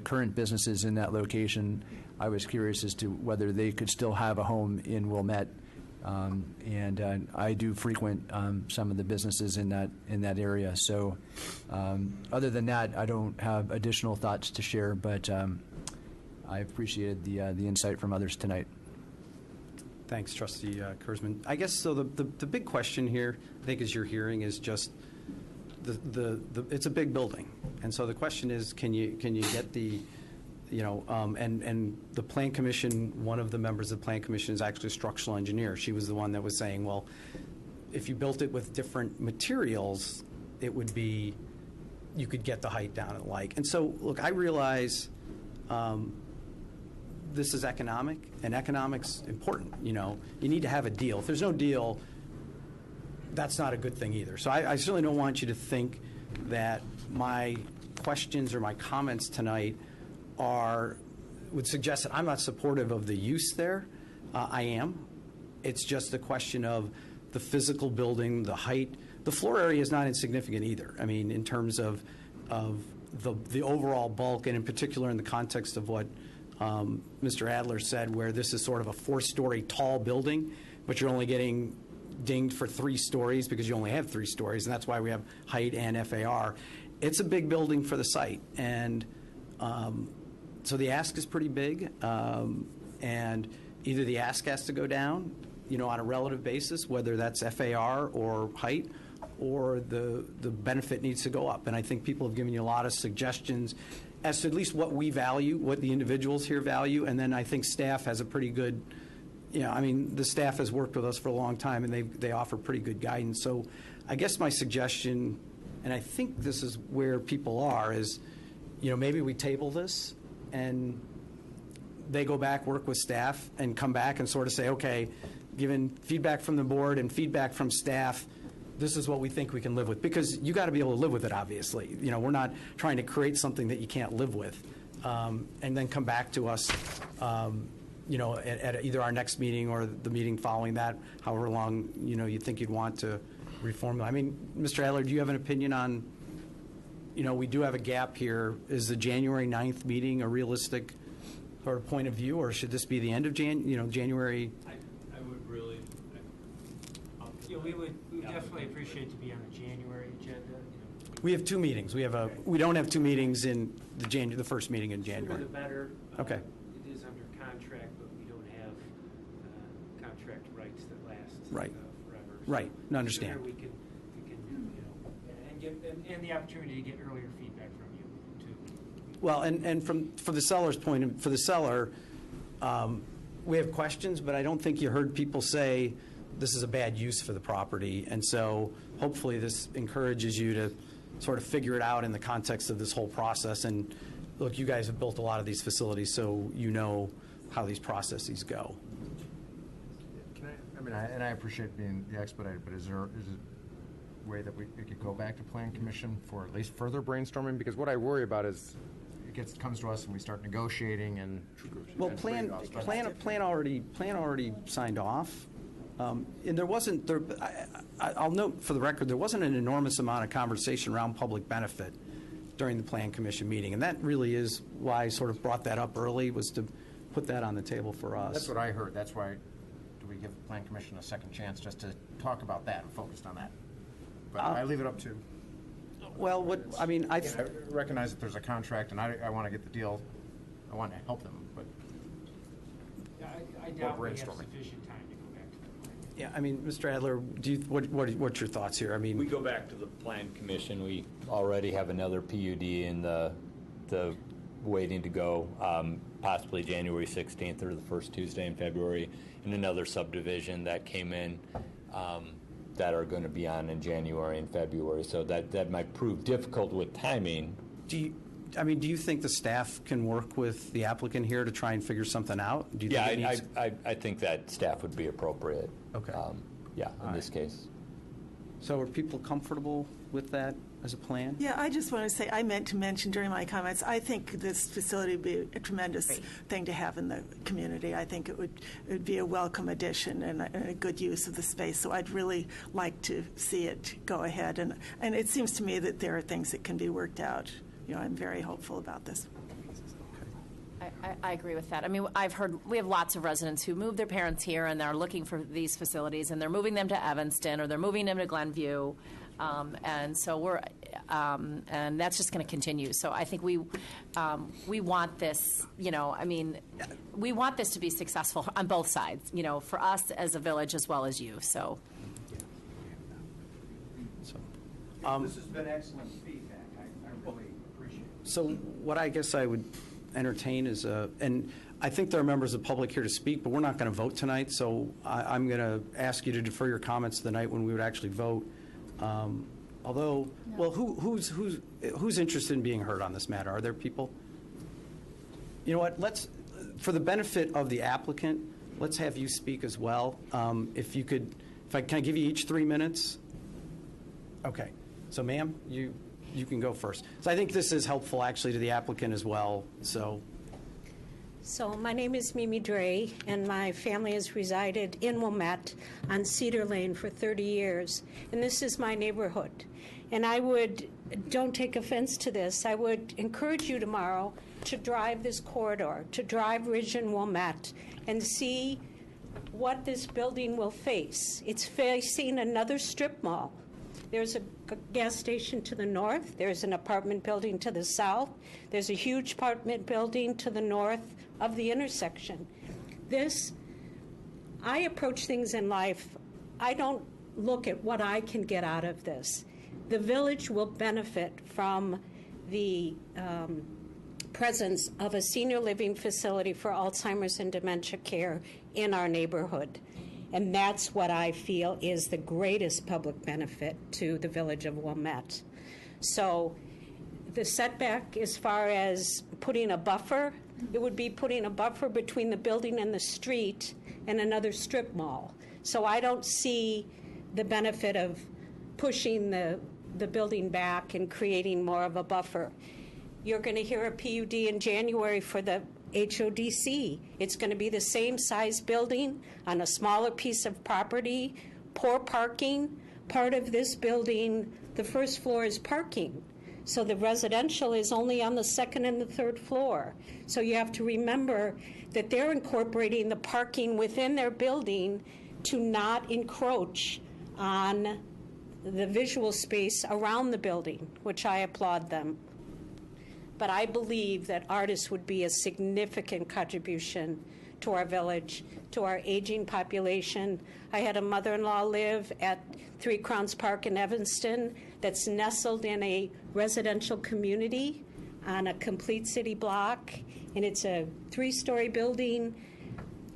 current businesses in that location, I was curious as to whether they could still have a home in Wilmette. And I do frequent some of the businesses in that area. So other than that, I don't have additional thoughts to share, but I appreciated the insight from others tonight. Thanks, Trustee Kurzman. I guess so. The big question here, I think, as you're hearing, is just it's a big building, and so the question is, can you get the, and the Plan Commission, one of the members of the Plan Commission is actually a structural engineer. She was the one that was saying, well, if you built it with different materials, it would be, you could get the height down and the like. And so, look, I realize this is economic, and economics important. You need to have a deal. If there's no deal, that's not a good thing either. So I certainly don't want you to think that my questions or my comments tonight would suggest that I'm not supportive of the use there. I am. It's just a question of the physical building, the height. The floor area is not insignificant either. I mean, in terms of the overall bulk, and in particular in the context of what Mr. Adler said, where this is sort of a 4-story tall building, but you're only getting dinged for 3 stories because you only have 3 stories, and that's why we have height and FAR. It's a big building for the site, and so the ask is pretty big, and either the ask has to go down, on a relative basis, whether that's FAR or height, or the benefit needs to go up. And I think people have given you a lot of suggestions as to at least what we value, what the individuals here value, and then I think staff has a pretty good, the staff has worked with us for a long time, and they offer pretty good guidance. So I guess my suggestion, and I think this is where people are, is, maybe we table this, and they go back, work with staff, and come back and sort of say, okay, given feedback from the board and feedback from staff, this is what we think we can live with. Because you got to be able to live with it, obviously. We're not trying to create something that you can't live with. And then come back to us, at either our next meeting or the meeting following that, however long, you think you'd want to reformulate. I mean, Mr. Adler, do you have an opinion on, we do have a gap here. Is the January 9th meeting a realistic sort of point of view, or should this be the end of January? I would really, we would definitely appreciate to be on the January agenda. We have 2 meetings. We don't have 2 meetings in the first meeting in January. Sooner the better. Okay. It is under contract, but we don't have contract rights that last Right. forever. Right. No, understand. Sooner we can and get and the opportunity to get earlier feedback from you too. Well, and for the seller's point, for the seller, we have questions, but I don't think you heard people say this is a bad use for the property. And so hopefully this encourages you to sort of figure it out in the context of this whole process. And look, you guys have built a lot of these facilities, so you know how these processes go. I appreciate being the expedited, but is there a way that it could go back to Plan Commission for at least further brainstorming? Because what I worry about is it comes to us and we start negotiating and. Well, plan already signed off. And there wasn't, I'll note for the record, there wasn't an enormous amount of conversation around public benefit during the Plan Commission meeting. And that really is why I sort of brought that up early, was to put that on the table for us. That's what I heard. That's why do we give the Plan Commission a second chance just to talk about that and focus on that? But I leave it up to. Well, I recognize that there's a contract and I want to get the deal. I want to help them, but. I doubt we have sufficient time to go back to the plan. Yeah, I mean, Mr. Adler, what's your thoughts here? I mean, we go back to the Plan Commission. We already have another PUD in the waiting to go, possibly January 16th or the first Tuesday in February, and another subdivision that came in that are going to be on in January and February. So that might prove difficult with timing. Do you think the staff can work with the applicant here to try and figure something out? Do you think it needs... I think that staff would be appropriate. Okay. In this case. So are people comfortable with that as a plan? Yeah, I just want to say, I meant to mention during my comments, I think this facility would be a tremendous thing to have in the community. I think it would be a welcome addition and a good use of the space. So I'd really like to see it go ahead. And it seems to me that there are things that can be worked out. You know, I'm very hopeful about this. I agree with that. I mean, we have lots of residents who move their parents here and they're looking for these facilities and they're moving them to Evanston or they're moving them to Glenview. And so and that's just going to continue. So I think we want this, we want this to be successful on both sides, for us as a village as well as you, so. This has been excellent feedback. I really appreciate it. So what I guess I would entertain is, and I think there are members of the public here to speak, but we're not going to vote tonight, so I'm going to ask you to defer your comments to the night when we would actually vote. Although, well, who's interested in being heard on this matter? Are there people? You know what? For the benefit of the applicant, let's have you speak as well. If I can give you each 3 minutes? Okay. So, ma'am, you can go first. So I think this is helpful, actually, to the applicant as well. So my name is Mimi Dre, and my family has resided in Wilmette on Cedar Lane for 30 years. And this is my neighborhood. And don't take offense to this, I would encourage you tomorrow to drive this corridor, to drive Ridge and Wilmette, and see what this building will face. It's facing another strip mall. There's a gas station to the north. There's an apartment building to the south. There's a huge apartment building to the north of the intersection. I approach things in life, I don't look at what I can get out of this. The village will benefit from the presence of a senior living facility for Alzheimer's and dementia care in our neighborhood. And that's what I feel is the greatest public benefit to the village of Wilmette. So the setback as far as putting a buffer, it would be putting a buffer between the building and the street and another strip mall. So I don't see the benefit of pushing the building back and creating more of a buffer. You're going to hear a PUD in January for the HODC. It's going to be the same size building on a smaller piece of property, poor parking. Part of this building, the first floor is parking. So the residential is only on the second and the third floor. So you have to remember that they're incorporating the parking within their building to not encroach on the visual space around the building, which I applaud them. But I believe that artists would be a significant contribution to our village, to our aging population. I had a mother-in-law live at 3 Crowns Park in Evanston that's nestled in a residential community on a complete city block, and it's a 3-story building.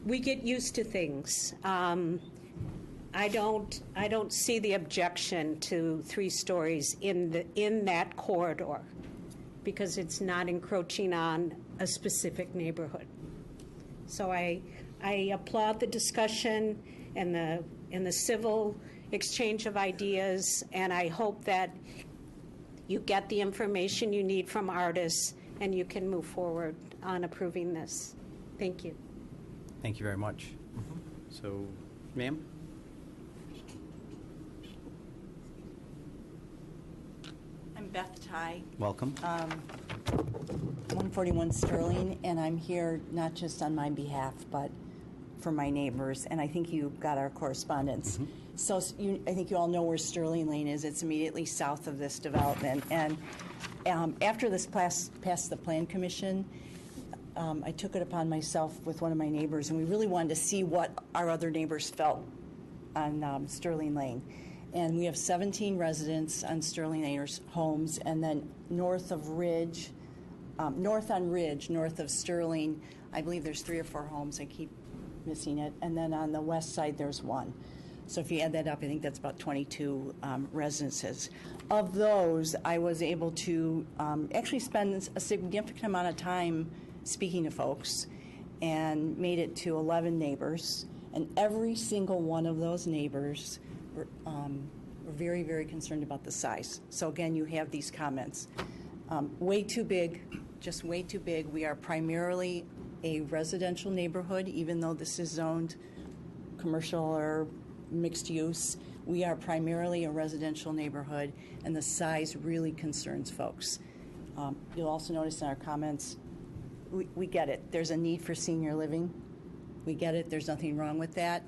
We get used to things. I don't see the objection to 3 stories in that corridor, because it's not encroaching on a specific neighborhood. So I applaud the discussion and the civil exchange of ideas, and I hope that you get the information you need from artists and you can move forward on approving this. Thank you. Thank you very much. So, ma'am? I'm Beth Ty. Welcome. 141 Sterling, and I'm here not just on my behalf, but for my neighbors, and I think you got our correspondence. So I think you all know where Sterling Lane is. It's immediately south of this development. And after this passed the Plan Commission, I took it upon myself with one of my neighbors, and we really wanted to see what our other neighbors felt on Sterling Lane. And we have 17 residents on Sterling Lane homes, and then north on Ridge, north of Sterling, I believe there's 3 or 4 homes. I keep missing it. And then on the west side, there's 1. So if you add that up, I think that's about 22 residences. Of those, I was able to actually spend a significant amount of time speaking to folks, and made it to 11 neighbors. And every single one of those neighbors We're very, very concerned about the size. So again, you have these comments. Way too big, just way too big. We are primarily a residential neighborhood, even though this is zoned commercial or mixed use. We are primarily a residential neighborhood, and the size really concerns folks. You'll also notice in our comments, we get it. There's a need for senior living. We get it. There's nothing wrong with that.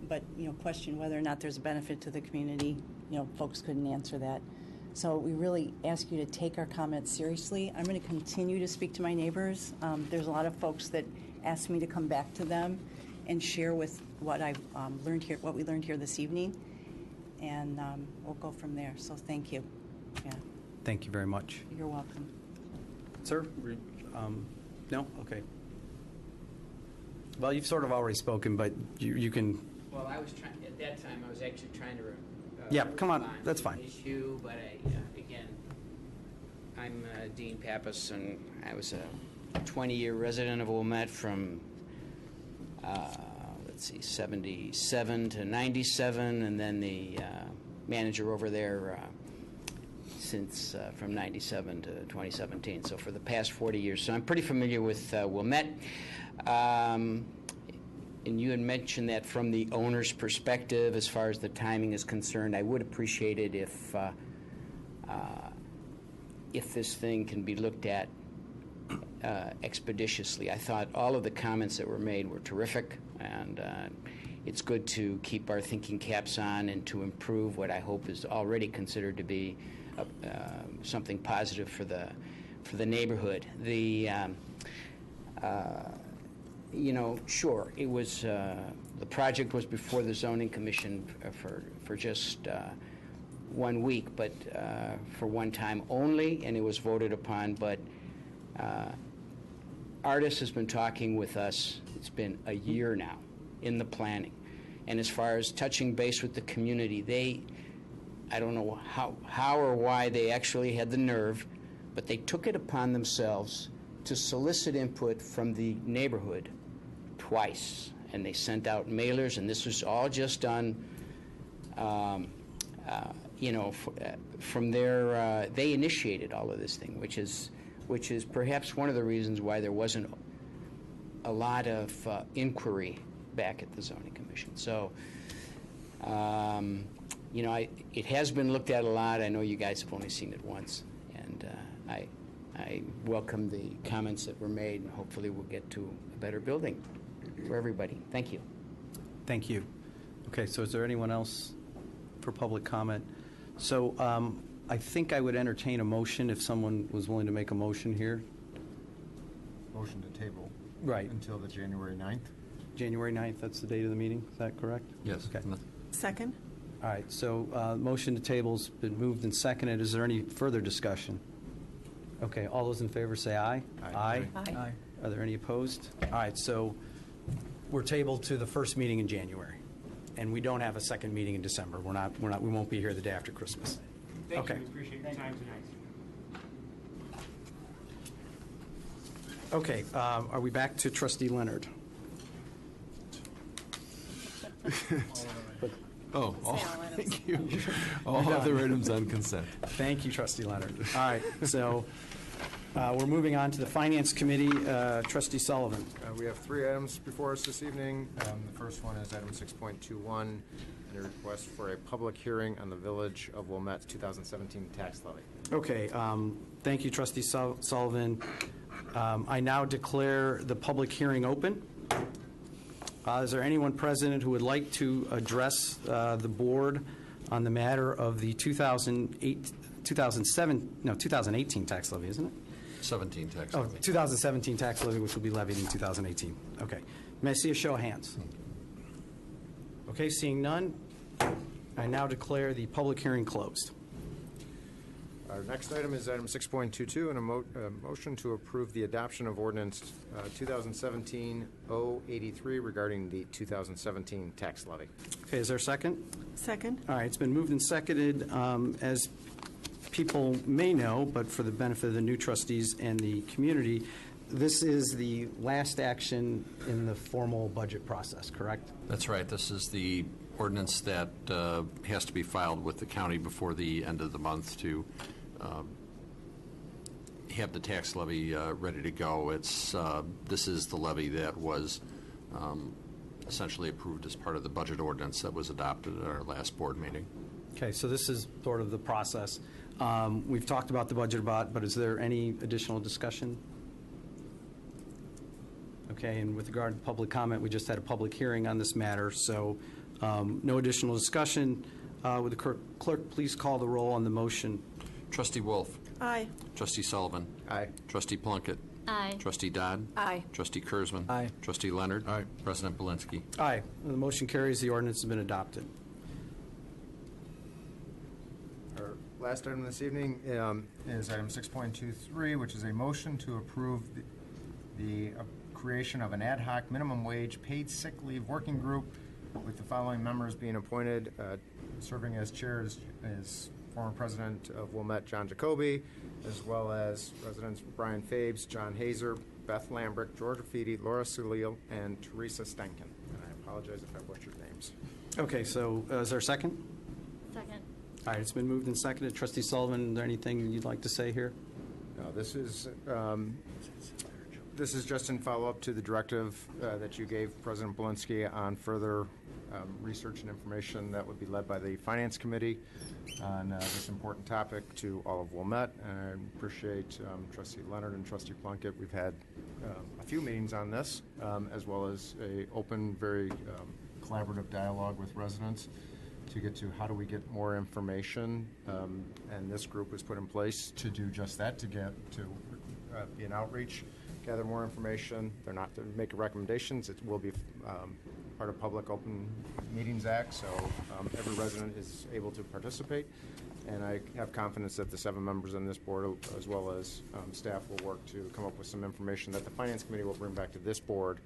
But, question whether or not there's a benefit to the community, folks couldn't answer that. So we really ask you to take our comments seriously. I'm going to continue to speak to my neighbors. There's a lot of folks that ask me to come back to them and share with what I've learned here, what we learned here this evening, and we'll go from there. So thank you. Yeah. Thank you very much. You're welcome. Sir? No? Okay. Well, you've sort of already spoken, but you can... Well, I was trying, at that time, I was actually trying to... yeah, come on. respond That's to fine. the issue, but again, I'm Dean Pappas, and I was a 20-year resident of Wilmette from, 77 to 97, and then the manager over there since from 97 to 2017, so for the past 40 years. So I'm pretty familiar with Wilmette. And you had mentioned that from the owner's perspective, as far as the timing is concerned, I would appreciate it if this thing can be looked at expeditiously. I thought all of the comments that were made were terrific, and it's good to keep our thinking caps on and to improve what I hope is already considered to be something positive for the neighborhood. Sure, it was the project was before the zoning commission for just 1 week, but for one time only, and it was voted upon. But Artis has been talking with us. It's been a year now in the planning, and as far as touching base with the community, I don't know how or why they actually had the nerve, but they took it upon themselves to solicit input from the neighborhood twice, and they sent out mailers, and this was all just done, from their. They initiated all of this thing, which is perhaps one of the reasons why there wasn't a lot of inquiry back at the zoning commission. So, it has been looked at a lot. I know you guys have only seen it once, and I welcome the comments that were made, and hopefully we'll get to a better building for everybody. Thank you. Thank you. Okay, so is there anyone else for public comment? So I think I would entertain a motion if someone was willing to make a motion here. Motion to table. Right. Until the January 9th. January 9th, that's the date of the meeting. Is that correct? Yes. Okay. Second? All right, so motion to table's been moved and seconded. Is there any further discussion? Okay, all those in favor say aye. Aye. Aye. Are there any opposed? All right, so we're tabled to the first meeting in January, and we don't have a second meeting in December. We won't be here the day after Christmas. Thank Okay. you, we appreciate your time tonight. Okay, are we back to Trustee Leonard? Thank you. All other items on consent. Thank you, Trustee Leonard. All right, so we're moving on to the Finance Committee. Trustee Sullivan. We have 3 items before us this evening. The first one is item 6.21, a request for a public hearing on the Village of Wilmette's 2017 tax levy. Okay, thank you, Trustee Sullivan. I now declare the public hearing open. Is there anyone present who would like to address the board on the matter of the 2018 tax levy, isn't it? 17 tax Oh, levy. 2017 tax levy, which will be levied in 2018. Okay. May I see a show of hands? Okay, seeing none, I now declare the public hearing closed. Our next item is item 6.22, and a motion to approve the adoption of ordinance 2017-083 regarding the 2017 tax levy. Okay, is there a second? Second? All right, it's been moved and seconded. As people may know, but for the benefit of the new trustees and the community, this is the last action in the formal budget process, correct? That's right. This is the ordinance that has to be filed with the county before the end of the month to have the tax levy ready to go. This is the levy that was essentially approved as part of the budget ordinance that was adopted at our last board meeting. Okay, so this is sort of the process. We've talked about the budget but is there any additional discussion? Okay, and with regard to public comment, we just had a public hearing on this matter, so no additional discussion. Would the clerk please call the roll on the motion? Trustee Wolf. Aye. Trustee Sullivan. Aye. Trustee Plunkett. Aye. Trustee Dodd. Aye. Trustee Kurzman. Aye. Trustee Leonard. Aye. President Belinsky. Aye. The motion carries. The ordinance has been adopted. Our last item this evening is item 6.23, which is a motion to approve the creation of an ad hoc minimum wage paid sick leave working group with the following members being appointed. Serving as chair is former president of Wilmette, John Jacoby, as well as residents Brian Fabes, John Hazer, Beth Lambrick, George Rafiti, Laura Salil, and Teresa Stenkin. And I apologize if I butchered names. Okay, so is there a second? Second. All right, it's been moved and seconded. Trustee Sullivan, is there anything you'd like to say here? No, this is just in follow-up to the directive that you gave President Belinsky on further research and information that would be led by the Finance Committee on this important topic to all of Wilmette. And I appreciate Trustee Leonard and Trustee Plunkett. We've had a few meetings on this, as well as a open, very collaborative dialogue with residents to get to how do we get more information. And this group was put in place to do just that, to be an outreach, gather more information. They're not to make recommendations. It will be part of Public Open Meetings Act, so every resident is able to participate. And I have confidence that the 7 members on this board, as well as staff, will work to come up with some information that the Finance Committee will bring back to this board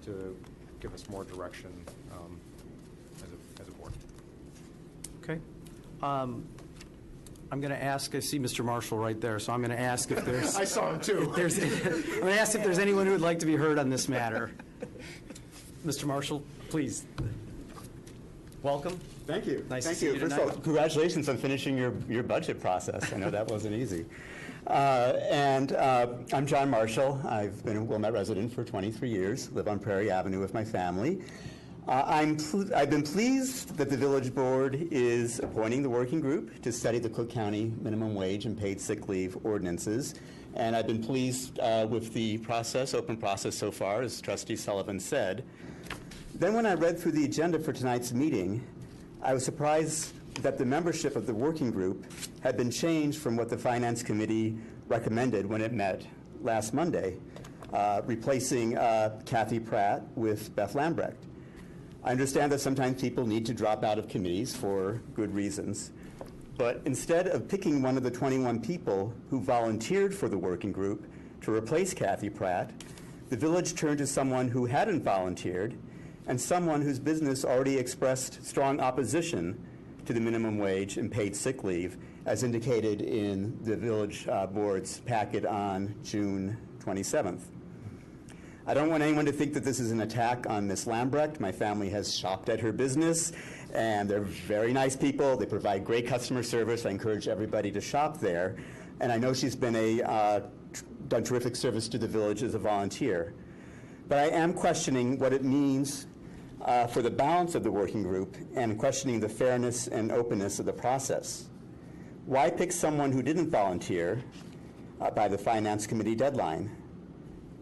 to give us more direction as a board. Okay. I'm going to ask, I see Mr. Marshall right there, so I'm going to ask if there's... I saw him too. I'm going to ask if there's anyone who would like to be heard on this matter. Mr. Marshall, please. Welcome. Thank you. Nice Thank to see you. you First tonight. of all, congratulations on finishing your budget process. I know that wasn't easy. I'm John Marshall. I've been a Wilmette resident for 23 years, live on Prairie Avenue with my family. I've been pleased that the village board is appointing the working group to study the Cook County minimum wage and paid sick leave ordinances. And I've been pleased with the process, open process so far, as Trustee Sullivan said. Then when I read through the agenda for tonight's meeting, I was surprised that the membership of the working group had been changed from what the Finance Committee recommended when it met last Monday, replacing Kathy Pratt with Beth Lambrecht. I understand that sometimes people need to drop out of committees for good reasons, but instead of picking one of the 21 people who volunteered for the working group to replace Kathy Pratt, the village turned to someone who hadn't volunteered and someone whose business already expressed strong opposition to the minimum wage and paid sick leave, as indicated in the village board's packet on June 27th. I don't want anyone to think that this is an attack on Ms. Lambrecht. My family has shopped at her business, and they're very nice people. They provide great customer service. I encourage everybody to shop there. And I know she's been done terrific service to the village as a volunteer. But I am questioning what it means for the balance of the working group and questioning the fairness and openness of the process. Why pick someone who didn't volunteer by the Finance Committee deadline?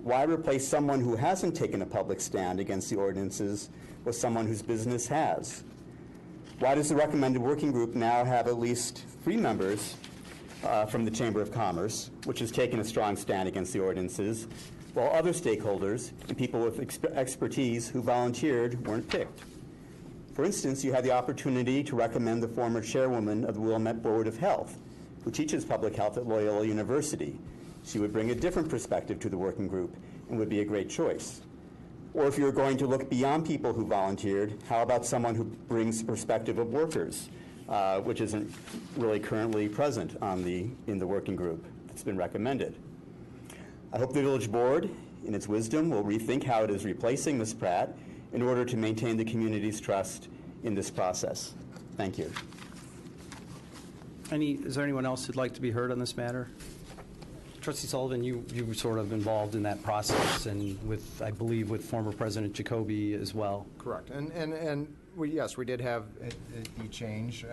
Why replace someone who hasn't taken a public stand against the ordinances with someone whose business has? Why does the recommended working group now have at least 3 members from the Chamber of Commerce, which has taken a strong stand against the ordinances, while other stakeholders and people with expertise who volunteered weren't picked? For instance, you had the opportunity to recommend the former chairwoman of the Wilmette Board of Health, who teaches public health at Loyola University. She would bring a different perspective to the working group and would be a great choice. Or if you're going to look beyond people who volunteered, how about someone who brings the perspective of workers, which isn't really currently present in the working group that's been recommended? I hope the village board, in its wisdom, will rethink how it is replacing Ms. Pratt in order to maintain the community's trust in this process. Thank you. Is there anyone else who'd like to be heard on this matter? Trustee Sullivan, you were sort of involved in that process, and with, I believe, with former President Jacoby as well. Correct. And yes, we did have a change.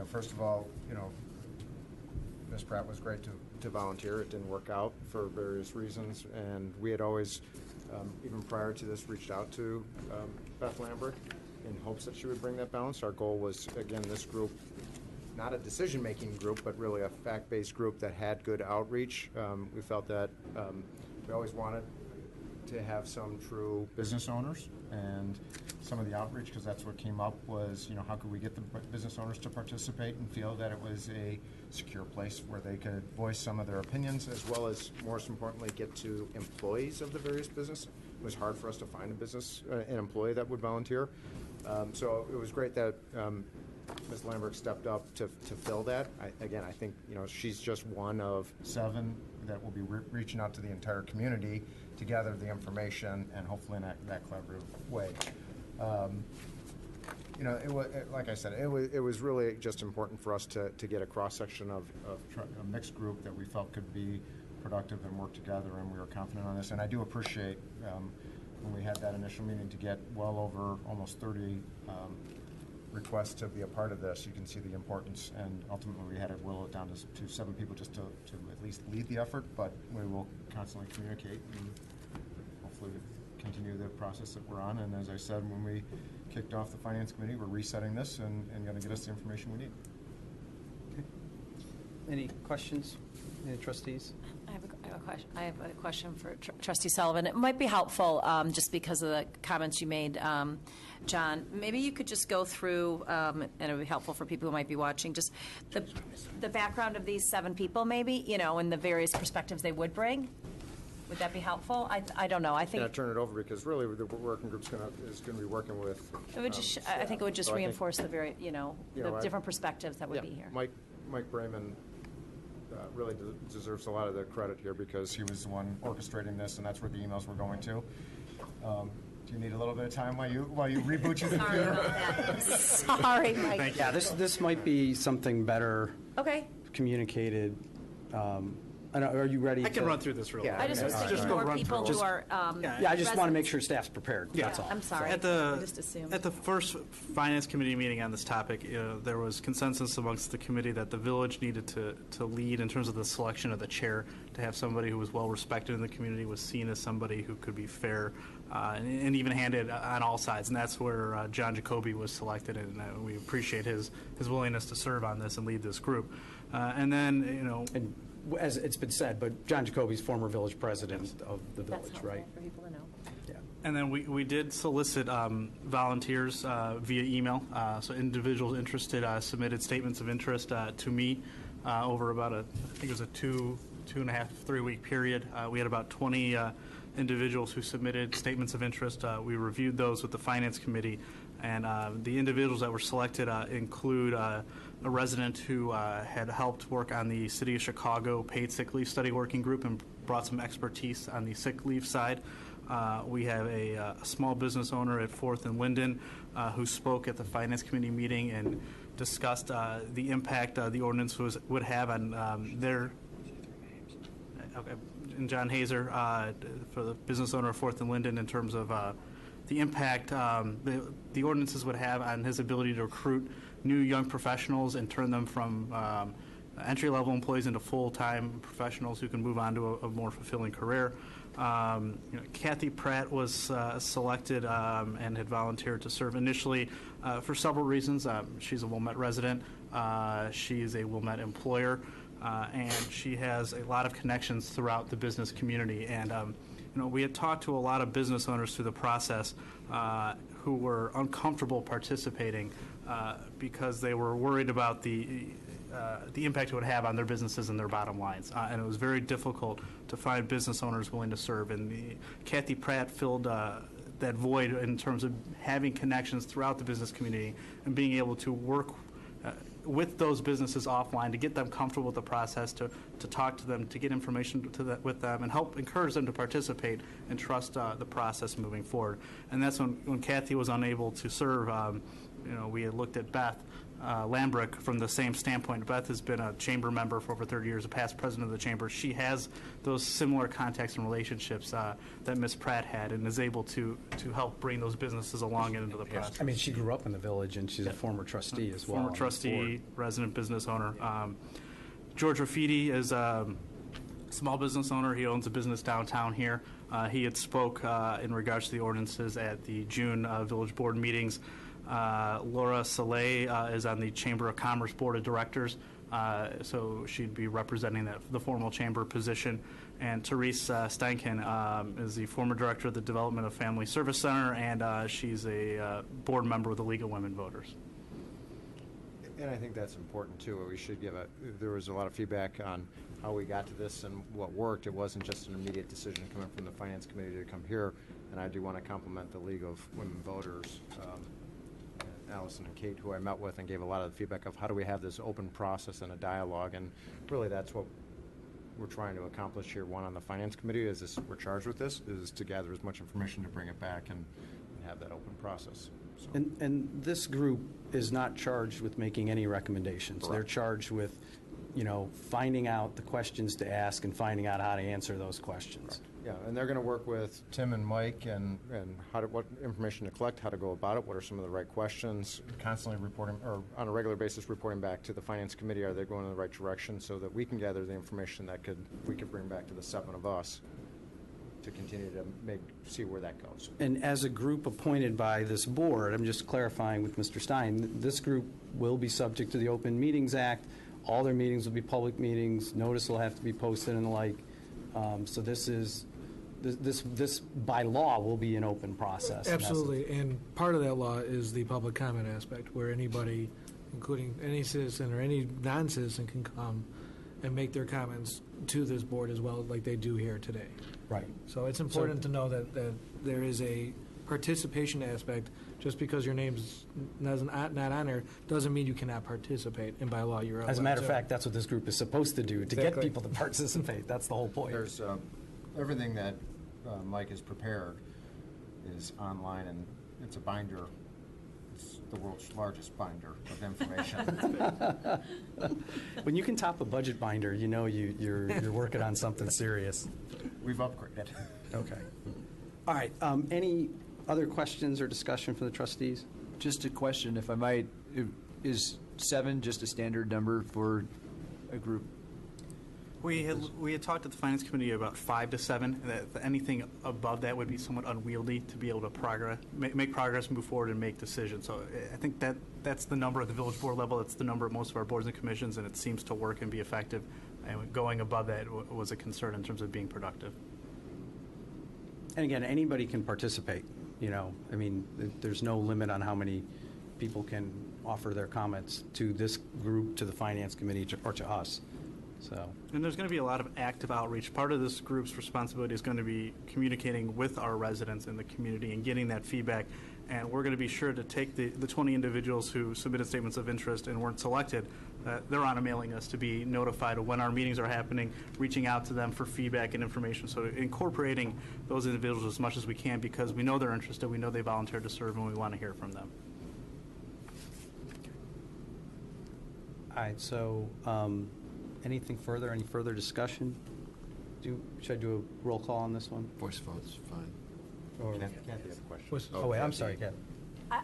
First of all, Ms. Pratt was great to volunteer. It didn't work out for various reasons, and we had always, even prior to this, reached out to Beth Lambert in hopes that she would bring that balance. Our goal was, again, this group, not a decision-making group, but really a fact-based group that had good outreach. We felt that we always wanted to have some true business owners, and some of the outreach, because that's what came up, was, how could we get the business owners to participate and feel that it was a secure place where they could voice some of their opinions, as well as, most importantly, get to employees of the various business. It was hard for us to find an employee that would volunteer. So it was great that Ms. Lambert stepped up to fill that. I think she's just one of 7 that will be reaching out to the entire community to gather the information, and hopefully in that collaborative way. Like I said, it was really just important for us to get a cross-section of a mixed group that we felt could be productive and work together, and we were confident on this. And I do appreciate when we had that initial meeting to get well over almost 30 requests to be a part of this. You can see the importance, and ultimately we had to whittle it down to 7 people just to at least lead the effort, but we will constantly communicate and hopefully continue the process that we're on. And as I said, when we kicked off the Finance Committee, we're resetting this and going to get us the information we need. Okay. Any questions? Any trustees? I have a question for Trustee Sullivan. It might be helpful, just because of the comments you made, John. Maybe you could just go through, and it would be helpful for people who might be watching, just the background of these 7 people, maybe, and the various perspectives they would bring. Would that be helpful? I don't know. I think. Yeah, turn it over, because really the working group's is going to be working with. It would just. I think it would just reinforce the very, the different perspectives that would be here. Mike Brayman really deserves a lot of the credit here, because he was the one orchestrating this, and that's where the emails were going to. Do you need a little bit of time while you reboot your computer? Sorry, Mike. Yeah, this might be something better. Okay. Communicated. Are you ready? I can run through this real quick. I just was thinking more people who are. I just want to make sure staff's prepared. Yeah. That's all. I'm sorry. At I just assumed. the first Finance Committee meeting on this topic, there was consensus amongst the committee that the village needed to lead in terms of the selection of the chair, to have somebody who was well respected in the community, was seen as somebody who could be fair and even-handed on all sides. And that's where John Jacoby was selected, and we appreciate his willingness to serve on this and lead this group. And then, And as it's been said, but John Jacoby's former village president of the village, That's right? for people to know. Yeah. And then we did solicit volunteers via email. So individuals interested submitted statements of interest to me over about I think it was a 2.5, 3 week period. We had about 20 individuals who submitted statements of interest. We reviewed those with the Finance Committee, and the individuals that were selected include a resident who had helped work on the City of Chicago paid sick leave study working group and brought some expertise on the sick leave side. We have a small business owner at 4th and Linden who spoke at the Finance Committee meeting and discussed the impact the ordinance would have on their. And John Hazer for the business owner of 4th and Linden, in terms of the impact the ordinances would have on his ability to recruit new young professionals and turn them from entry-level employees into full-time professionals who can move on to a more fulfilling career. Kathy Pratt was selected and had volunteered to serve initially for several reasons. She's a Wilmette resident. She is a Wilmette employer. And she has a lot of connections throughout the business community. And we had talked to a lot of business owners through the process who were uncomfortable participating because they were worried about the impact it would have on their businesses and their bottom lines. And it was very difficult to find business owners willing to serve. And Kathy Pratt filled that void in terms of having connections throughout the business community and being able to work with those businesses offline to get them comfortable with the process, to talk to them, to get information with them, and help encourage them to participate and trust the process moving forward. And that's when Kathy was unable to serve. We had looked at Beth Lambrick from the same standpoint. Beth has been a chamber member for over 30 years, a past president of the chamber. She has those similar contacts and relationships that Ms. Pratt had, and is able to help bring those businesses along into the process. I mean, she grew up in the village, and she's a former trustee as well. Former trustee, resident business owner. George Raffiti is a small business owner. He owns a business downtown here. He had spoke in regards to the ordinances at the June village board meetings. Laura Soleil is on the Chamber of Commerce Board of Directors, so she'd be representing the formal chamber position. And Therese Steinken is the former director of the Development of Family Service Center, and she's a board member of the League of Women Voters. And I think that's important, too. We should there was a lot of feedback on how we got to this and what worked. It wasn't just an immediate decision coming from the Finance Committee to come here. And I do want to compliment the League of Women Voters, Allison and Kate, who I met with and gave a lot of the feedback of how do we have this open process and a dialogue. And really that's what we're trying to accomplish here. One, on the Finance Committee, we're charged with this, is to gather as much information to bring it back and have that open process. So. And this group is not charged with making any recommendations. Correct. They're charged with, finding out the questions to ask and finding out how to answer those questions. Correct. Yeah, and they're going to work with Tim and Mike and what information to collect, how to go about it, what are some of the right questions, constantly reporting, or on a regular basis reporting back to the Finance Committee, are they going in the right direction, so that we can gather the information that we could bring back to the 7 of us to continue to see where that goes. And as a group appointed by this board, I'm just clarifying with Mr. Stein, this group will be subject to the Open Meetings Act. All their meetings will be public meetings. Notice will have to be posted and the like. So this by law will be an open process. Absolutely, and part of that law is the public comment aspect, where anybody, including any citizen or any non-citizen, can come and make their comments to this board as well, like they do here today. Right. So it's important to know that there is a participation aspect. Just because your name's not on there doesn't mean you cannot participate, and by law you're allowed to. As a matter of fact, that's what this group is supposed to do, to get people to participate. That's the whole point. There's everything that Mike has prepared is online, and it's a binder. It's the world's largest binder of information. When you can top a budget binder, you're working on something serious. We've upgraded. Okay. All right. Any other questions or discussion from the trustees? Just a question, if I might. Is 7 just a standard number for a group? We had talked at the Finance Committee about 5 to 7. That anything above that would be somewhat unwieldy to be able to make progress, move forward, and make decisions. So I think that's the number at the village board level. That's the number at most of our boards and commissions, and it seems to work and be effective. And going above that was a concern in terms of being productive. And again, anybody can participate. There's no limit on how many people can offer their comments to this group, to the Finance Committee, or to us. And there's going to be a lot of active outreach. Part of this group's responsibility is going to be communicating with our residents in the community and getting that feedback. And we're going to be sure to take the 20 individuals who submitted statements of interest and weren't selected. They're on a mailing list to be notified of when our meetings are happening, reaching out to them for feedback and information. So incorporating those individuals as much as we can, because we know they're interested, we know they volunteered to serve, and we want to hear from them. All right. So anything further? Any further discussion? Should I do a roll call on this one? Voice vote's fine. Kathy has a question. Oh, wait, I'm sorry, Kathy.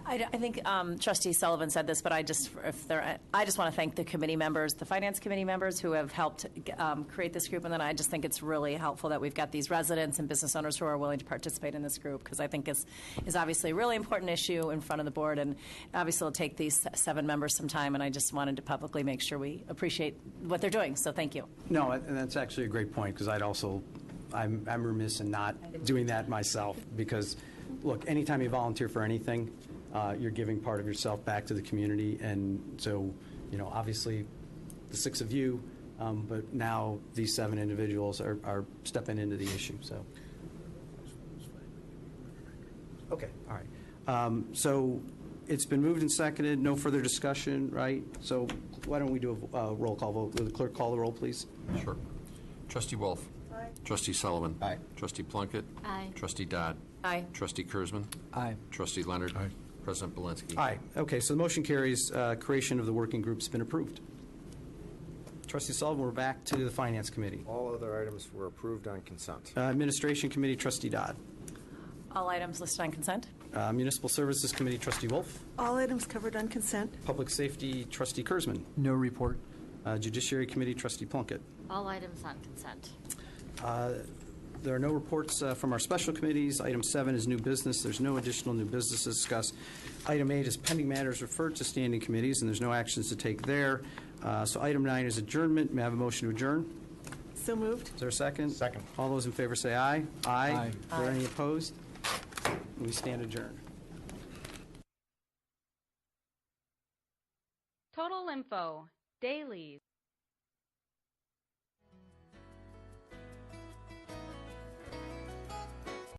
I think Trustee Sullivan said this, but I just want to thank the committee members, the Finance Committee members who have helped create this group, and then I just think it's really helpful that we've got these residents and business owners who are willing to participate in this group, because I think it's obviously a really important issue in front of the board, and obviously it'll take these 7 members some time, and I just wanted to publicly make sure we appreciate what they're doing, so thank you. No, and that's actually a great point, because I'm remiss in not doing that myself, because, look, anytime you volunteer for anything, you're giving part of yourself back to the community. And so, obviously the 6 of you, but now these 7 individuals are stepping into the issue. So, okay, all right. So It's been moved and seconded, no further discussion, right? So why don't we do a roll call vote? Will the clerk call the roll, please? Sure. Trustee Wolf. Aye. Trustee Sullivan. Aye. Trustee Plunkett. Aye. Trustee Dodd. Aye. Trustee Kurzman. Aye. Trustee Leonard. Aye. President Belinsky. Aye. Okay, so the motion carries. Creation of the working group's been approved. Trustee Sullivan, we're back to the Finance Committee. All other items were approved on consent. Administration Committee, Trustee Dodd. All items listed on consent? Municipal Services Committee, Trustee Wolf. All items covered on consent. Public Safety, Trustee Kurzman. No report. Judiciary Committee, Trustee Plunkett. All items on consent. There are no reports from our special committees. Item 7 is new business. There's no additional new business to discuss. Item 8 is pending matters referred to standing committees, and there's no actions to take there. So item 9 is adjournment. May I have a motion to adjourn? So moved. Is there a second? Second. All those in favor say aye. Aye. Are there any opposed? We stand adjourned. Total info, dailies.